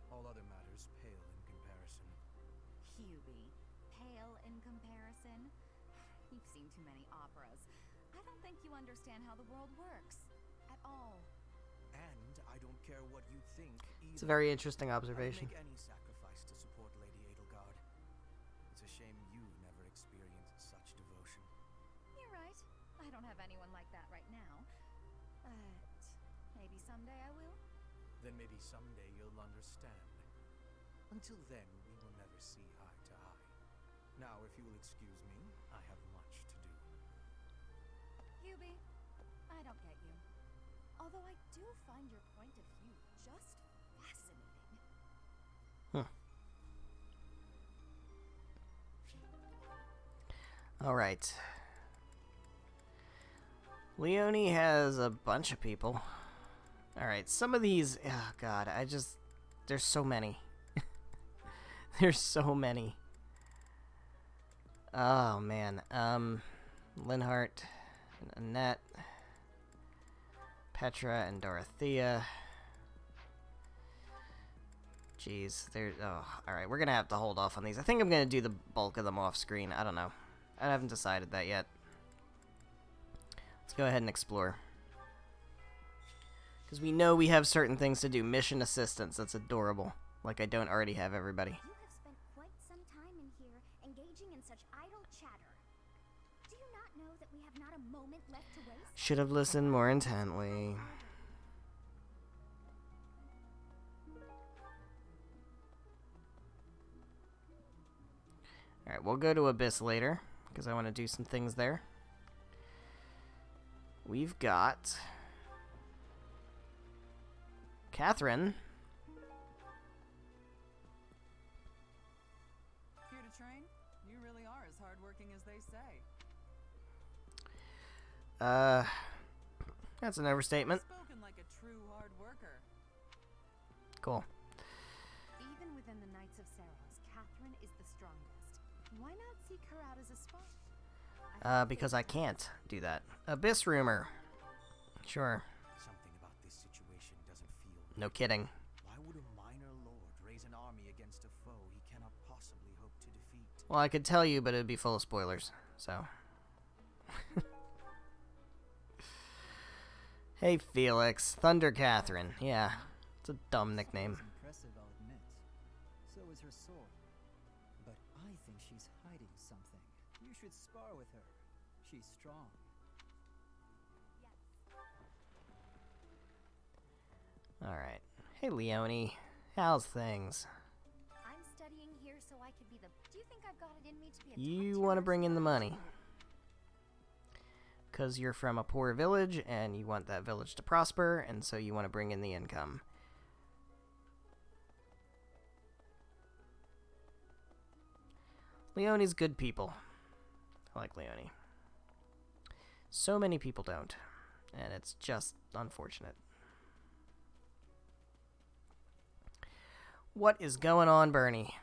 All other matters pale in comparison. Hubie, pale in comparison? You've seen too many operas. I don't think you understand how the world works. At all. And I don't care what you think either. It's a very interesting I would observation. make any sacrifice to support Lady Edelgard. It's a shame you've never experienced such devotion. You're right. I don't have anyone like that right now. But maybe someday I will. Then maybe someday you'll understand. Until then, we will never see eye to eye. Now, if you will excuse me, I have much to do. Hubie, I don't get you. Although I do find your point of view just fascinating. Alright. Leonie has a bunch of people. Alright, some of these... Oh, God, there's so many. There's so many. Oh, man. Linhart and Annette. Petra and Dorothea. Jeez, there. Oh, all right. We're gonna have to hold off on these. I think I'm gonna do the bulk of them off screen. I don't know. I haven't decided that yet. Let's go ahead and explore. Because we know we have certain things to do. Mission assistance. That's adorable. Like I don't already have everybody. You have spent quite some time in here, engaging in such idle chatter. Do you not know that we have not a moment left to waste? Should have listened more intently. Alright, we'll go to Abyss later, because I want to do some things there. We've got Catherine. Here to train? You really are as hardworking as they say. That's an overstatement. Spoken like a true hard worker. Cool. Even within the Knights of Saros, Catherine is the strongest. Why not seek her out as a spy? Because I can't do that. Abyss rumor. Sure. Something about this situation doesn't feel right. No kidding. Why would a minor lord raise an army against a foe he cannot possibly hope to defeat? Well, I could tell you, but it'd be full of spoilers, so. Hey, Felix. Thunder Catherine. Yeah, it's a dumb nickname. Impressive, I'll admit. So is her sword. But I think she's hiding something. You should spar with her. She's strong. Alright. Hey, Leonie. How's things? I'm studying here so I could be the. Do you think I've got it in me to be a You want to bring in the money. Because you're from a poor village, and you want that village to prosper, and so you want to bring in the income. Leonie's good people. I like Leonie. So many people don't, and it's just unfortunate. What is going on, Bernie?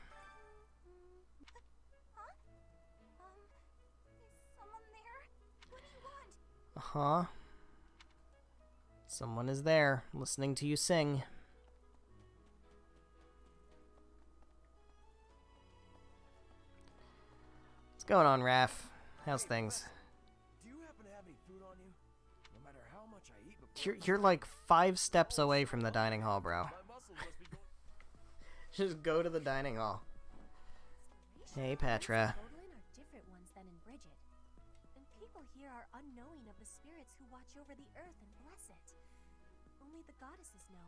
Huh? Is someone there? What do you want? Uh-huh. Someone is there, listening to you sing. What's going on, Raph? How's things? Do you happen to have any food on you? No matter how much I eat before You're like 5 steps away from the dining hall, bro. my muscles must be going. Just go to the dining hall. Hey, Petra. Fodlan are different ones than in Bridget. And people here are unknowing of the spirits who watch over the earth and bless it. Only the goddesses know.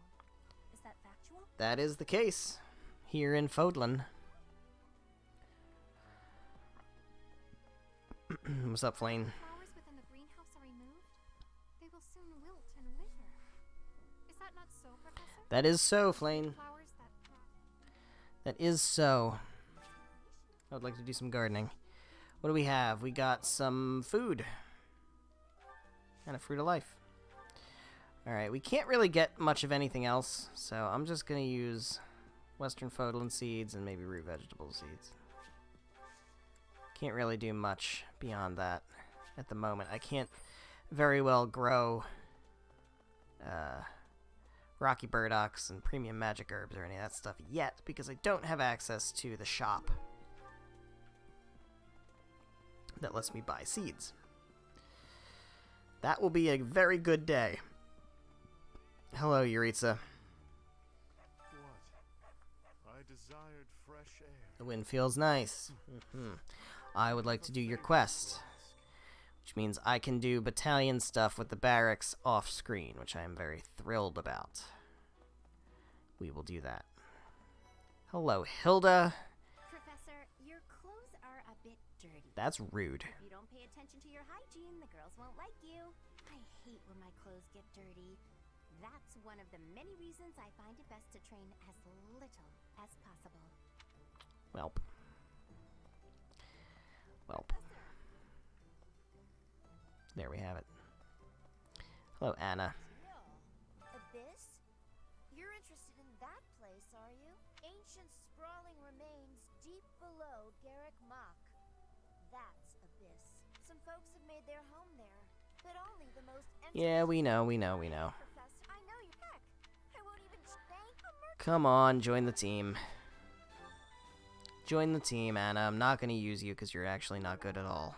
Is that factual? That is the case. Here in Fodlan. What's up, Flame? Flowers within the greenhouse are removed. They will soon wilt and wither. Is that not so, Professor? That is so, Flame. Flowers that That is so. I would like to do some gardening. What do we have? We got some food. And a fruit of life. Alright, we can't really get much of anything else, so I'm just going to use Western Fodlan seeds and maybe root vegetable seeds. Can't really do much beyond that at the moment. I can't very well grow Rocky Burdocks and premium magic herbs or any of that stuff yet because I don't have access to the shop that lets me buy seeds. That will be a very good day. Hello, Yuritsa. What? I desired fresh air. The wind feels nice. I would like to do your quest, which means I can do battalion stuff with the barracks off screen, which I am very thrilled about. We will do that. Hello, Hilda. Professor, your clothes are a bit dirty. That's rude. If you don't pay attention to your hygiene, the girls won't like you. I hate when my clothes get dirty. That's one of the many reasons I find it best to train as little as possible. Welp. Welp. There we have it. Hello, Anna. Abyss? You're interested in that place, are you? Ancient sprawling remains deep below Garrick Mach. That's Abyss. Some folks have made their home there, but only the most Yeah, we know. Professor, I know you. Heck, I won't even thank a Come on, join the team. Join the team, Anna. I'm not going to use you because you're actually not good at all.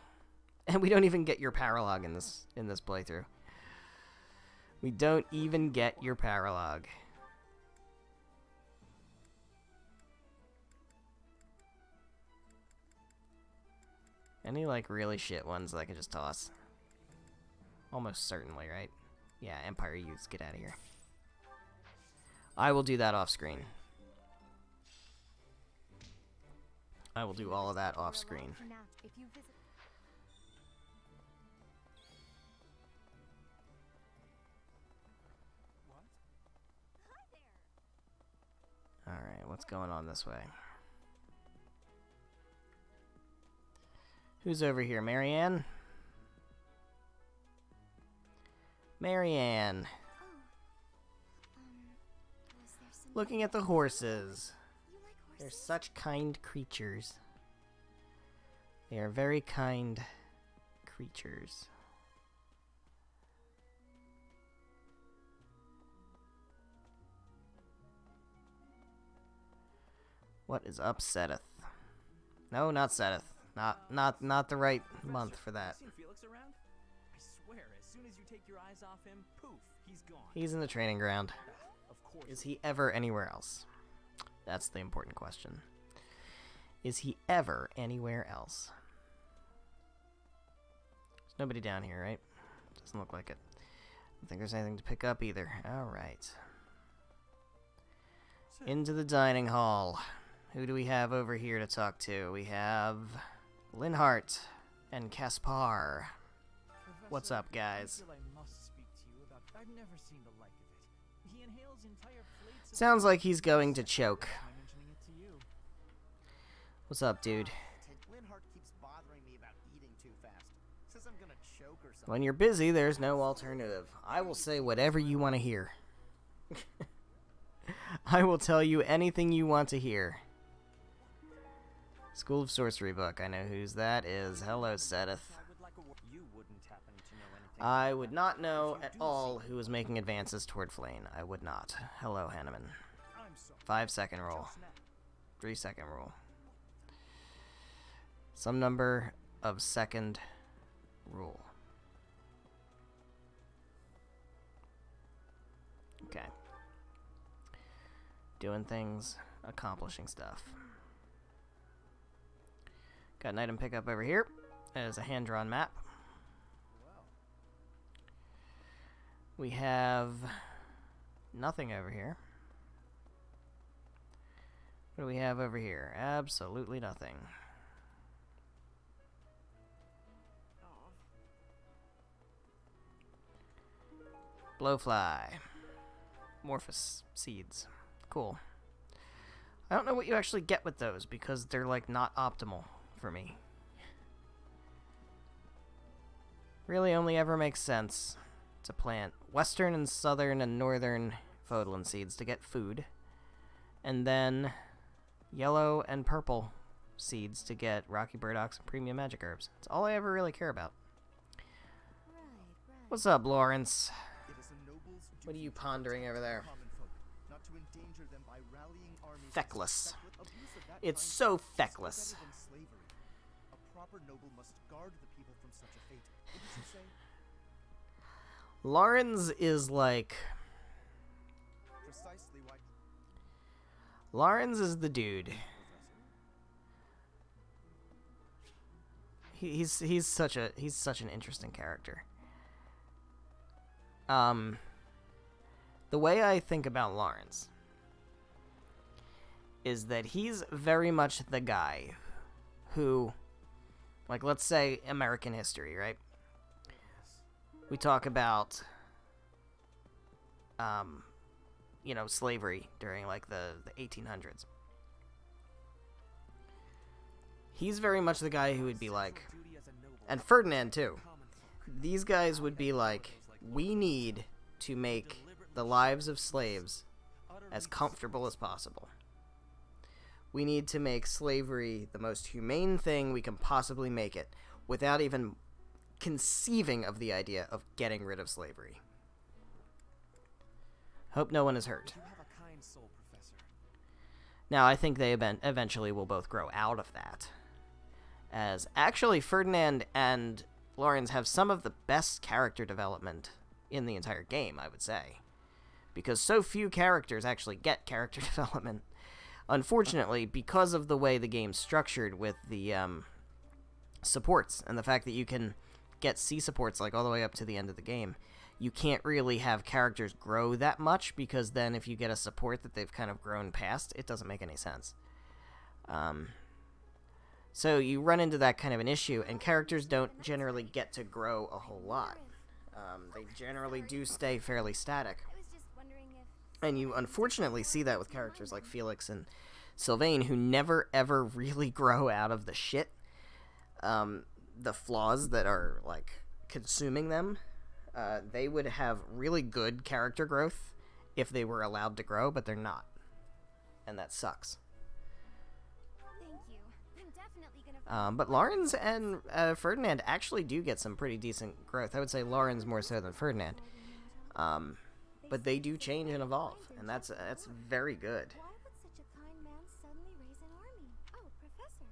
And we don't even get your paralog in this playthrough. We don't even get your paralog. Any, like, really shit ones that I can just toss? Almost certainly, right? Yeah, Empire Youths, get out of here. I will do that off screen. I will do all of that off screen. Alright, what's going on this way? Who's over here? Marianne? Marianne. Looking at the horses. They're such kind creatures. They are very kind creatures. What is up, Seteth? No, not Seteth. Not the right month for that. Seen Felix around? I swear, as soon as you take your eyes off him, poof, he's gone. He's in the training ground. Of course. Is he ever anywhere else? That's the important question. Is he ever anywhere else? There's nobody down here, right? Doesn't look like it. I don't think there's anything to pick up either. Alright. Into the dining hall. Who do we have over here to talk to? We have Linhart and Caspar. What's up, guys? I've never seen the like of it. He inhales entire plates. Sounds like he's going to choke. What's up, dude? Linhart keeps bothering me about eating too fast. Says I'm gonna choke or something. When you're busy, there's no alternative. I will say whatever you want to hear. I will tell you anything you want to hear. School of Sorcery book. I know whose that is. Hello, Seteth. I would not know at all who was making advances toward Flane. I would not. Hello, Hanneman. 5-second rule. 3-second rule. Some number of second rule. Okay. Doing things, accomplishing stuff. Got an item pickup over here. That is a hand-drawn map. We have nothing over here. What do we have over here? Absolutely nothing. Blowfly. Morphous seeds. Cool. I don't know what you actually get with those because they're like not optimal for me. Really only ever makes sense to plant western and southern and northern Fodlan seeds to get food, and then yellow and purple seeds to get rocky burdocks and premium magic herbs. That's all I ever really care about. What's up, Lawrence? What are you pondering over there? Feckless. It's so feckless. A proper noble must guard the people from such a fate. What did you say? Lawrence is like... Precisely why... Lawrence is the dude. He's such an interesting character. The way I think about Lawrence is that he's very much the guy who, like, let's say American history, right? We talk about, you know, slavery during, like, the 1800s. He's very much the guy who would be like, and Ferdinand, too. These guys would be like, we need to make the lives of slaves as comfortable as possible. We need to make slavery the most humane thing we can possibly make it, without even conceiving of the idea of getting rid of slavery. Hope no one is hurt. You have a kind soul, Professor. Now, I think they eventually will both grow out of that. As actually, Ferdinand and Lawrence have some of the best character development in the entire game, I would say. Because so few characters actually get character development. Unfortunately, because of the way the game's structured with the supports, and the fact that you can get C supports like all the way up to the end of the game, you can't really have characters grow that much, because then if you get a support that they've kind of grown past, it doesn't make any sense. So you run into that kind of an issue, and characters don't generally get to grow a whole lot. They generally do stay fairly static. And you unfortunately see that with characters like Felix and Sylvain, who never ever really grow out of the shit. The flaws that are, like, consuming them. They would have really good character growth if they were allowed to grow, but they're not. And that sucks. But Lawrence and Ferdinand actually do get some pretty decent growth. I would say Lawrence more so than Ferdinand. But they do change and evolve, and that's very good. Why would such a kind man suddenly raise an army? Oh, Professor,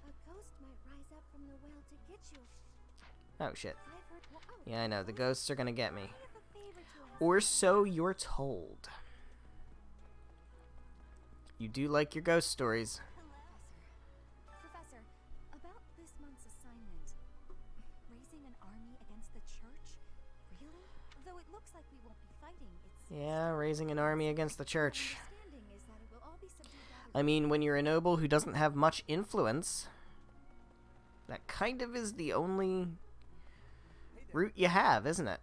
a ghost might rise up from the well to get you. Oh, shit. Yeah, I know. The ghosts are gonna get me. Or so you're told. You do like your ghost stories. Professor, about this month's assignment, raising an army against the church? Really? Though it looks like we won't be fighting, it's... Yeah, raising an army against the church. My understanding is that it will all be subdued I mean, when you're a noble who doesn't have much influence, that kind of is the only route you have, isn't it?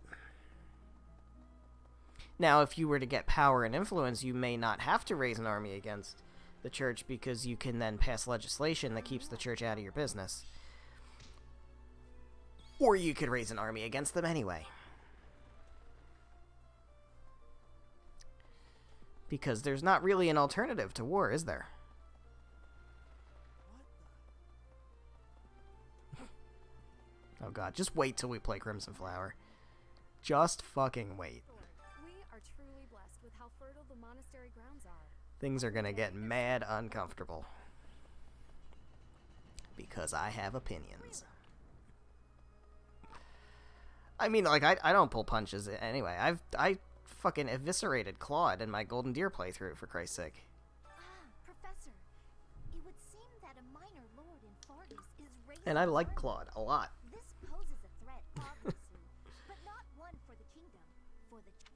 Now, if you were to get power and influence, you may not have to raise an army against the church, because you can then pass legislation that keeps the church out of your business. Or you could raise an army against them anyway. Because there's not really an alternative to war, is there? Oh god, just wait till we play Crimson Flower. Just fucking wait. We are truly blessed with how fertile the monastery grounds are. Things are gonna get mad uncomfortable. Because I have opinions. I mean, like, I don't pull punches anyway. I fucking eviscerated Claude in my Golden Deer playthrough, for Christ's sake. Professor, it would seem that a minor lord in Fardis is raising And I like an Claude a lot. This poses a threat, obviously, but not one for the kingdom.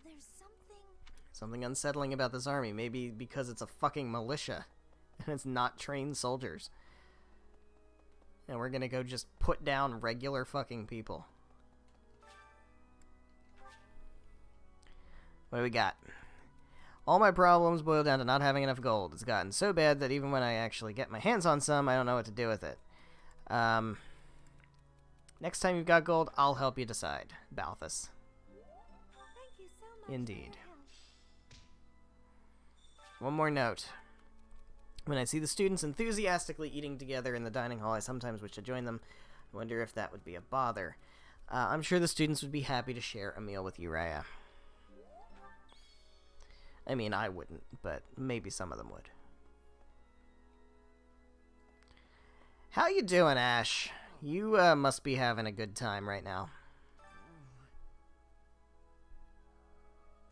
There's Something unsettling about this army, maybe because it's a fucking militia, and it's not trained soldiers. And we're gonna go just put down regular fucking people. What do we got? All my problems boil down to not having enough gold. It's gotten so bad that even when I actually get my hands on some, I don't know what to do with it. Next time you've got gold, I'll help you decide, Balthus. Thank you so much. Indeed. One more note. When I see the students enthusiastically eating together in the dining hall, I sometimes wish to join them. I wonder if that would be a bother. I'm sure the students would be happy to share a meal with Uriah. I mean, I wouldn't, but maybe some of them would. How you doing, Ash? You must be having a good time right now.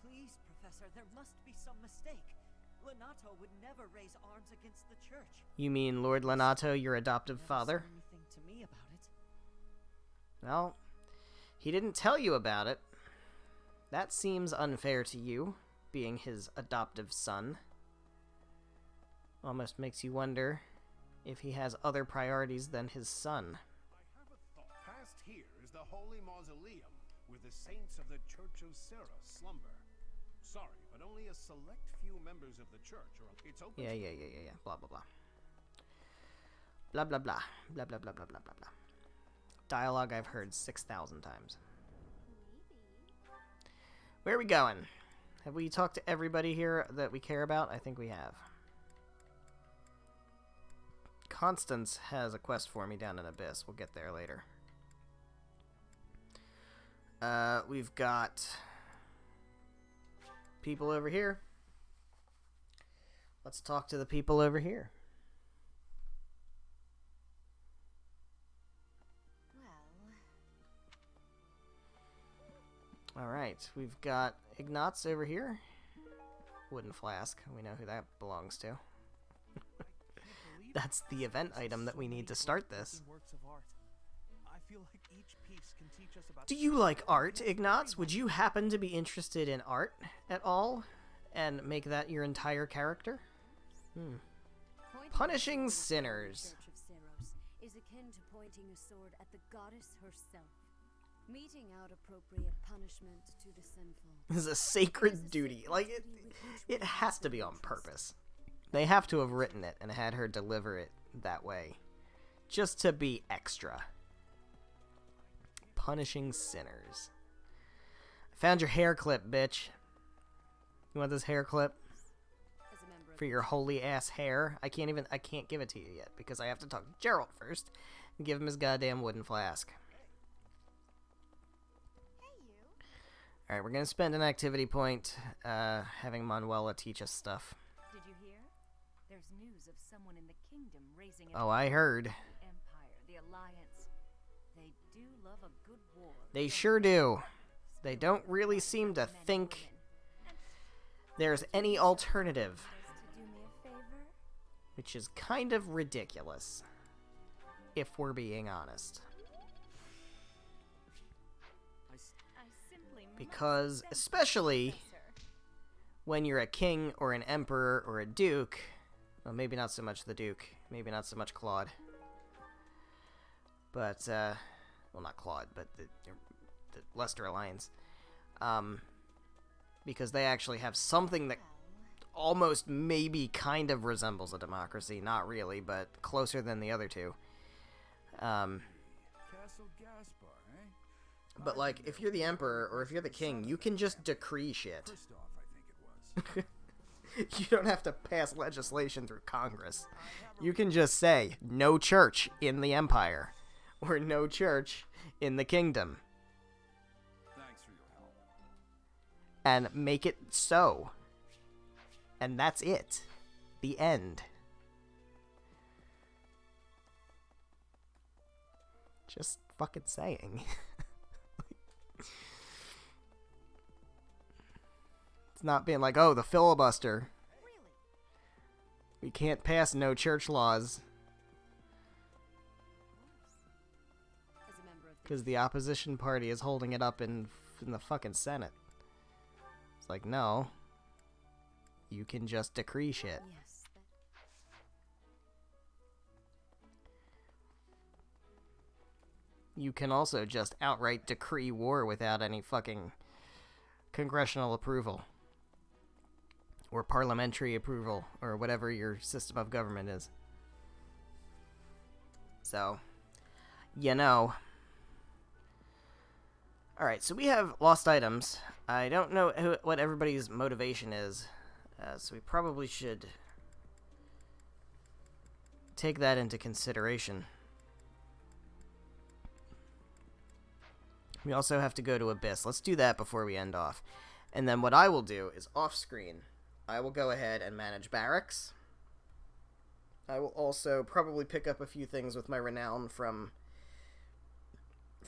Please, Professor, there must be some mistake. Lenato would never raise arms against the church. You mean Lord Lenato, your adoptive father? Anything to me about it? Well, he didn't tell you about it. That seems unfair to you, being his adoptive son. Almost makes you wonder if he has other priorities than his son. I have a thought. Past here is the holy mausoleum where the saints of the Church of Sarah slumber. Sorry, but only a select few members of the church are. It's open. Yeah. Blah, blah, blah. Blah, blah, blah. Blah, blah, blah, blah, blah, blah, blah. Dialogue I've heard 6,000 times. Where are we going? Have we talked to everybody here that we care about? I think we have. Constance has a quest for me down in Abyss. We'll get there later. We've got people over here. Let's talk to the people over here. Alright, we've got Ignatz over here. Wooden flask. We know who that belongs to. That's the event item that we need to start this. Do you like art, Ignatz? Would you happen to be interested in art at all? And make that your entire character? Punishing sinners. Is akin to pointing a sword at the goddess herself. Meting out appropriate punishment to the sinful. This is a sacred duty. Like, it has to be on purpose. They have to have written it and had her deliver it that way. Just to be extra. Punishing sinners. I found your hair clip, bitch. You want this hair clip? For your holy ass hair? I can't give it to you yet because I have to talk to Gerald first and give him his goddamn wooden flask. Alright, we're gonna spend an activity point having Manuela teach us stuff. Did you hear? There's news of someone in the kingdom raising Oh, I heard. The Empire, the Alliance. They do love a good war. They sure do. They don't really seem to think there's any alternative. Which is kind of ridiculous, if we're being honest. Because, especially when you're a king or an emperor or a duke, well, maybe not so much the duke, maybe not so much Claude, but, well, not Claude, but the Leicester Alliance, because they actually have something that almost maybe kind of resembles a democracy, not really, but closer than the other two. But, like, if you're the emperor or if you're the king, you can just decree shit. You don't have to pass legislation through Congress. You can just say, no church in the empire, or no church in the kingdom. Thanks for your help. And make it so. And that's it. The end. Just fucking saying. It's not being like, oh, the filibuster. We can't pass no church laws. Because the opposition party is holding it up in the fucking Senate. It's like, no. You can just decree shit. You can also just outright decree war without any fucking congressional approval. Or parliamentary approval, or whatever your system of government is. So, you know. Alright, so we have lost items. I don't know what everybody's motivation is, so we probably should take that into consideration. We also have to go to Abyss. Let's do that before we end off. And then what I will do is off-screen, I will go ahead and manage barracks. I will also probably pick up a few things with my renown from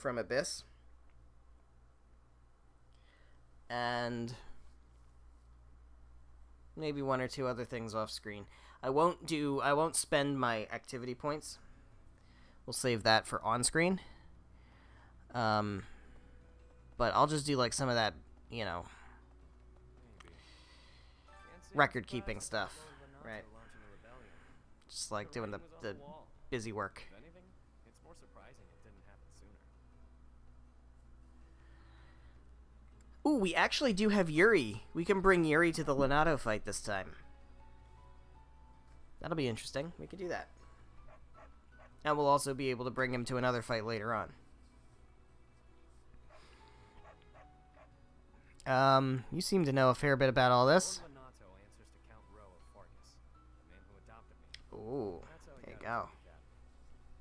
Abyss. And maybe one or two other things off screen. I won't spend my activity points. We'll save that for on screen. But I'll just do like some of that, you know, record keeping stuff, right? Just like doing the busy work. If anything, it's more surprising it didn't happen sooner. Ooh, we actually do have Yuri. We can bring Yuri to the Lenato fight this time. That'll be interesting. We could do that. And we'll also be able to bring him to another fight later on. You seem to know a fair bit about all this. Ooh, there you go.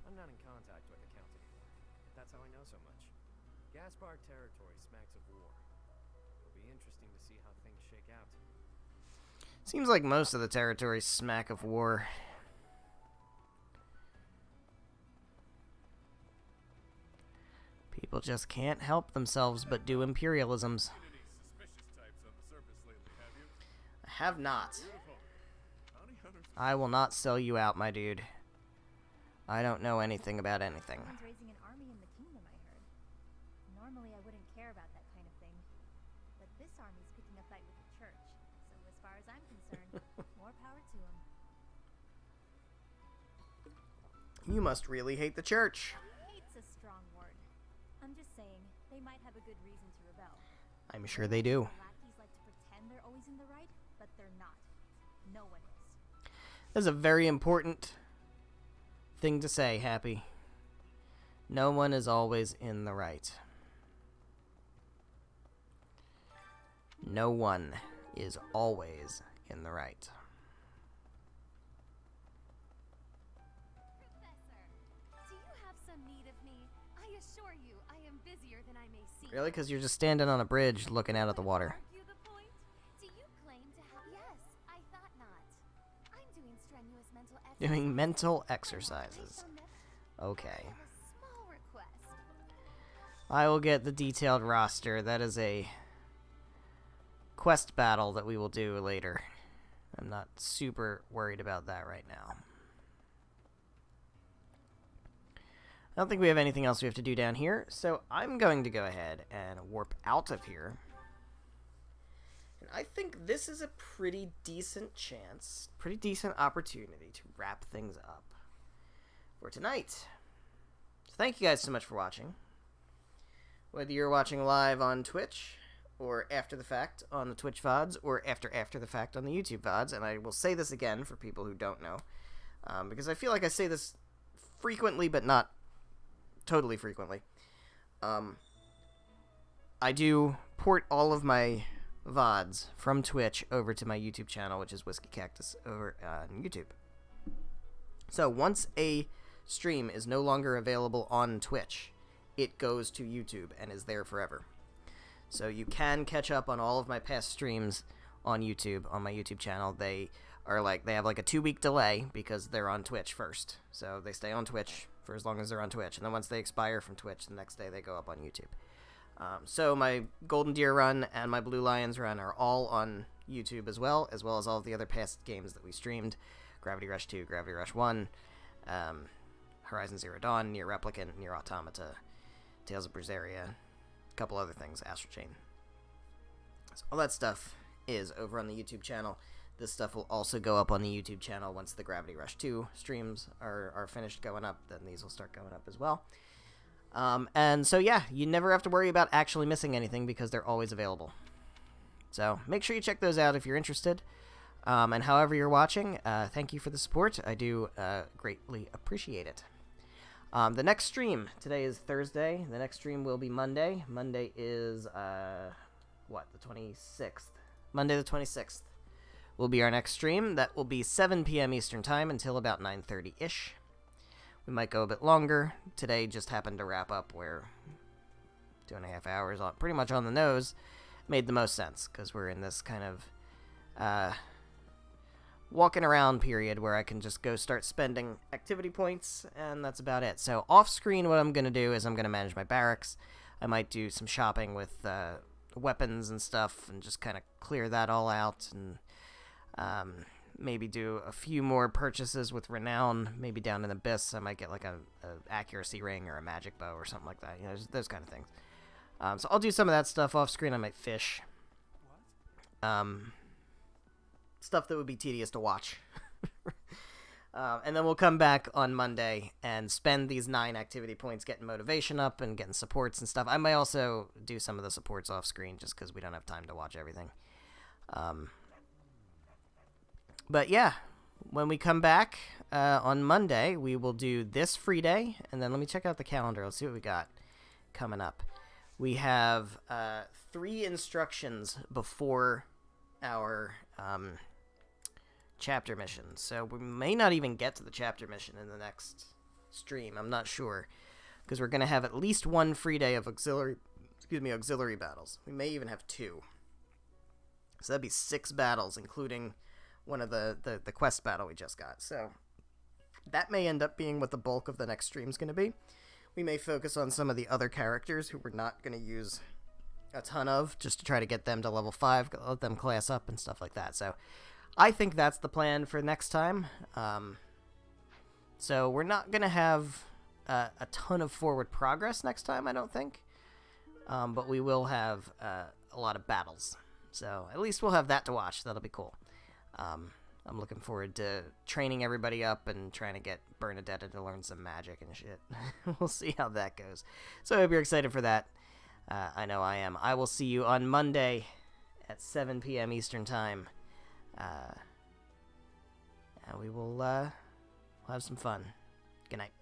I'm not in contact with the Count anymore. That's how I know so much. Gaspar territory smacks of war. It'll be interesting to see how things shake out. Seems like most of the territory smack of war. People just can't help themselves but do imperialisms. I have not. I will not sell you out, my dude. I don't know anything about anything. Someone's raising an army in the kingdom, I heard. Normally I wouldn't care about that kind of thing. But this army's picking a fight with the church. So as far as I'm concerned, more power to them. You must really hate the church. Hate's a strong word. I'm just saying, they might have a good reason to rebel. I'm sure they do. Lackeys like to pretend they're always in the right, but they're not. No one is. That's a very important thing to say, Happy. No one is always in the right. No one is always in the right. Professor, do you have some need of me? I assure you, I am busier than I may seem. Really? Because you're just standing on a bridge looking out at the water. Argue the point? Do you claim to have... Yes, I thought not. I'm doing strenuous mental exercises. Doing mental exercises. Okay. I have a small request. I will get the detailed roster. That is a quest battle that we will do later. I'm not super worried about that right now. I don't think we have anything else we have to do down here, so I'm going to go ahead and warp out of here. And I think this is a pretty decent chance, pretty decent opportunity to wrap things up for tonight. So thank you guys so much for watching. Whether you're watching live on Twitch, or after the fact on the Twitch VODs, or after the fact on the YouTube VODs, and I will say this again for people who don't know, because I feel like I say this frequently, but not totally frequently. I do port all of my VODs from Twitch over to my YouTube channel, which is Whiskey Cactus over on YouTube. So once a stream is no longer available on Twitch, it goes to YouTube and is there forever. So you can catch up on all of my past streams on YouTube, on my YouTube channel. They have like a 2-week delay because they're on Twitch first. So they stay on Twitch for as long as they're on Twitch, and then once they expire from Twitch, the next day they go up on YouTube. So my Golden Deer run and my Blue Lions run are all on YouTube as well as all of the other past games that we streamed. Gravity Rush 2, Gravity Rush 1, Horizon Zero Dawn, Nier Replicant, Nier Automata, Tales of Berseria, a couple other things, Astral Chain. So all that stuff is over on the YouTube channel. This stuff will also go up on the YouTube channel once the Gravity Rush 2 streams are finished going up. Then these will start going up as well. And so yeah, you never have to worry about actually missing anything because they're always available. So make sure you check those out if you're interested. And however you're watching, thank you for the support. I do greatly appreciate it. The next stream, today is Thursday. The next stream will be Monday. Monday is, the 26th? Monday the 26th will be our next stream. That will be 7 p.m. Eastern Time until about 9:30-ish. We might go a bit longer. Today just happened to wrap up where 2.5 hours, pretty much on the nose, made the most sense, because we're in this kind of walking around period where I can just go start spending activity points, and that's about it. So off screen, what I'm going to do is I'm going to manage my barracks. I might do some shopping with weapons and stuff and just kind of clear that all out, and maybe do a few more purchases with Renown. Maybe down in Abyss I might get like a accuracy ring or a magic bow or something like that, you know, those kind of things. So I'll do some of that stuff off screen. I might fish. Stuff that would be tedious to watch. And then we'll come back on Monday and spend these 9 activity points getting motivation up and getting supports and stuff. I may also do some of the supports off screen just because we don't have time to watch everything. But yeah, when we come back on Monday, we will do this free day. And then let me check out the calendar. Let's see what we got coming up. We have 3 instructions before our chapter mission, so we may not even get to the chapter mission in the next stream. I'm not sure, because we're going to have at least 1 free day of auxiliary battles. We may even have 2. So that'd be 6 battles, including one of the quest battle we just got. So that may end up being what the bulk of the next stream's going to be. We may focus on some of the other characters who we're not going to use a ton of, just to try to get them to level 5, let them class up and stuff like that. So I think that's the plan for next time. So we're not going to have a ton of forward progress next time, I don't think. But we will have a lot of battles. So at least we'll have that to watch. That'll be cool. I'm looking forward to training everybody up and trying to get Bernadetta to learn some magic and shit. We'll see how that goes. So I hope you're excited for that. I know I am. I will see you on Monday at 7 p.m. Eastern Time. And we will have some fun. Good night.